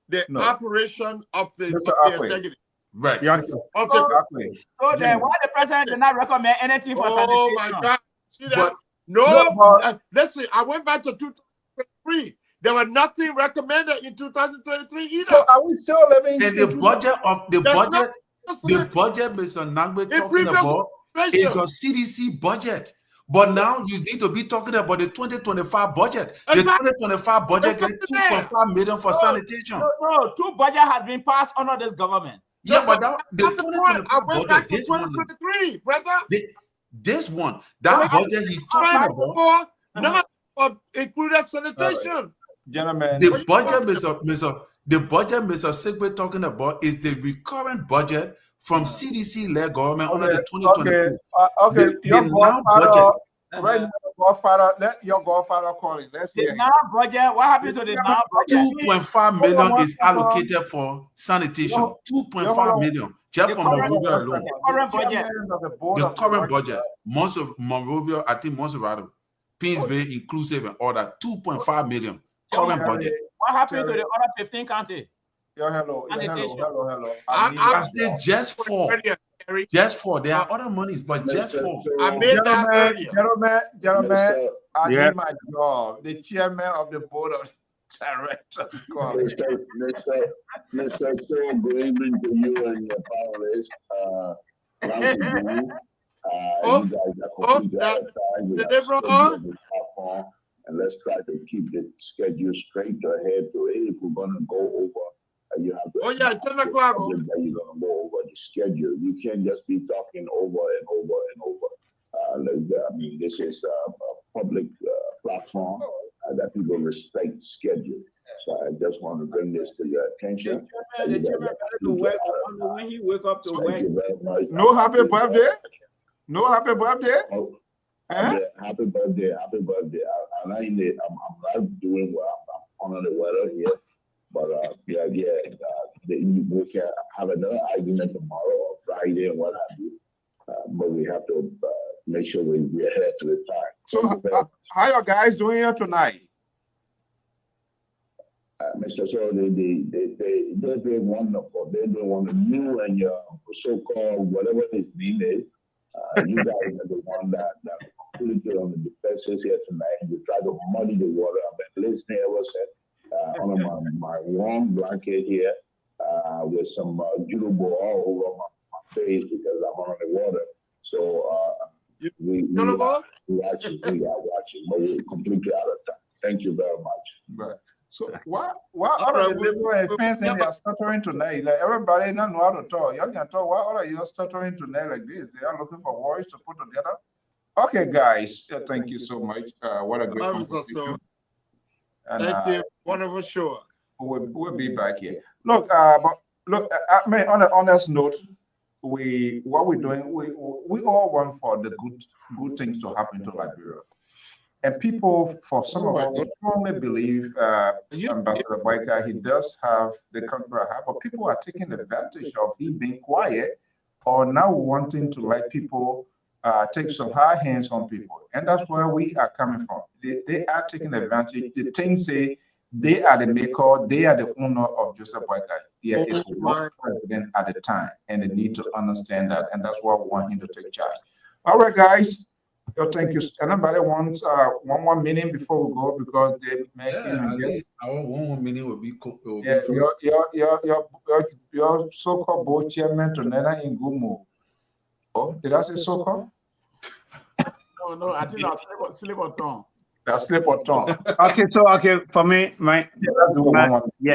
S5: the
S1: No.
S5: operation of the
S1: Mr. Akwe.
S5: executive.
S3: Right.
S1: Yeah,
S5: Of the,
S1: exactly.
S2: So then, why the president did not recommend anything for
S5: oh
S2: sanitation?
S5: my God. See that?
S3: But-
S5: no,
S1: but-
S5: listen, I went back to 2023. There was nothing recommended in 2023 either.
S1: So are we still living
S3: And the budget of the
S5: There's
S3: budget,
S5: no-
S3: the budget Mr. Nangbe
S5: In
S3: talking
S5: previous
S3: about is
S5: administration.
S3: your CDC budget. But now you need to be talking about the 2025 budget. The
S5: Exactly.
S3: 2025 budget
S5: That's
S3: gets
S5: what it is.
S3: 2.5 million for sanitation.
S2: No, two budget has been passed under this government.
S3: Yeah, but that, the
S5: That's the point. I
S3: 2025
S5: went
S3: budget,
S5: back to
S3: this one,
S5: 2023, brother.
S3: this one, that budget he's talking
S5: Right
S3: about,
S5: before, none of included sanitation.
S1: Gentlemen,
S3: the budget Mr. Sigbe talking about is the recurrent budget from CDC-led government under the 2024.
S1: okay.
S3: The
S1: Your
S3: now
S1: godfather,
S2: budget.
S1: right now, godfather, let your godfather call it. Let's
S2: The
S1: hear.
S2: now budget, what happened to the now budget?
S3: 2.5 million is allocated for sanitation. 2.5 million just from Monrovia alone.
S2: Current budget.
S1: Chairman of the board
S3: The
S1: of
S3: current
S1: directors.
S3: budget, most of Monrovia, I think Monserrato, Pinsville inclusive and all that, 2.5 million current budget.
S2: What happened to the other 15 counties?
S1: Yeah, hello. Yeah,
S2: Sanitation.
S1: hello.
S3: I said just four.
S5: Earlier, Eric.
S3: Just four. There are other monies, but just four.
S5: I made that earlier.
S1: Gentlemen, I
S8: Yeah.
S1: did my job. The chairman of the board of directors call it.
S7: Mr. So, good evening to you and your panelists. Nice to meet you. You guys are completely out of time. We have
S5: Deborah,
S7: scheduled the platform, and let's try to keep the schedule straight ahead. So if we're gonna go over, you have to.
S5: Oh, yeah, 10 o'clock.
S7: That you're gonna go over the schedule. You can't just be talking over and over and over. I mean, this is a public platform that people respect schedule. So I just want to bring this to your attention.
S2: The chairman got to work when he wake up to
S7: Thank
S2: work.
S7: you very much.
S1: No happy birthday? No happy birthday?
S7: Oh,
S1: Huh?
S7: happy birthday, happy birthday. I'm not doing well. I'm under the weather here. But we can have another argument tomorrow or Friday and what have you. But we have to make sure we're ahead to the time.
S1: So how you guys doing here tonight?
S7: Mr. So they're doing wonderful. They're doing wonderful. You and your so-called whatever his name is, you guys are the one that completely on the defenses here tonight. You try to muddy the water. I've been listening ever since under my warm blanket here with some judo ball all over my face because I'm under the water. So we are watching, but we're completely out of time. Thank you very much.
S1: Right. So why are the people in fence and they are stuttering tonight? Like everybody not know how to talk. Y'all can talk. Why are you stuttering tonight like this? They are looking for words to put together. Okay, guys. Thank you so much. What a great conversation. And,
S5: Thank you. Wonderful show.
S1: We'll be back here. Look, I mean, on an honest note, what we're doing, we all want for the good things to happen to Liberia. And people, for some of us, strongly believe Ambassador Boyka, he does have the country at heart, but people are taking advantage of him being quiet or now wanting to let people take some high hands on people. And that's where we are coming from. They are taking advantage. The things say they are the maker, they are the owner of Joseph Boyka. There is one president at a time, and they need to understand that. And that's why we want him to take charge. All right, guys. Thank you. Anybody wants one more minute before we go, because they
S3: our 1 more minute will be cool.
S1: Yeah, your so-called board chairman to Nena in good mood. Oh, did I say so-called?
S2: No, I think I'll slip on tongue.
S1: That's slip on tongue.
S4: Okay, for me,
S3: but you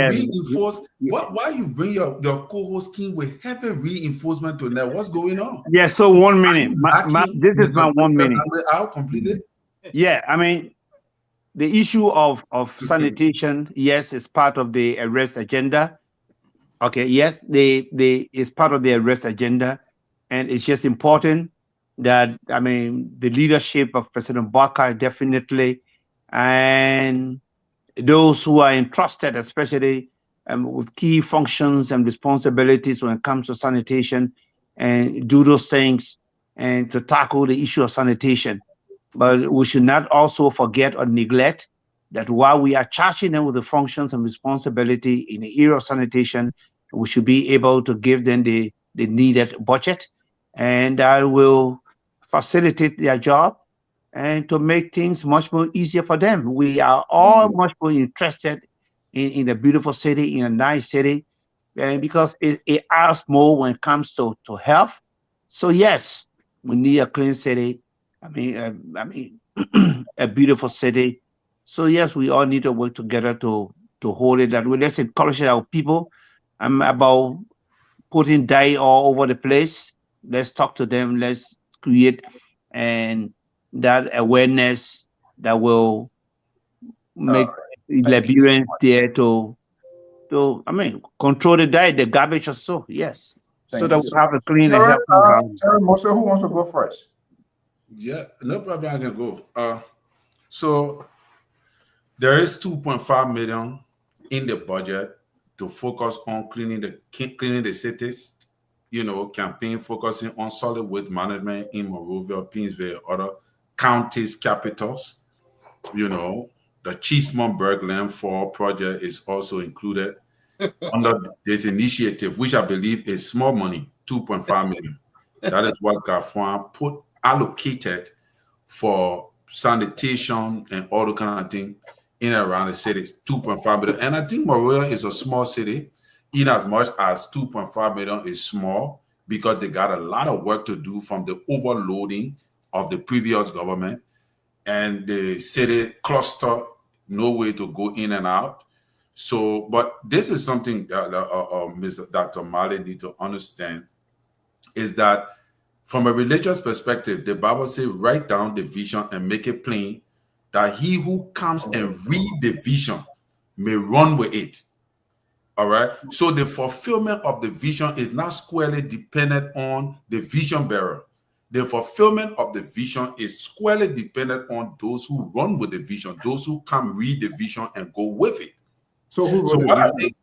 S3: reinforce. Why you bring your co-host King with heavy reinforcement to that? What's going on?
S4: Yeah, so 1 minute. This is my 1 minute.
S3: I'll complete it.
S4: Yeah, I mean, the issue of sanitation, yes, is part of the arrest agenda. Okay, yes, it's part of the arrest agenda, and it's just important that, I mean, the leadership of President Barker definitely, and those who are entrusted, especially with key functions and responsibilities when it comes to sanitation, and do those things and to tackle the issue of sanitation. But we should not also forget or neglect that while we are charging them with the functions and responsibility in the area of sanitation, we should be able to give them the needed budget, and that will facilitate their job and to make things much more easier for them. We are all much more interested in a beautiful city, in a nice city, and because it asks more when it comes to health. So yes, we need a clean city. I mean, a beautiful city. So yes, we all need to work together to hold it that way. Let's encourage our people about putting dye all over the place. Let's talk to them. Let's create and that awareness that will make Liberians there to control the diet, the garbage or so. Yes. So that we have a clean and healthy environment.
S1: Who wants to go first?
S3: Yeah, no problem. I can go. So there is 2.5 million in the budget to focus on cleaning the cities. Campaign focusing on solid waste management in Monrovia, Pinsville, other counties, capitals. The Cheesemonberg Landfall project is also included under this initiative, which I believe is small money, 2.5 million. That is what Gafuan allocated for sanitation and all the kind of thing in and around the city, 2.5 million. And I think Monrovia is a small city, in as much as 2.5 million is small, because they got a lot of work to do from the overloading of the previous government, and the city cluster, no way to go in and out. So, but this is something that Ms. Dr. Mali need to understand, is that from a religious perspective, the Bible says, write down the vision and make it plain, that he who comes and read the vision may run with it. All right. So the fulfillment of the vision is not squarely dependent on the vision bearer. The fulfillment of the vision is squarely dependent on those who run with the vision, those who come read the vision and go with it.
S1: So who wrote the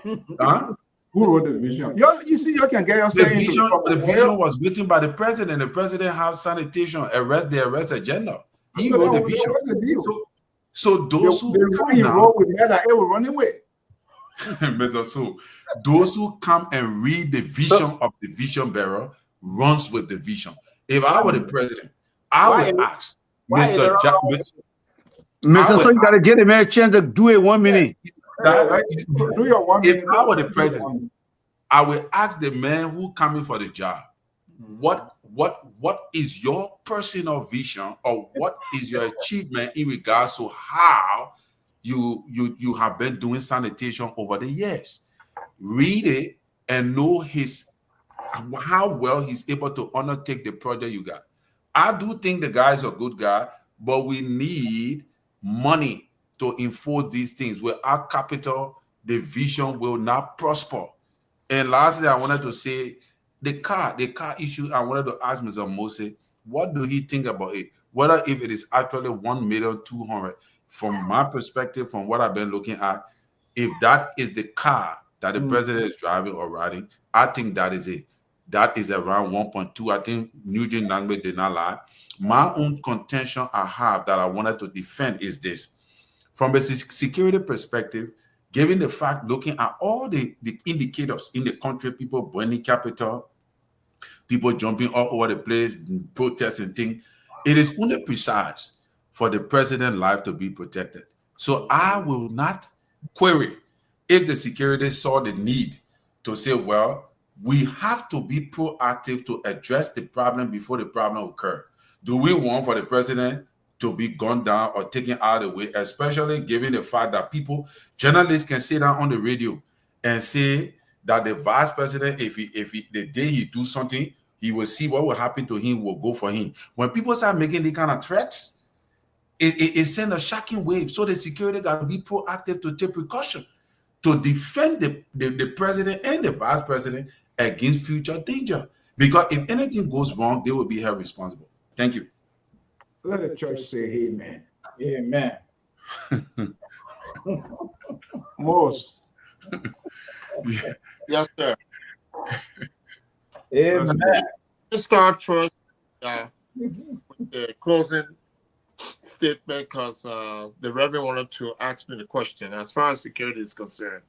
S1: vision? Who wrote the vision? You see, you can get yourself
S3: the vision was written by the president. The president has sanitation, the arrest agenda. He wrote the vision. So those who come now,
S1: it will run away.
S3: So those who come and read the vision of the vision bearer runs with the vision. If I were the president, I would ask Mr.
S4: Mr. So you gotta get him a chance to do it 1 minute.
S1: Do your 1 minute.
S3: If I were the president, I will ask the man who coming for the job, what is your personal vision, or what is your achievement in regards to how you have been doing sanitation over the years? Read it and know how well he's able to undertake the project you got. I do think the guy's a good guy, but we need money to enforce these things. Without capital, the vision will not prosper. And lastly, I wanted to say the car issue. I wanted to ask Mr. Mose, what do he think about it? whether if it is actually 1,200,000. From my perspective, from what I've been looking at, if that is the car that the president is driving or riding, I think that is it. That is around 1.2. I think Eugene Langley did not lie. My own contention I have that I wanted to defend is this. From a security perspective, given the fact, looking at all the indicators in the country, people burning capital, people jumping all over the place, protests and things, it is only precise for the president's life to be protected. So I will not query if the security saw the need to say, well, we have to be proactive to address the problem before the problem occurs. Do we want for the president to be gunned down or taken out of the way, especially given the fact that journalists can sit down on the radio and say that the vice president, if the day he do something, he will see what will happen to him, will go for him. When people start making these kind of threats, it sends a shocking wave. So the security got to be proactive to take precaution to defend the president and the vice president against future danger. Because if anything goes wrong, they will be held responsible. Thank you.
S1: Let the church say amen.
S2: Amen.
S1: Most.
S5: Yes, sir.
S2: Amen.
S5: Let's start first with the closing statement because the Reverend wanted to ask me the question. As far as security is concerned,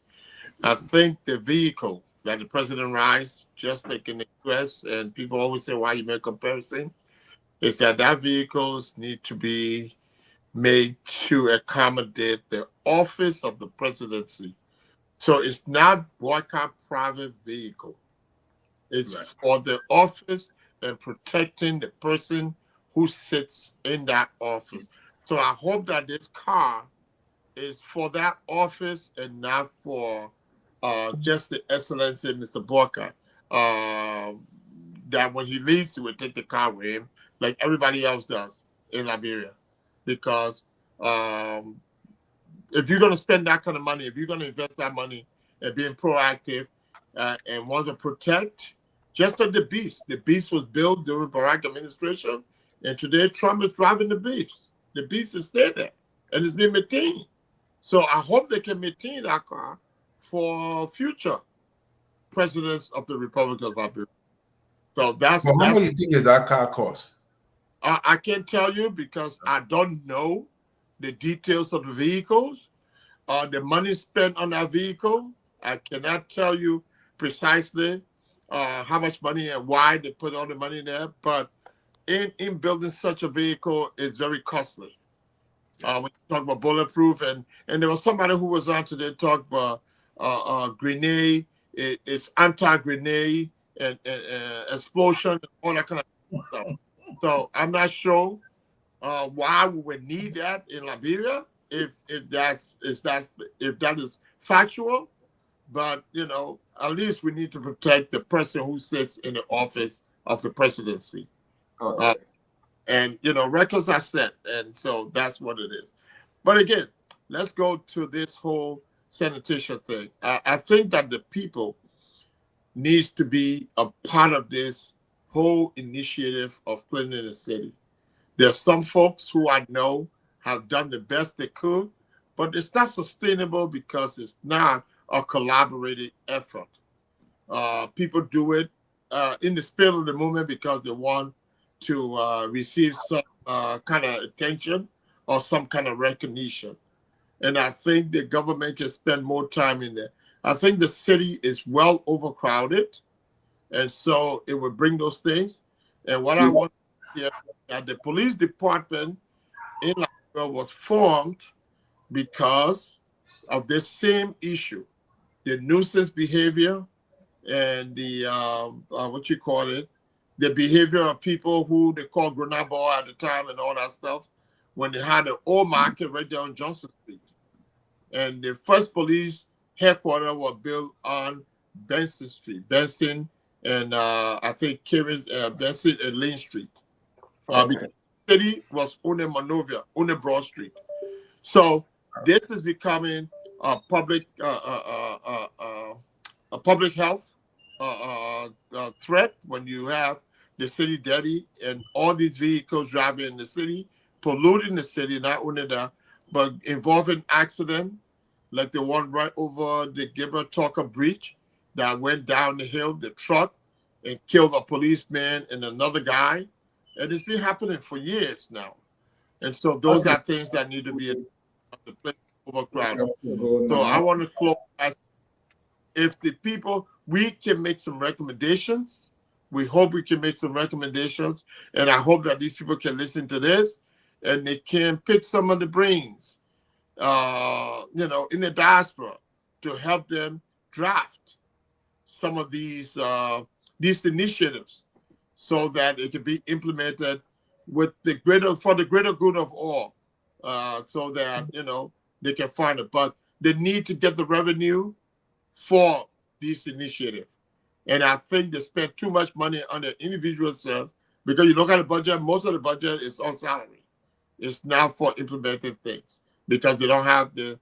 S5: I think the vehicle that the president rides, just like in the US, and people always say, why you make comparison, is that vehicles need to be made to accommodate the office of the presidency. So it's not boycott private vehicle. It's for the office and protecting the person who sits in that office. So I hope that this car is for that office and not for just the Excellency, Mr. Boycott. That when he leaves, he will take the car with him, like everybody else does in Liberia. Because if you're going to spend that kind of money, if you're going to invest that money in being proactive and want to protect, just like the beast was built during Barack administration, and today Trump is driving the beast. The beast is still there, and it's been maintained. So I hope they can maintain that car for future presidents of the Republic of Liberia. So that's
S3: how much do you think is that car cost?
S5: I can't tell you because I don't know the details of the vehicles, the money spent on that vehicle. I cannot tell you precisely how much money and why they put all the money there. But in building such a vehicle is very costly. When you talk about bulletproof, and there was somebody who was on today talk about grenade, it's anti-grenade and explosion and all that kind of stuff. So I'm not sure why we would need that in Liberia if that is factual. But at least we need to protect the person who sits in the office of the presidency.
S1: Okay.
S5: And records are set, and so that's what it is. But again, let's go to this whole sanitation thing. I think that the people needs to be a part of this whole initiative of cleaning the city. There's some folks who I know have done the best they could, but it's not sustainable because it's not a collaborative effort. People do it in the spirit of the moment because they want to receive some kind of attention or some kind of recognition. And I think the government can spend more time in there. I think the city is well overcrowded, and so it would bring those things. And what I want to hear that the police department in Liberia was formed because of this same issue, the nuisance behavior and the the behavior of people who they call Grenabo at the time and all that stuff, when they had the old market right there on Johnson Street. And the first police headquarters were built on Benson Street, Benson and I think Benson and Lane Street. Because the city was Une Monrovia, Une Broad Street. So this is becoming a public health threat when you have the city dirty, and all these vehicles driving in the city, polluting the city, not only that, but involving accident, like the one right over the Gilbert Talker Bridge that went down the hill, the truck, and killed a policeman and another guy. And it's been happening for years now. And so those are things that need to be the place overcrowded. So I want to close as if the people, we can make some recommendations. We hope we can make some recommendations. And I hope that these people can listen to this and they can pick some of the brains, you know, in the diaspora to help them draft some of these initiatives so that it can be implemented with the greater, for the greater good of all, so that, you know, they can find it. But they need to get the revenue for this initiative. And I think they spend too much money on the individual self, because you look at the budget, most of the budget is on salary. It's not for implementing things because they don't have the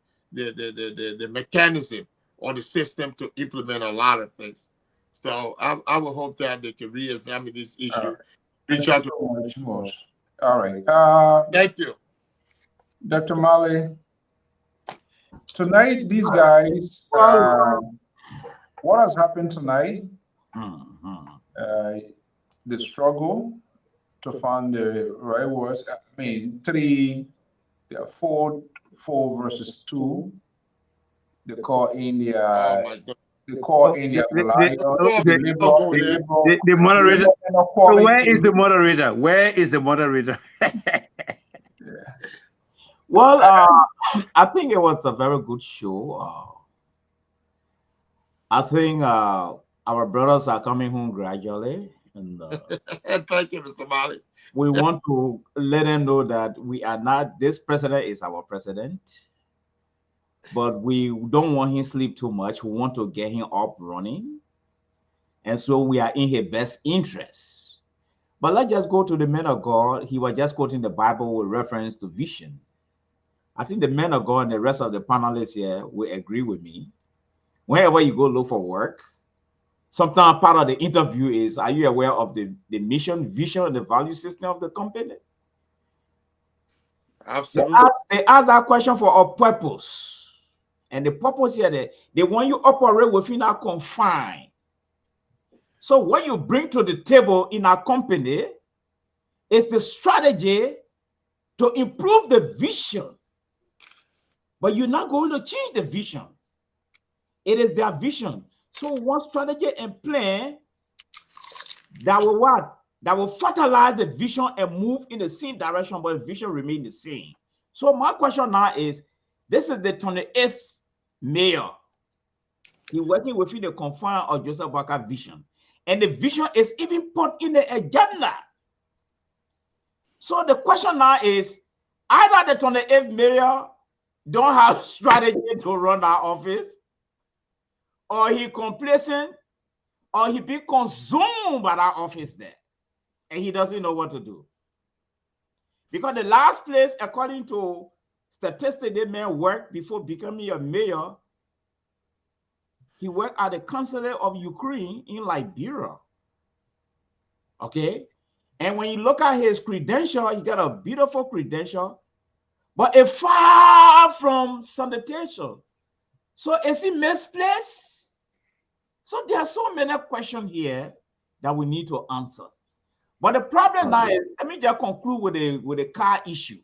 S5: mechanism or the system to implement a lot of things. So I would hope that they can re-examine this issue. Reach out to
S1: All right.
S5: Thank you.
S1: Dr. Mali, tonight, these guys, what has happened tonight? The struggle to find the right words. I mean, four versus 2. They call India.
S5: Oh my God.
S1: They call India
S4: The
S1: the
S4: moderator. So where is the moderator? Where is the moderator?
S2: Well, I think it was a very good show. I think our brothers are coming home gradually, and
S5: thank you, Mr. Mali.
S2: we want to let them know that we are not. This president is our president, but we don't want him to sleep too much. We want to get him up running, and so we are in his best interest. But let's just go to the man of God. He was just quoting the Bible with reference to vision. I think the men of God and the rest of the panelists here will agree with me. Whenever you go look for work, sometimes part of the interview is, are you aware of the mission, vision, and the value system of the company?
S5: Absolutely.
S2: They ask that question for a purpose. And the purpose here, they want you operate within a confine. So what you bring to the table in our company is the strategy to improve the vision. But you're not going to change the vision. It is their vision. So one strategy and plan that will what? That will fertilize the vision and move in the same direction, but the vision remain the same. So my question now is, this is the 28th mayor. He's working within the confine of Joseph Boakai vision. And the vision is even put in the agenda. So the question now is, either the 28th mayor don't have strategy to run our office, or he complacent, or he be consumed by that office there, and he doesn't know what to do. Because the last place, according to statistics, the man worked before becoming a mayor, he worked at the consulate of Ukraine in Liberia. Okay? And when you look at his credential, he got a beautiful credential, but it's far from sanitation. So is he misplaced? So there are so many questions here that we need to answer. But the problem now is, let me just conclude with the car issue.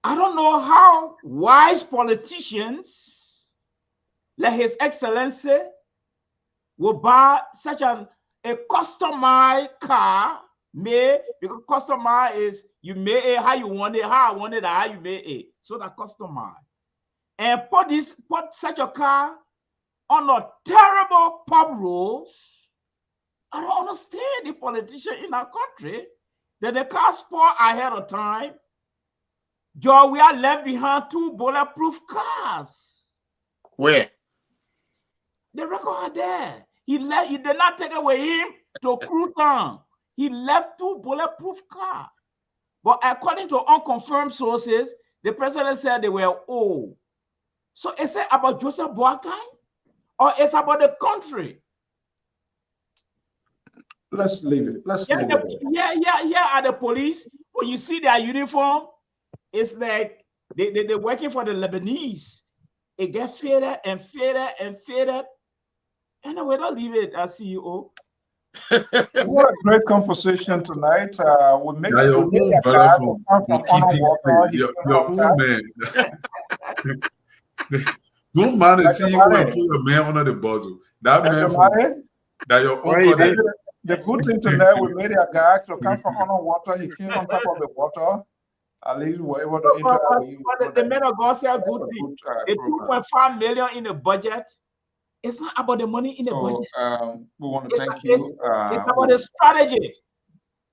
S2: I don't know how wise politicians like His Excellency will buy such a customized car made, because customized is you make it how you want it, how I want it, how you make it. So that customized. And put such a car on a terrible pub roads. I don't understand the politician in our country that the car spoil ahead of time. Joe, we are left behind 2 bulletproof cars.
S5: Where?
S2: The record are there. He did not take away him to Crouton. He left 2 bulletproof cars. But according to unconfirmed sources, the president said they were old. So is it about Joseph Boakai, or it's about the country?
S1: Let's leave it. Let's
S2: Yeah,
S1: leave it.
S2: yeah. At the police, when you see their uniform, it's like they're working for the Lebanese. It gets faded and faded and faded. Anyway, don't leave it as CEO.
S1: What a great conversation tonight. We make
S3: Yeah, your
S1: we made
S3: own
S1: a
S3: brother
S1: guy
S3: from,
S1: to come from
S3: Kitty
S1: underwater.
S3: Place.
S1: He
S3: Your
S1: came
S3: own
S1: outside.
S3: man. Don't man to see you go and
S1: Mare,
S3: put your man under the bottle. That man from
S1: Mare,
S3: that your
S4: Where you
S3: uncle there.
S4: been?
S1: the good thing tonight, we made a guy to come from underwater. He came on top of the water. At least we were able to interact with him.
S2: But the men of God said
S1: That's
S2: good
S1: a
S2: thing.
S1: good
S2: The
S1: program.
S2: 2.5 million in the budget. It's not about the money in the
S1: So
S2: budget.
S1: we want to
S2: It's,
S1: thank
S2: it's,
S1: you.
S2: it's about the strategy.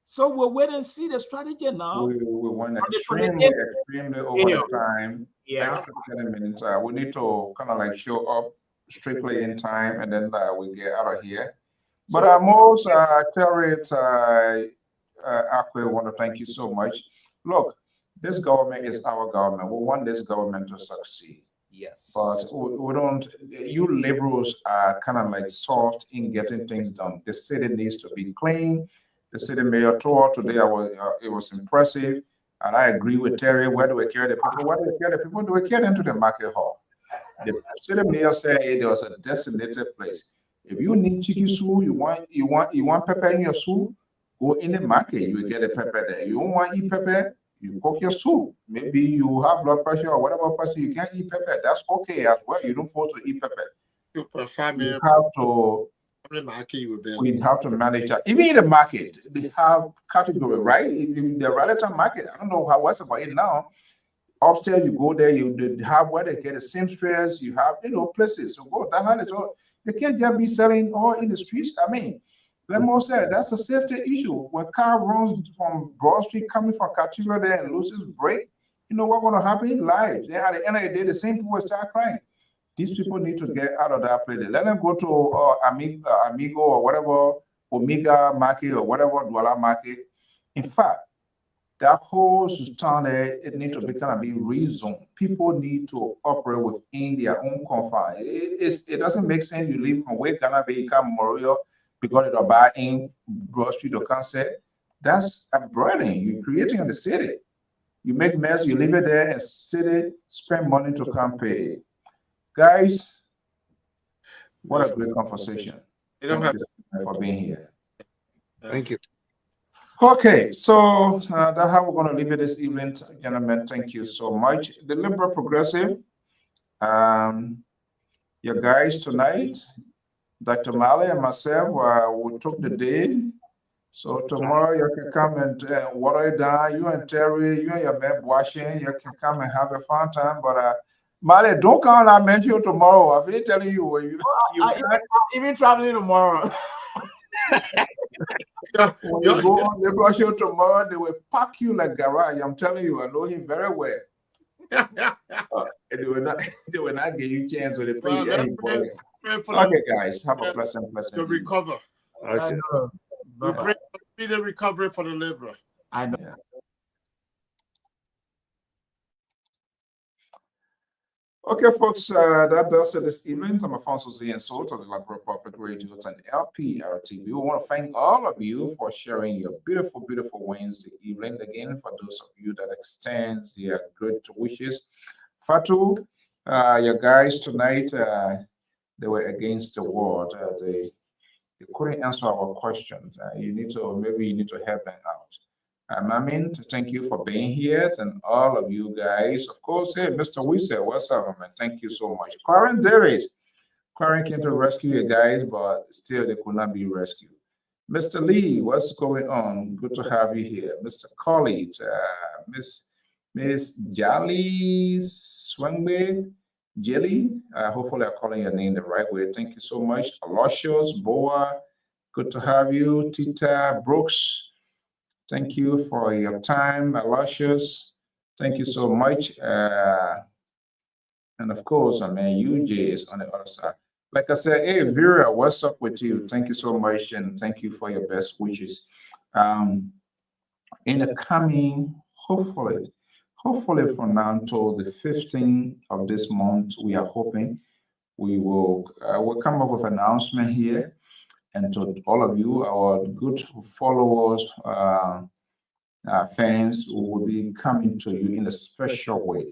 S2: So we'll wait and see the strategy now.
S1: We went
S2: On the
S1: extremely
S2: 28th.
S1: over the time.
S2: Yeah.
S1: Extra 10 minutes. We need to kind of like show up strictly in time, and then we get out of here. But most Terry, Akwe, want to thank you so much. Look, this government is our government. We want this government to succeed.
S2: Yes.
S1: But we don't, you liberals are kind of like soft in getting things done. The city needs to be clean. The city mayor tour today, it was impressive. And I agree with Terry. Where do we carry the people? Where do we carry the people? Do we carry them to the market hall? The city mayor said there was a designated place. If you need chicken soup, you want pepper in your soup, go in the market. You will get a pepper there. You don't want to eat pepper, you cook your soup. Maybe you have blood pressure or whatever pressure, you can't eat pepper. That's okay as well. You don't force to eat pepper. You have to manage that. Even in the market, they have category, right? In the relative market, I don't know what's about it now. Upstairs, you go there, you have where they get the seamstress, you have places. So go that so they can't just be selling all in the streets. I mean, let me say that's a safety issue. When car runs from Broad Street coming from Catilla there and loses brake, you know what's going to happen? Lives. Then at the end of the day, the same people will start crying. These people need to get out of that place. Let them go to Amigo or whatever, Omega Market or whatever, Douala Market. In fact, that whole Sultan there, it needs to be kind of be rezoned. People need to operate within their own confines. It doesn't make sense you leave from where Ghana be Memorial because it buy in Broad Street or Cancer. That's a burden you're creating in the city. You make mess, you leave it there, and city spend money to come pay. Guys, what a great conversation. Thank you for being here.
S4: Thank you.
S1: Okay, so that's how we're going to leave it this evening, gentlemen. Thank you so much. The Liberal Progressive, your guys tonight, Dr. Mali and myself, we took the day. So tomorrow you can come and water it down. You and Terry, you and your man washing, you can come and have a fun time. But Mali, don't come and I mention you tomorrow. I've been telling you.
S2: Even traveling tomorrow.
S1: When you go on the brush show tomorrow, they will pack you like garage. I'm telling you, I know him very well. They will not give you a chance to pay. Okay, guys, have a pleasant
S5: to recover.
S4: Okay.
S5: We pray for speedy recovery for the Liberal.
S2: I know.
S1: Yeah. Okay, folks, that does it this evening. I'm Alfonso Z and Salt of the Liberal Public Radio and LPRTV. We want to thank all of you for sharing your beautiful, beautiful Wednesday evening. Again, for those of you that extend their good wishes. Fatu, your guys tonight, they were against the world. They couldn't answer our questions. Maybe you need to help them out. Mamin, thank you for being here, and all of you guys. Of course, hey, Mr. Wisse, what's up, man? Thank you so much. Clarence Davis. Clarence came to rescue you guys, but still they could not be rescued. Mr. Lee, what's going on? Good to have you here. Mr. College, Miss Jolly Swangbe, Jelly. Hopefully I'm calling your name the right way. Thank you so much. Aloysius, Boa, good to have you. Tita Brooks. Thank you for your time, Aloysius. Thank you so much. And of course, UJ is on the other side. Like I said, hey, Vera, what's up with you? Thank you so much, and thank you for your best wishes. In the coming, hopefully from now until the 15th of this month, we are hoping we will we'll come up with an announcement here. And to all of you, our good followers, fans, who will be coming to you in a special way.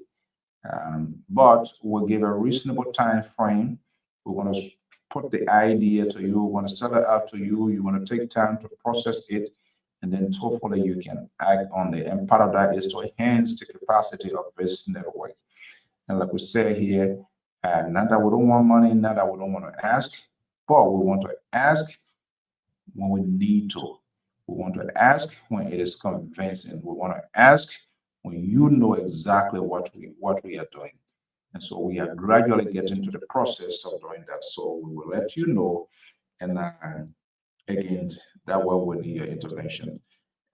S1: But we'll give a reasonable time frame. We're going to put the idea to you. We're going to sell it out to you. You want to take time to process it, and then hopefully you can act on it. And part of that is to enhance the capacity of this network. And like we say here, not that we don't want money, not that we don't want to ask, but we want to ask when we need to. We want to ask when it is convincing. We want to ask when you know exactly what we are doing. And so we are gradually getting to the process of doing that. So we will let you know. And again, that way we need your intervention.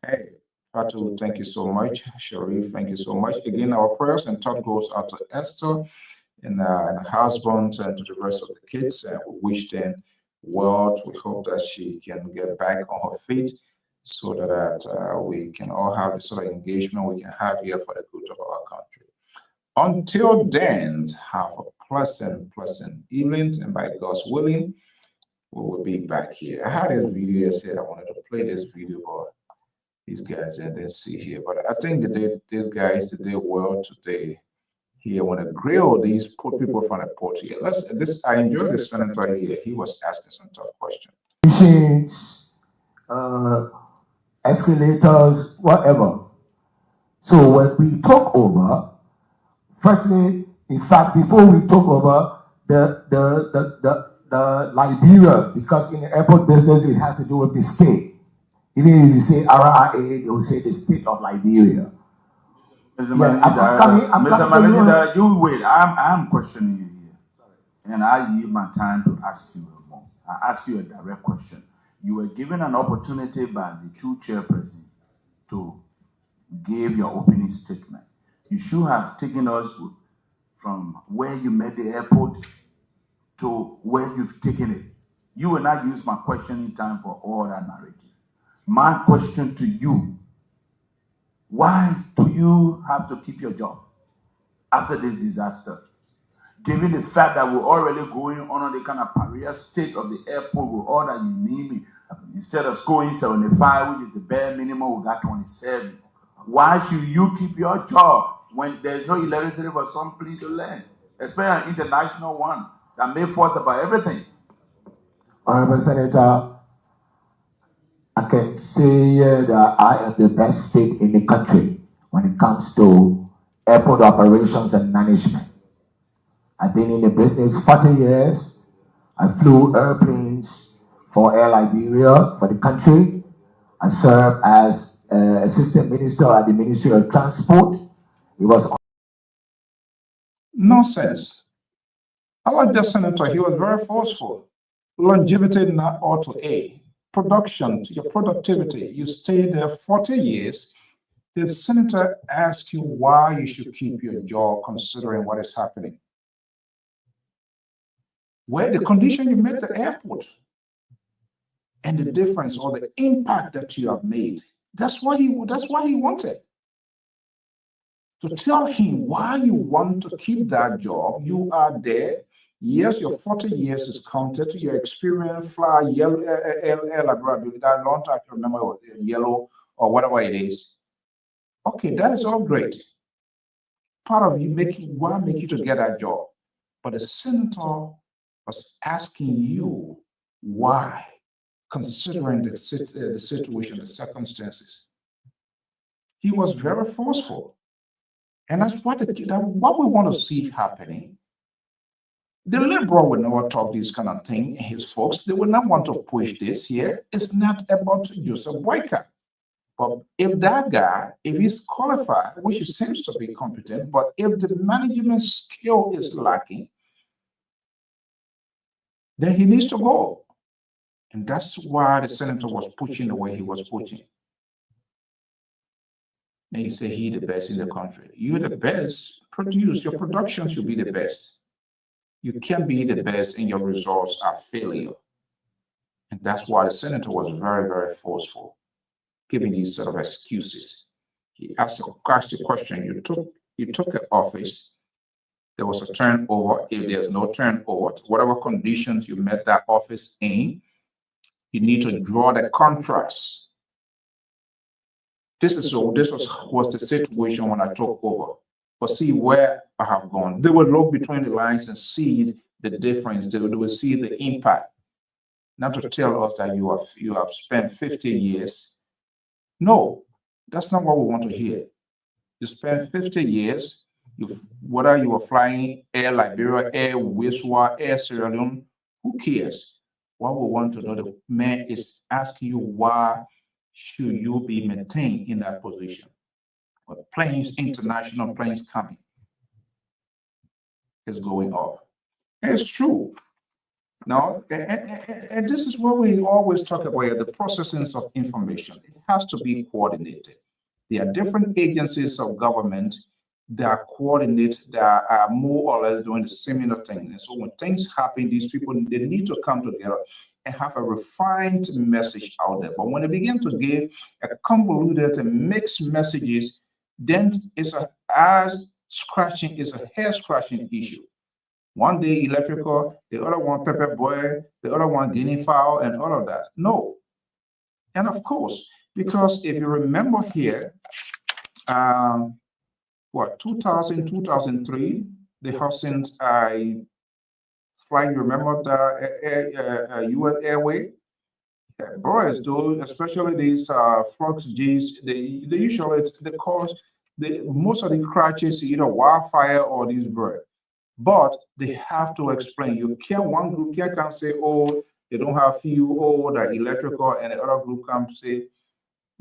S1: Hey, Fatu, thank you so much. Sharif, thank you so much. Again, our prayers and thought goes out to Esther and the husband and to the rest of the kids. And we wish them well. We hope that she can get back on her feet so that we can all have the sort of engagement we can have here for the good of our country. Until then, have a pleasant evening, and by God's willing, we will be back here. I had this video yesterday. I wanted to play this video, but these guys didn't see here. But I think these guys did well today. Here, want to grill these people from the port here. I enjoyed the senator here. He was asking some tough questions.
S9: Machines, escalators, whatever. So when we talk over, firstly, in fact, before we talk over the Liberia, because in the airport business it has to do with the state. Even if you say RRA, they will say the state of Liberia.
S10: Mr. Manager, you wait. I'm questioning you here. And I yield my time to ask you more. I ask you a direct question. You were given an opportunity by the two chairpersons to give your opening statement. You should have taken us from where you met the airport to where you've taken it. You will not use my questioning time for all that narrative. My question to you, why do you have to keep your job after this disaster? Given the fact that we're already going on the kind of pariah state of the airport with all that you need, instead of scoring 75, which is the bare minimum, we got 27. Why should you keep your job when there's no electricity for some place to land, especially an international one that may force about everything?
S9: Honorable Senator, I can say that I am the best fit in the country when it comes to airport operations and management. I've been in the business 40 years. I flew airplanes for Air Liberia, for the country. I served as Assistant Minister at the Ministry of Transport. It was
S1: nonsense. I like that senator. He was very forceful. Longevity not auto A. Production, your productivity. You stayed there 40 years. The senator asked you why you should keep your job considering what is happening. Where the condition you met the airport and the difference or the impact that you have made. That's why he wanted. To tell him why you want to keep that job. You are there. Yes, your 40 years is counted to your experience, fly, yellow, that long time, I can remember yellow or whatever it is. Okay, that is all great. Part of you make you to get that job. But the senator was asking you why, considering the situation, the circumstances. He was very forceful. And that's what we want to see happening. The liberal will never talk this kind of thing. His folks, they will not want to push this here. It's not about Joseph Boyka. But if that guy, if he's qualified, which he seems to be competent, but if the management skill is lacking, then he needs to go. And that's why the senator was pushing the way he was pushing. And you say he the best in the country. You're the best. Produce. Your production should be the best. You can't be the best and your results are failure. And that's why the senator was very, very forceful, giving these sort of excuses. He asked a question. You took an office. There was a turnover. If there's no turnover, whatever conditions you met that office in, You need to draw the contrast. This was the situation when I took over. But see where I have gone. They will look between the lines and see the difference. They will see the impact. Not to tell us that you have spent 50 years. No, that's not what we want to hear. You spent 50 years, whether you were flying Air Liberia, Air Wiswa, Air Sierra Leone, who cares? What we want to know, the man is asking you, why should you be maintained in that position? But planes, international planes coming, is going off. It's true. Now, and this is what we always talk about, the processing of information. It has to be coordinated. There are different agencies of government that are coordinated, that are more or less doing the similar thing. And so when things happen, these people, they need to come together and have a refined message out there. But when they begin to give a convoluted and mixed messages, then it's a hair scratching issue. One day electrical, the other one pepper boy, the other one guinea fowl, and all of that. No. And of course, because if you remember here, 2000, 2003, the Houston's flying, remember the US Airway? Boys do, especially these Fox G's, they usually, most of the crashes, either wildfire or these birds. But they have to explain. One group can't say, oh, they don't have fuel, oh, they're electrical, and the other group can say,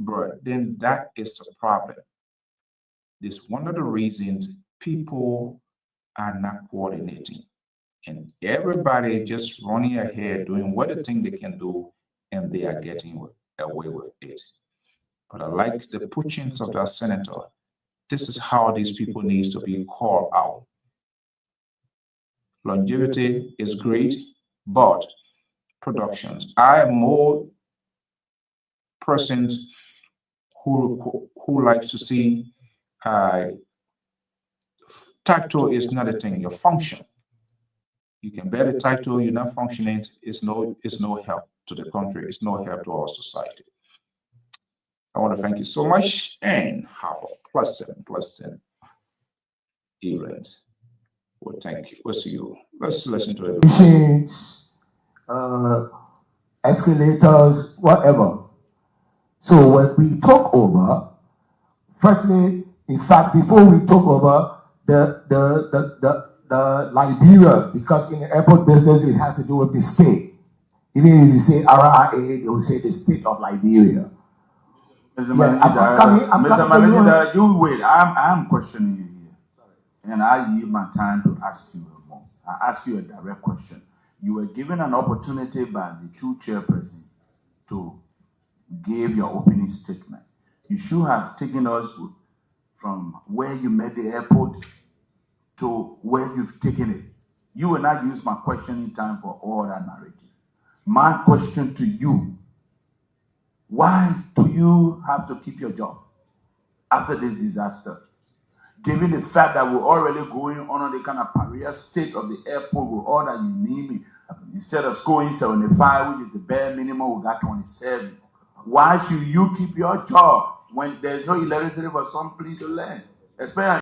S1: bro, then that is the problem. This one of the reasons people are not coordinating. And everybody just running ahead, doing what they think they can do, and they are getting away with it. But I like the pushings of that senator. This is how these people need to be called out. Longevity is great, but productions. I am more persons who likes to see title is not a thing. Your function. You can bear the title. You're not functioning. It's no help to the country. It's no help to our society. I want to thank you so much and have a pleasant evening. Well, thank you. We'll see you. Let's listen to it.
S9: Machines, escalators, whatever. So when we talk over, firstly, in fact, before we talk over the Liberia, because in the airport business it has to do with the state. Even if you say RRA, they will say the state of Liberia.
S10: Mr. Manager, you wait. I'm questioning you here. And I yield my time to ask you more. I ask you a direct question. You were given an opportunity by the two chairpersons to give your opening statement. You should have taken us from where you met the airport to where you've taken it. You will not use my questioning time for all that narrative. My question to you, why do you have to keep your job after this disaster? Given the fact that we're already going on the kind of pariah state of the airport with all that you name it, instead of scoring 75, which is the bare minimum, we got 27. Why should you keep your job when there's no electricity for some place to land? Especially